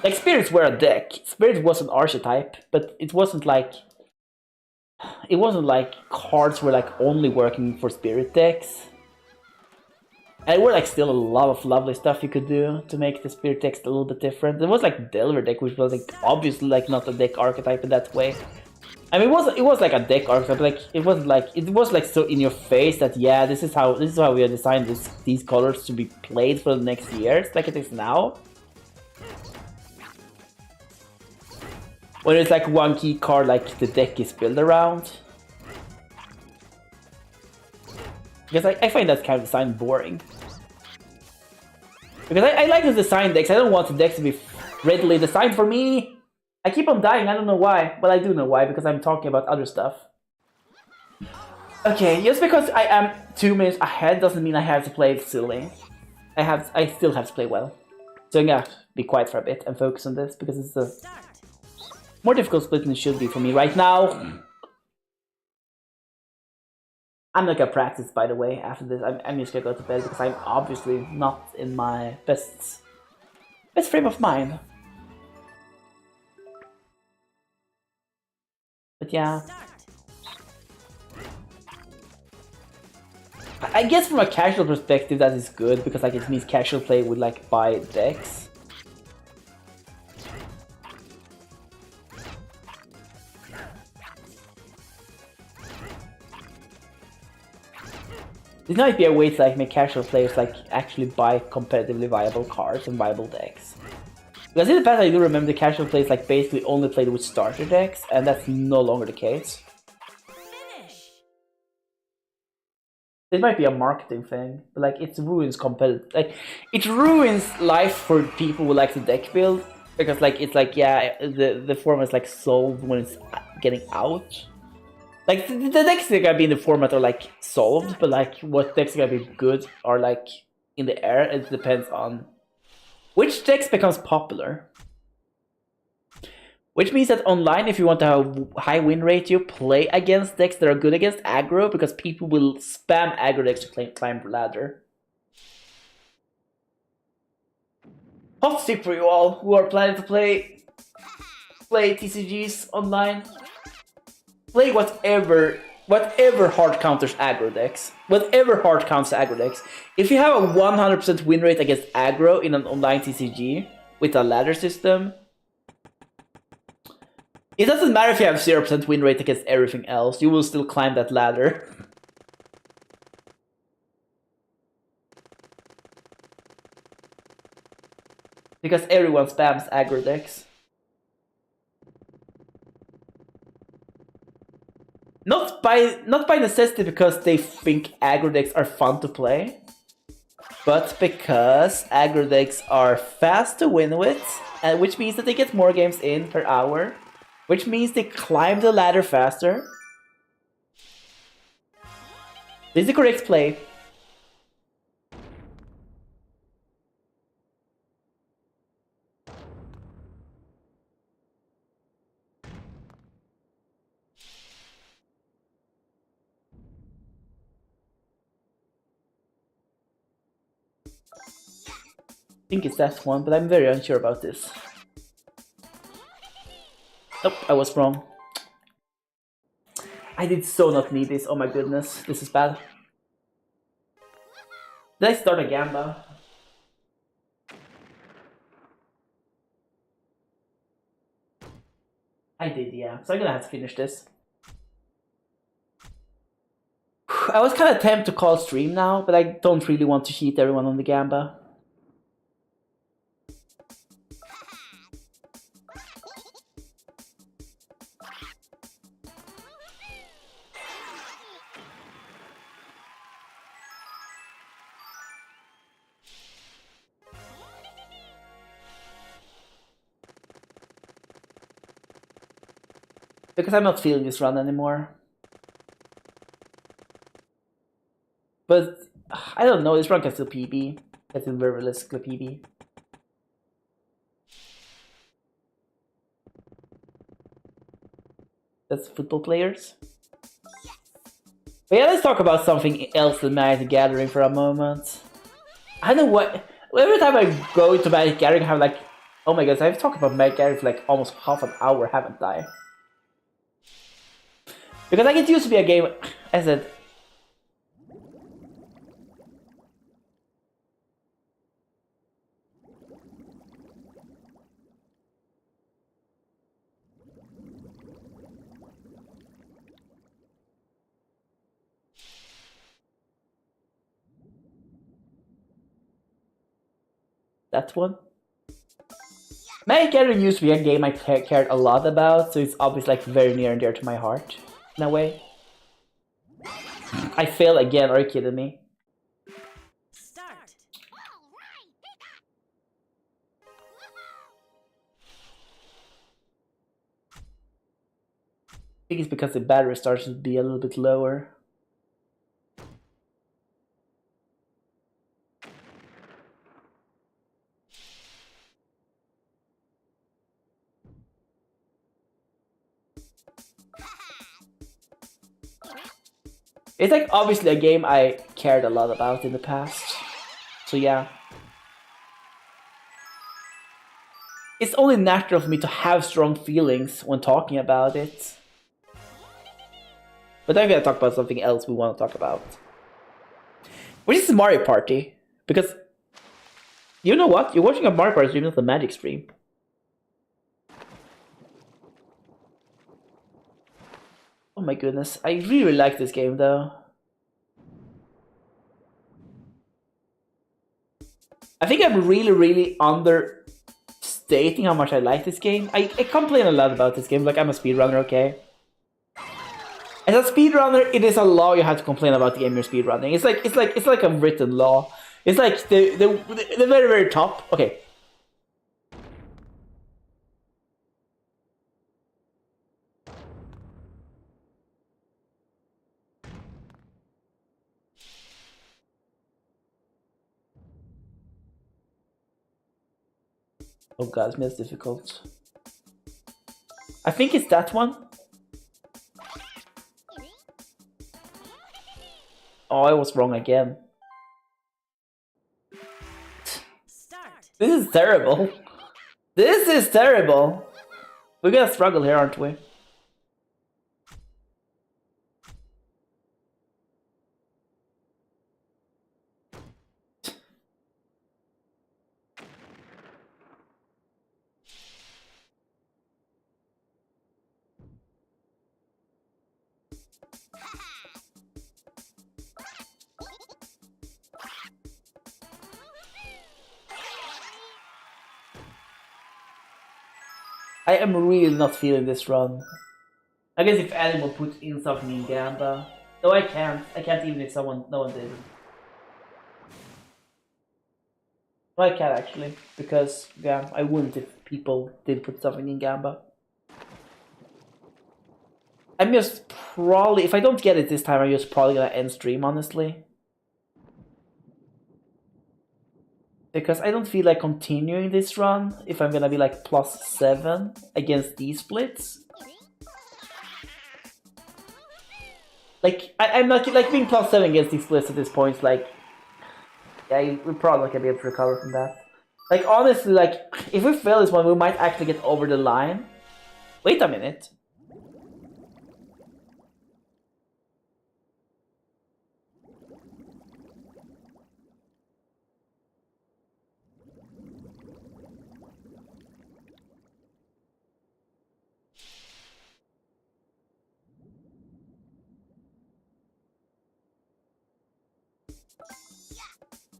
Like Spirits were a deck. Spirits was an archetype, but it wasn't like cards were like only working for Spirit decks. And there were like still a lot of lovely stuff you could do to make the Spirit decks a little bit different. There was like Delver deck, which was like obviously like not a deck archetype in that way. I mean, it was like a deck archetype, but like it was like so in your face that yeah, this is how we have designed these colors to be played for the next years, like it is now. When it's like one key card, like the deck is built around. Because I find that kind of design boring. Because I like to design decks. I don't want the decks to be readily designed for me. I keep on dying. I don't know why, but I do know why because I'm talking about other stuff. Okay, just because I am 2 minutes ahead doesn't mean I have to play it silly. I still have to play well. So I'm gonna be quiet for a bit and focus on this because it's a more difficult split than it should be for me right now. I'm not gonna practice, by the way, after this. I'm just gonna go to bed because I'm obviously not in my best frame of mind. But yeah. I guess from a casual perspective that is good because like it means casual play would like buy decks. This might be a way to like make casual players like actually buy competitively viable cards and viable decks. Because in the past I do remember the casual players like basically only played with starter decks, and that's no longer the case. This might be a marketing thing, but like it ruins competitive, like it ruins life for people who like the deck build because like it's like yeah the format is like solved when it's getting out. Like, the decks that are gonna be in the format are, like, solved, but, like, what decks are gonna be good are, like, in the air. It depends on which decks becomes popular. Which means that online, if you want to have a high win ratio, play against decks that are good against aggro, because people will spam aggro decks to climb the ladder. Hot tip for you all who are planning to play TCGs online. Play whatever hard counters aggro decks. Whatever hard counters aggro decks. If you have a 100% win rate against aggro in an online TCG with a ladder system, it doesn't matter if you have 0% win rate against everything else, you will still climb that ladder. Because everyone spams aggro decks. Not by necessity because they think aggro decks are fun to play, but because aggro decks are fast to win with, and which means that they get more games in per hour, which means they climb the ladder faster. This is the correct play. I think it's that one, but I'm very unsure about this. Nope, I was wrong. I did so not need this, oh my goodness, this is bad. Did I start a Gamba? I did, yeah, so I'm gonna have to finish this. I was kind of tempted to call stream now, but I don't really want to cheat everyone on the Gamba. Because I'm not feeling this run anymore. But I don't know, this run can still PB. It's very realistically PB. That's football players. But yeah, let's talk about something else than Magic the Gathering for a moment. I don't know what. Every time I go into Magic the Gathering, I have like, oh my god, I've talked about Magic the Gathering for like almost half an hour, haven't I? Because like it used to be a game, I said. That one. Magic the Gathering used to be a game I cared a lot about, so it's obviously like very near and dear to my heart, in a way. I failed again, are you kidding me? Start. I think it's because the battery starts to be a little bit lower. It's like obviously a game I cared a lot about in the past. So yeah. It's only natural for me to have strong feelings when talking about it. But I'm gonna talk about something else we want to talk about. Which is Mario Party. Because you know what? You're watching a Mario Party stream, not a Magic stream. Oh my goodness, I really like this game though. I think I'm really understating how much I like this game. I complain a lot about this game, like I'm a speedrunner, okay? As a speedrunner, it is a law you have to complain about the game you're speedrunning. It's like a written law. It's like the very top. Okay. Oh god, it's difficult. I think it's that one. Oh, I was wrong again. Start. This is terrible. This is terrible. We're gonna struggle here, aren't we? I am really not feeling this run. I guess if anyone put in something in Gamba. No, I can't. I can't even if no one did. No, I can't actually. Because, yeah, I wouldn't if people did put something in Gamba. I'm just probably, if I don't get it this time, I'm just probably gonna end stream, honestly. Because I don't feel like continuing this run if I'm gonna be like +7 against these splits. Like, I'm not like being +7 against these splits at this point, like Yeah, we probably can be able to recover from that. Like, honestly, like, if we fail this one, we might actually get over the line. Wait a minute.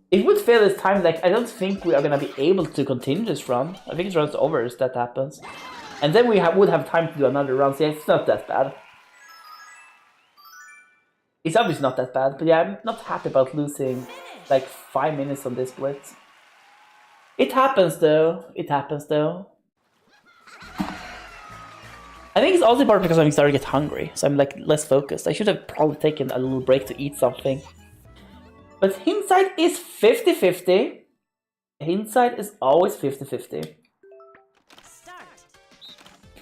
If we fail this time, like, I don't think we are gonna be able to continue this run. I think this run's over if that happens. And then we would have time to do another run, so yeah, it's not that bad. It's obviously not that bad, but yeah, I'm not happy about losing like 5 minutes on this blitz. It happens though, it happens though. I think it's also part because I'm starting to get hungry, so I'm like less focused. I should have probably taken a little break to eat something. But hindsight is 50-50. Hindsight is always 50-50.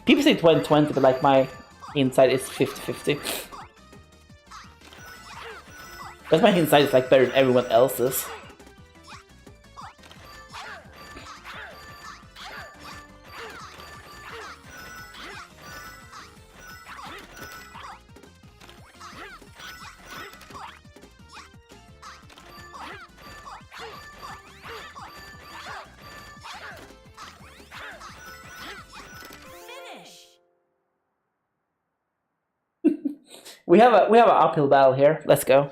People say 20-20, but like my hindsight is 50-50. Because my hindsight is like better than everyone else's. We have an uphill battle here. Let's go.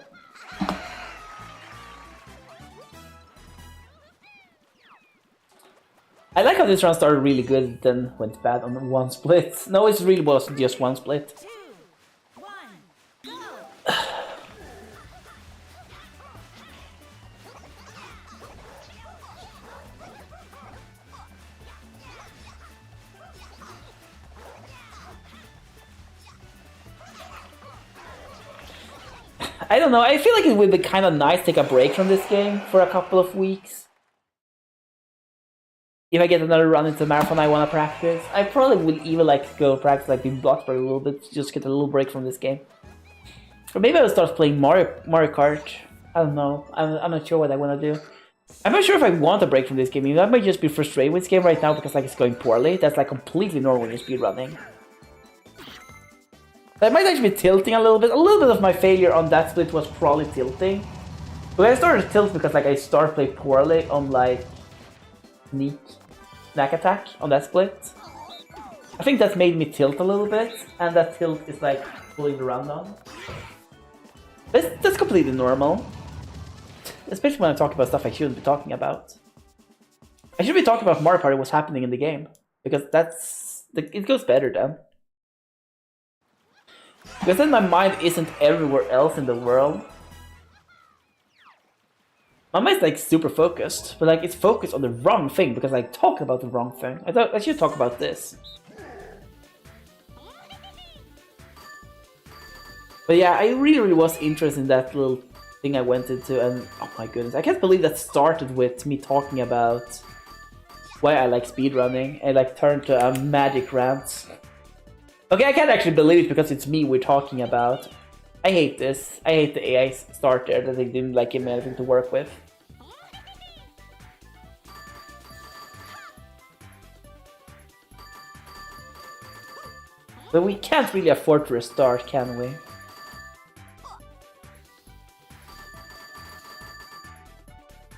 I like how this run started really good, then went bad on one split. No, it really was just one split. 2, 1, go! I don't know, I feel like it would be kind of nice to take a break from this game for a couple of weeks. If I get another run into marathon I want to practice, I probably will even like go practice like in Bloxburg a little bit, just get a little break from this game. Or maybe I'll start playing Mario Kart. I don't know, I'm not sure what I want to do. I'm not sure if I want a break from this game. I might just be frustrated with this game right now because like it's going poorly. That's like completely normal when you're speedrunning. I might actually be tilting a little bit. A little bit of my failure on that split was probably tilting. But I started to tilt because like I started playing poorly on like Knack Attack on that split. I think that's made me tilt a little bit, and that tilt is like pulling the round on. That's completely normal. Especially when I talk about stuff I shouldn't be talking about. I should be talking about Mario Party, what's happening in the game. Because it goes better then. Because then my mind isn't everywhere else in the world. My mind's like super focused, but like it's focused on the wrong thing because I talk about the wrong thing. I thought I should talk about this. But yeah, I really was interested in that little thing I went into, and oh my goodness, I can't believe that started with me talking about why I like speedrunning and like turned to a magic rant. Okay, I can't actually believe it because it's me we're talking about. I hate this. I hate the AI start there that they didn't like give me anything to work with. But we can't really afford to restart, can we?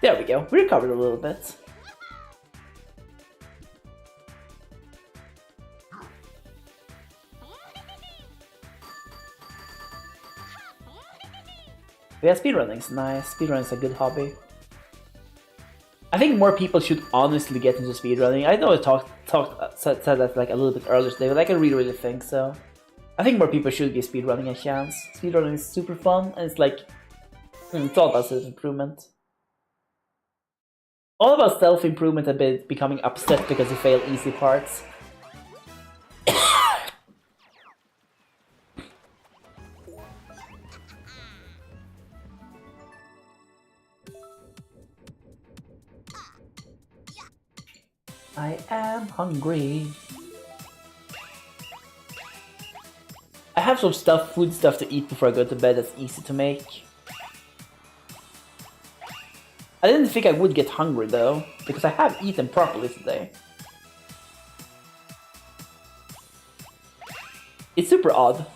There we go, we recovered a little bit. Yeah, speedrunning's nice. Speedrunning's a good hobby. I think more people should honestly get into speedrunning. I know I said that like a little bit earlier today, but like I really think so. I think more people should give speedrunning a chance. Speedrunning is super fun, and it's like it's all about self-improvement. All about self-improvement and becoming upset because you fail easy parts. I am hungry. I have some food stuff to eat before I go to bed that's easy to make. I didn't think I would get hungry though, because I have eaten properly today. It's super odd.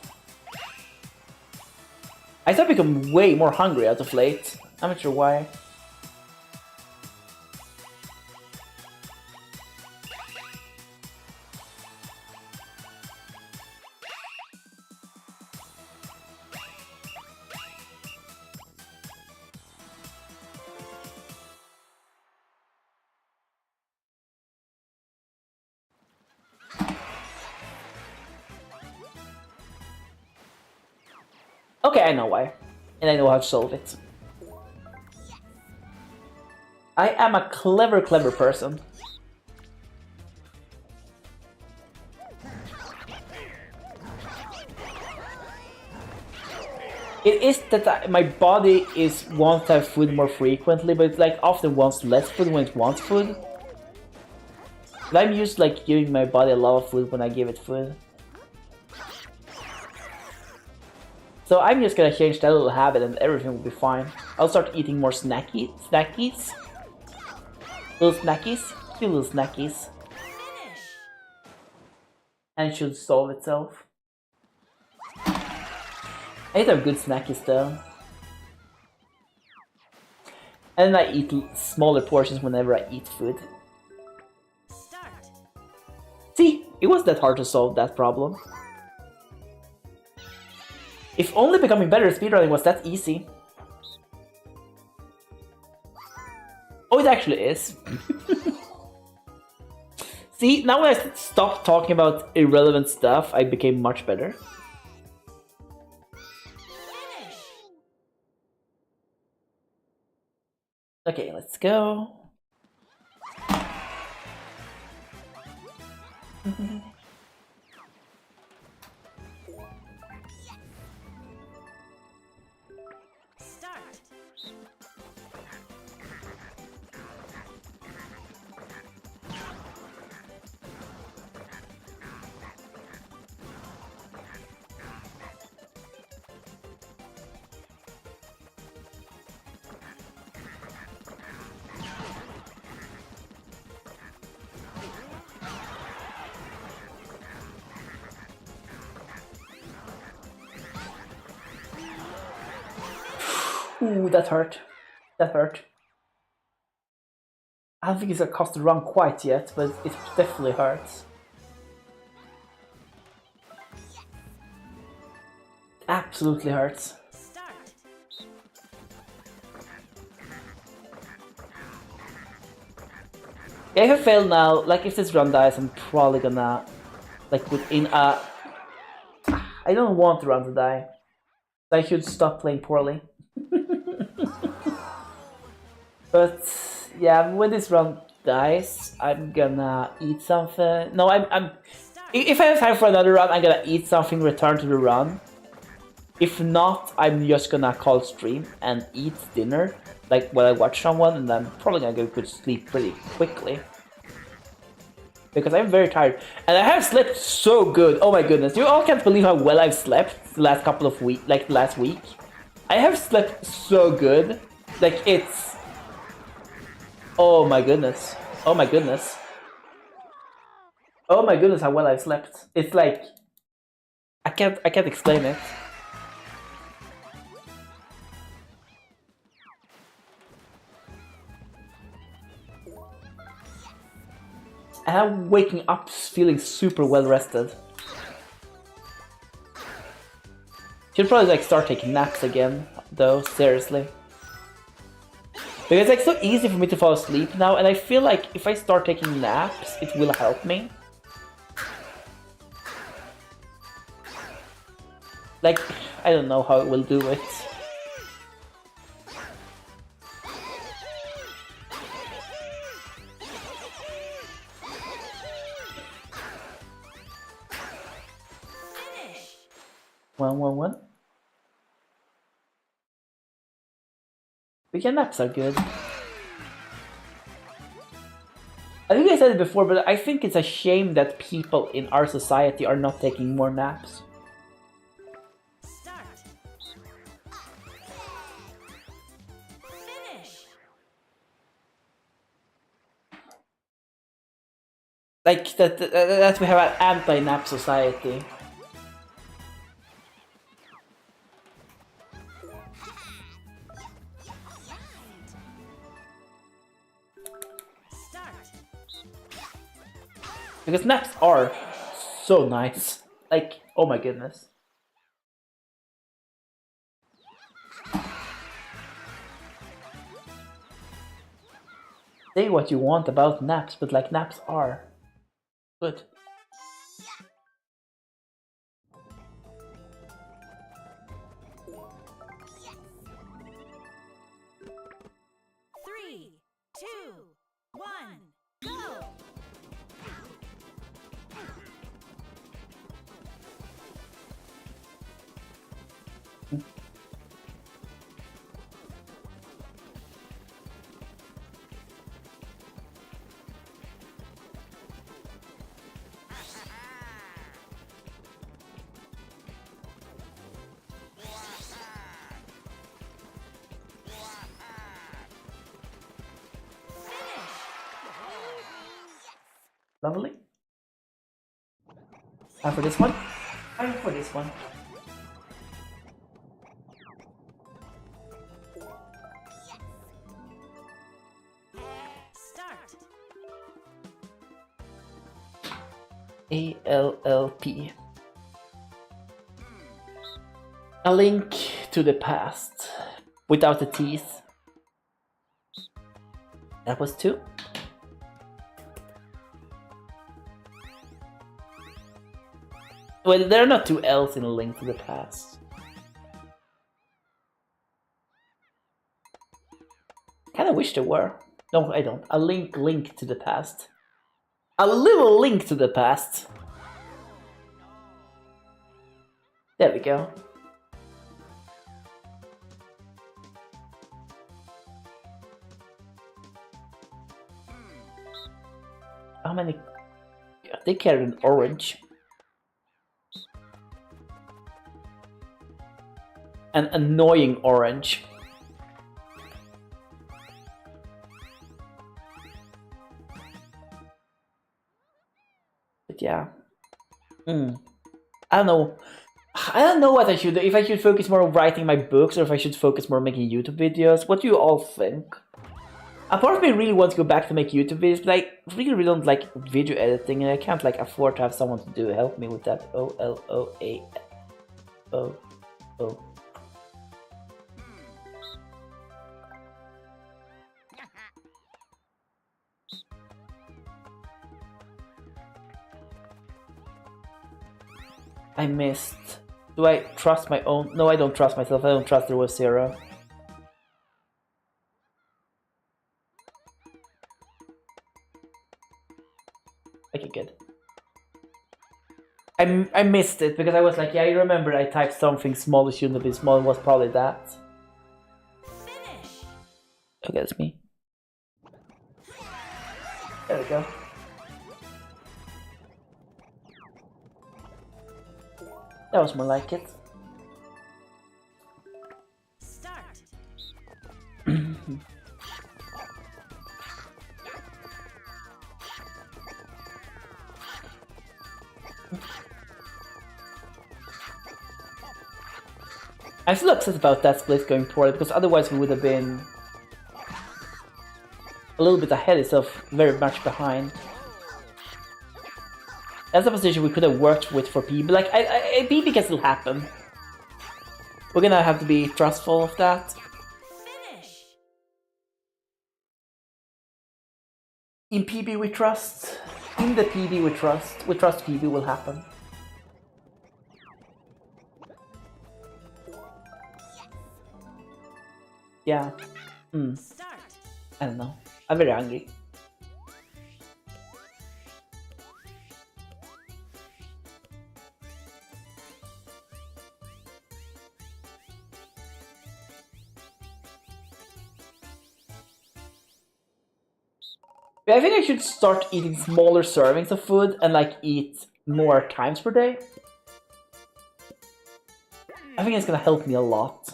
I start becoming way more hungry out of late. I'm not sure why. Okay, I know why. And I know how to solve it. I am a clever person. It is that my body wants to have food more frequently, but it like often wants less food when it wants food. But I'm used to like giving my body a lot of food when I give it food. So I'm just gonna change that little habit and everything will be fine. I'll start eating more snackies. Little snackies. Cute little snackies. And it should solve itself. I need to have good snackies though. And I eat smaller portions whenever I eat food. Start. See, it wasn't that hard to solve that problem. If only becoming better at speedrunning was that easy. Oh, it actually is. See, now when I stopped talking about irrelevant stuff, I became much better. Okay, let's go. Start. Ooh, that hurt. That hurt. I don't think it's gonna cost the run quite yet, but it definitely hurts. Absolutely hurts. Start. Yeah, if I fail now, like if this run dies, I'm probably gonna, like within a... I don't want the run to die. I should stop playing poorly. But yeah, when this run dies, I'm gonna eat something. No, I'm. If I have time for another run, I'm gonna eat something, return to the run. If not, I'm just gonna call stream and eat dinner, like when I watch someone, and I'm probably gonna go to sleep pretty quickly. Because I'm very tired, and I have slept so good. Oh my goodness, you all can't believe how well I've slept the last couple of weeks, like last week. I have slept so good, like it's. Oh my goodness. Oh my goodness. Oh my goodness how well I've slept. It's like I can't explain it. And I'm waking up feeling super well rested. Should probably like start taking naps again though, seriously. Because it's like so easy for me to fall asleep now, and I feel like if I start taking naps, it will help me. Like, I don't know how it will do it. Finish. 1-1-1. Weekend naps are good. I think I said it before, but I think it's a shame that people in our society are not taking more naps. Start. Finish. Like that we have an anti-nap society. Start. Because naps are so nice. Like, oh my goodness. Say what you want about naps, but like naps are good. Three, two, one, go! Lovely. Time for this one. Time for this one. Start. ALLP. A link to the past. Without the teeth. That was 2. Well, there are not 2 L's in A Link to the Past. Kinda wish there were. No, I don't. A link to the past. A little link to the past. There we go. How many? They carried an orange. An annoying orange. But yeah. I don't know. I don't know what I should do. If I should focus more on writing my books or if I should focus more on making YouTube videos. What do you all think? A part of me really wants to go back to make YouTube videos, but I really don't like video editing and I can't like afford to have someone to help me with that. O-L-O-A-O-O. I missed. Do I trust my own? No, I don't trust myself. I don't trust there was 0. Okay, good. I missed it because I was like, yeah, I remember I typed something small that shouldn't have been small and was probably that. Finish. Okay, that's me. There we go. That was more like it. Start. I'm still upset about that split going poorly because otherwise we would have been a little bit ahead instead of very much behind. That's a position we could have worked with for PB. Like, PB can still happen. We're gonna have to be trustful of that. Finish. In PB we trust. In the PB we trust. We trust PB will happen. Yeah. Start. I don't know. I'm very hungry. I think I should start eating smaller servings of food and like eat more times per day. I think it's gonna help me a lot.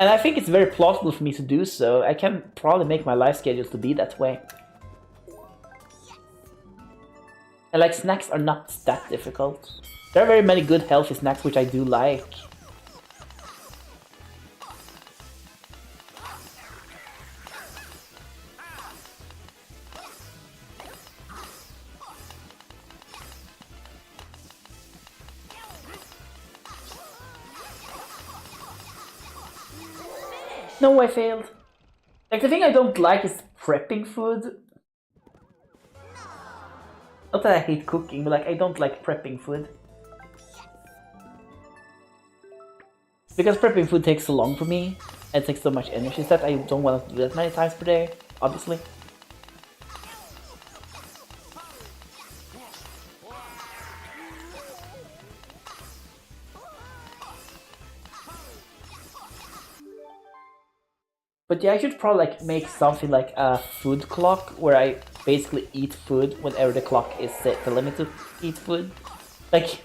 And I think it's very plausible for me to do so. I can probably make my life schedule to be that way. And like, snacks are not that difficult. There are very many good healthy snacks which I do like. No, I failed. Like, the thing I don't like is prepping food. Not that I hate cooking, but like, I don't like prepping food. Because prepping food takes so long for me, and it takes so much energy that I don't want to do that many times per day, obviously. But yeah, I should probably like make something like a food clock where I basically eat food whenever the clock is set the limit to eat food. Like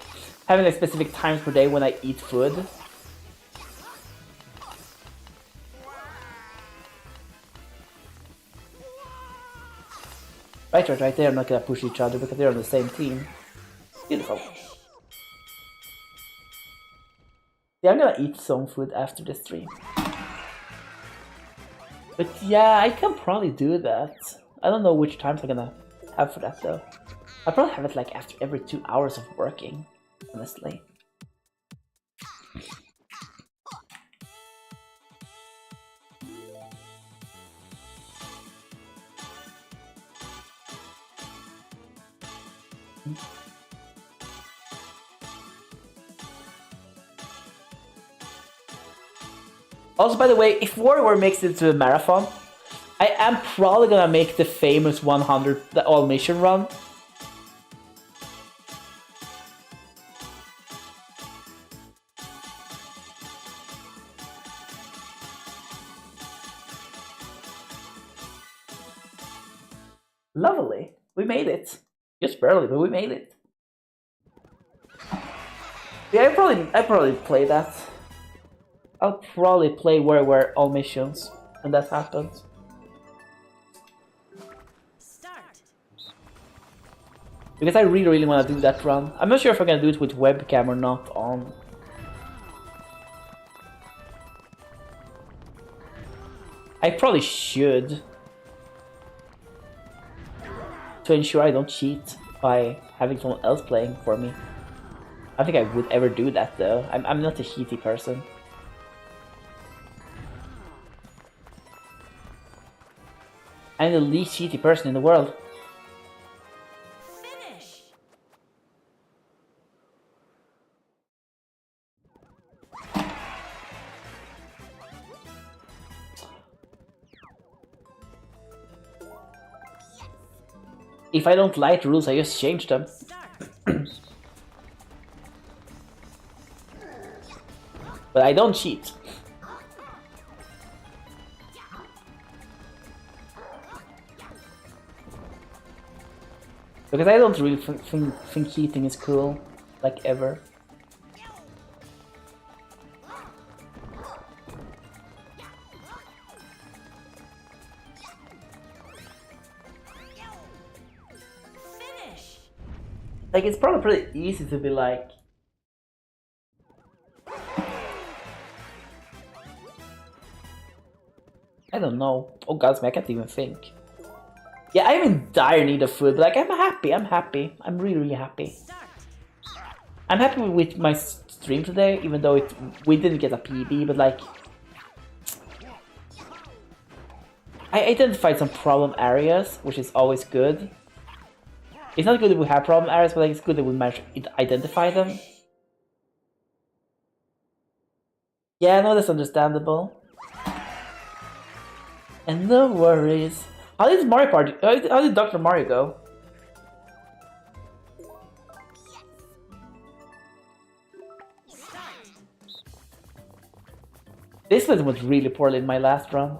having like specific times per day when I eat food. Right, they're not gonna push each other because they're on the same team. Beautiful. Yeah, I'm gonna eat some food after the stream. But yeah, I can probably do that. I don't know which times I'm gonna have for that though. I'll probably have it like after every 2 hours of working, honestly. Also, by the way, if WarioWare makes it to a marathon, I am probably gonna make the famous 100 the all mission run. Lovely, we made it. Just barely, but we made it. Yeah, I probably play that. I'll probably play WarioWare all missions when that happens. Start. Because I really want to do that run. I'm not sure if I'm gonna do it with webcam or not on. I probably should. To ensure I don't cheat by having someone else playing for me. I don't think I would ever do that though. I'm not a cheaty person. I'm the least cheaty person in the world. Finish. If I don't like the rules, I just change them. Start. But I don't cheat. Because I don't really think cheating is cool, like ever. Finish. Like, it's probably pretty easy to be like... I don't know. Oh god, I can't even think. Yeah, I'm in dire need of food, but like, I'm happy. I'm really happy. Start. I'm happy with my stream today, even though we didn't get a PB, but like... I identified some problem areas, which is always good. It's not good that we have problem areas, but like, it's good that we managed to identify them. Yeah, no, that's understandable. And no worries. How did Mario Party? How did Dr. Mario go? Start. This one was really poorly in my last run.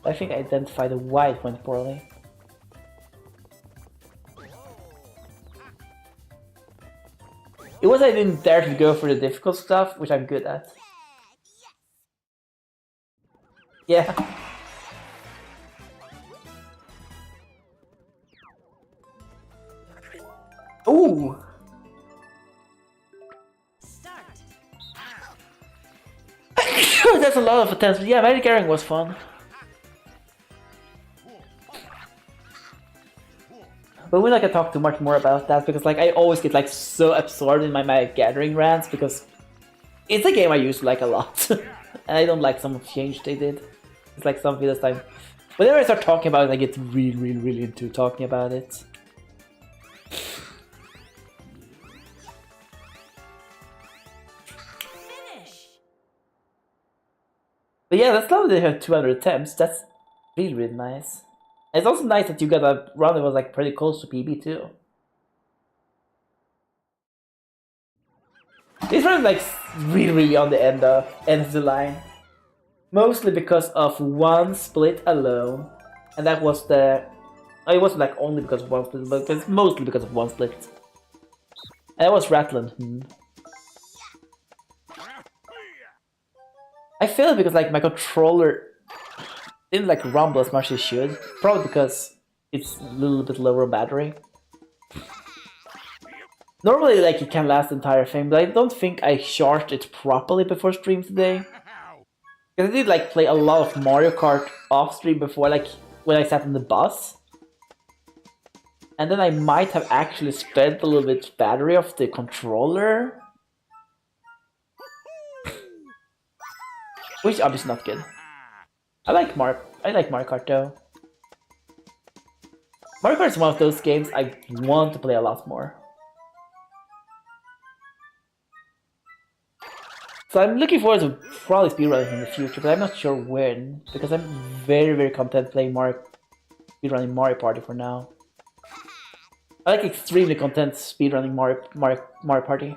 I think I identified why it went poorly. It was I didn't dare to go for the difficult stuff, which I'm good at. Yeah. Ooh! Start. That's a lot of potential. Yeah, Magic Airing was fun. But we're not gonna talk too much more about that because like I always get like so absorbed in my Magic Gathering rants because it's a game I used to like a lot. And I don't like some of the change they did. It's like something this time. Whenever I start talking about it, I get really into talking about it. Finish. But yeah, that's lovely they have 200 attempts. That's really nice. And it's also nice that you got a run that was like pretty close to PB too. This run like really on the end of the line. Mostly because of one split alone. And that was the... Oh, it wasn't like only because of one split, but it's mostly because of one split. And that was Ratland. I feel it because like my controller didn't like rumble as much as it should. Probably because it's a little bit lower battery. Normally like it can last the entire thing, but I don't think I charged it properly before stream today. Because I did like play a lot of Mario Kart off stream before, like when I sat in the bus. And then I might have actually spent a little bit battery of the controller. Which is obviously not good. I like Mario Kart though. Mario Kart is one of those games I want to play a lot more. So I'm looking forward to probably speedrunning in the future, but I'm not sure when, because I'm very content playing speedrunning Mario Party for now. I like extremely content speedrunning Mario Party.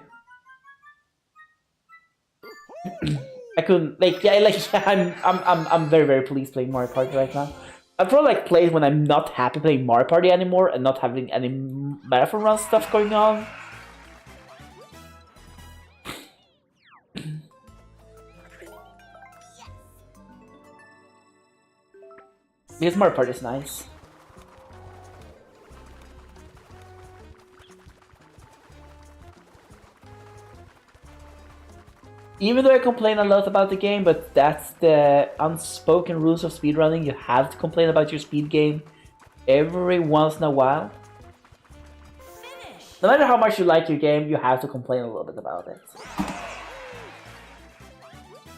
I couldn't I'm very pleased playing Mario Party right now. I probably like play when I'm not happy playing Mario Party anymore and not having any marathon run stuff going on. Because Mario Party is nice. Even though I complain a lot about the game, but that's the unspoken rules of speedrunning. You have to complain about your speed game every once in a while. Finish. No matter how much you like your game, you have to complain a little bit about it.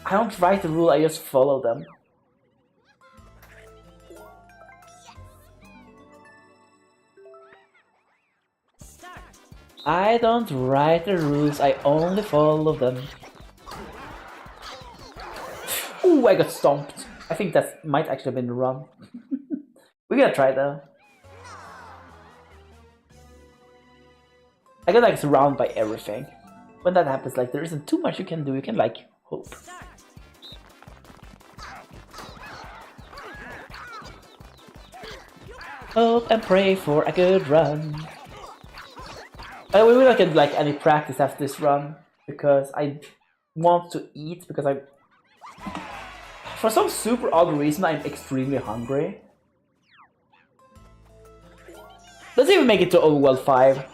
I don't write the rule, I just follow them. Start. I don't write the rules, I only follow them. Ooh, I got stomped. I think that might actually have been the run. We're gonna try though. I get like surrounded by everything. When that happens, like there isn't too much you can do. You can like hope. Start. Hope and pray for a good run. We will not get like any practice after this run because I want to eat because for some super odd reason I'm extremely hungry. Let's see if we make it to Overworld 5.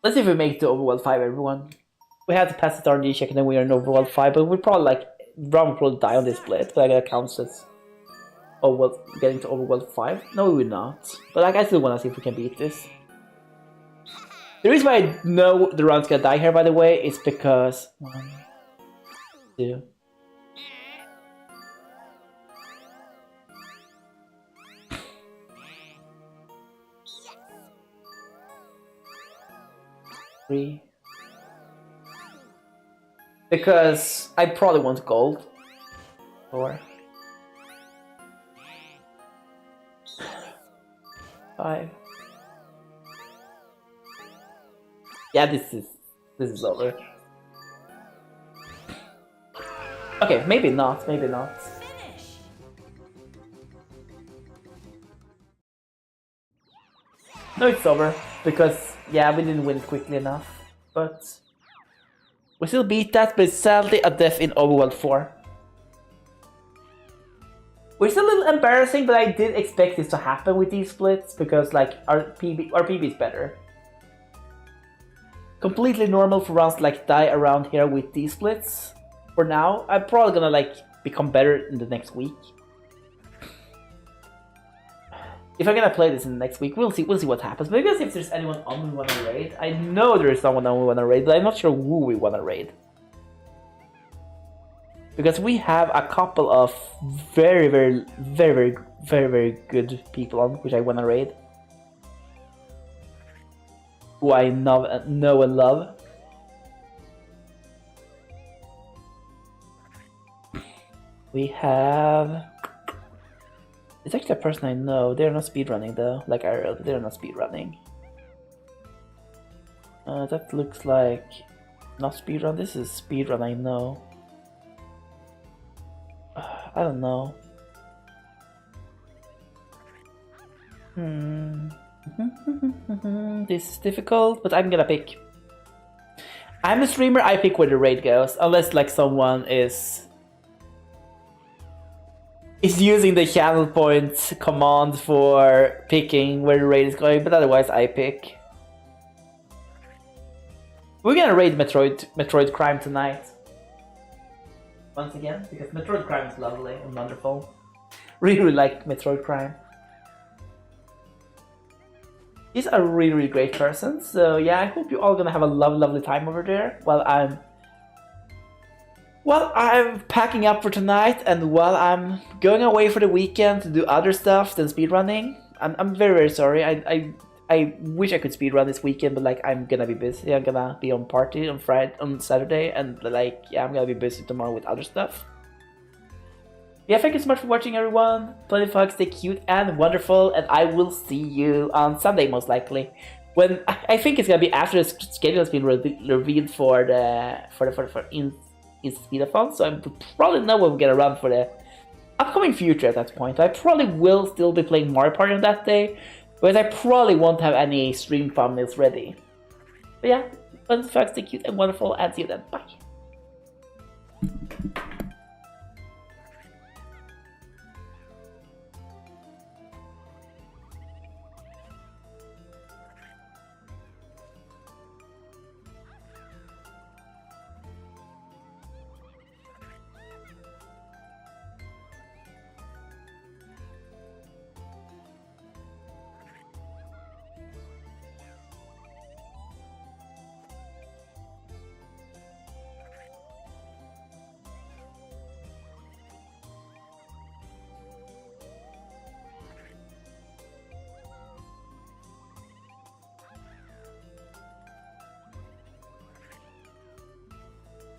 Let's see if we make it to Overworld 5, everyone. We have to pass the RNG check and then we are in Overworld 5, but we'll probably like Ron will probably die on this split, but I gotta count as Overworld getting to Overworld 5. No, we will not. But like I still wanna see if we can beat this. The reason why I know the run's gonna die here, by the way, is because 1, 2. 3. Because I probably want gold. 4. 5. Yeah, this is over. Okay, maybe not, maybe not. Finish. No, it's over. Because, yeah, we didn't win quickly enough. But we still beat that, but sadly a death in Overworld 4. Which is a little embarrassing, but I did expect this to happen with these splits because like our PB is better. Completely normal for rounds to like die around here with these splits. For now, I'm probably gonna like become better in the next week. If I'm gonna play this in the next week, we'll see what happens. Maybe I'll see if there's anyone on we wanna raid. I know there is someone on we wanna raid, but I'm not sure who we wanna raid. Because we have a couple of very good people on which I wanna raid. Who I know and love. We have... It's actually a person I know. They're not speedrunning though, like Ariel. They're not speedrunning. That looks like... Not speedrun, this is speedrun I know. I don't know. This is difficult, but I'm gonna pick. I'm a streamer, I pick where the raid goes. Unless like someone is using the channel point command for picking where the raid is going, but otherwise I pick. We're gonna raid Metroid Crime tonight. Once again, because Metroid Crime is lovely and wonderful. Really like Metroid Crime. He's a really great person, so yeah, I hope you're all gonna have a lovely time over there while I'm packing up for tonight and while I'm going away for the weekend to do other stuff than speedrunning. I'm very sorry. I wish I could speedrun this weekend, but like I'm gonna be busy. I'm gonna be on party on Saturday, and like yeah, I'm gonna be busy tomorrow with other stuff. Yeah, thank you so much for watching, everyone. Plenty of fun, stay cute and wonderful, and I will see you on Sunday most likely. When I think it's gonna be after the schedule has been revealed for Speedathon, so I probably know when we're gonna run for the upcoming future at that point. I probably will still be playing Mario Party on that day, but I probably won't have any stream thumbnails ready. But yeah, plenty of fun, stay cute and wonderful, and see you then. Bye.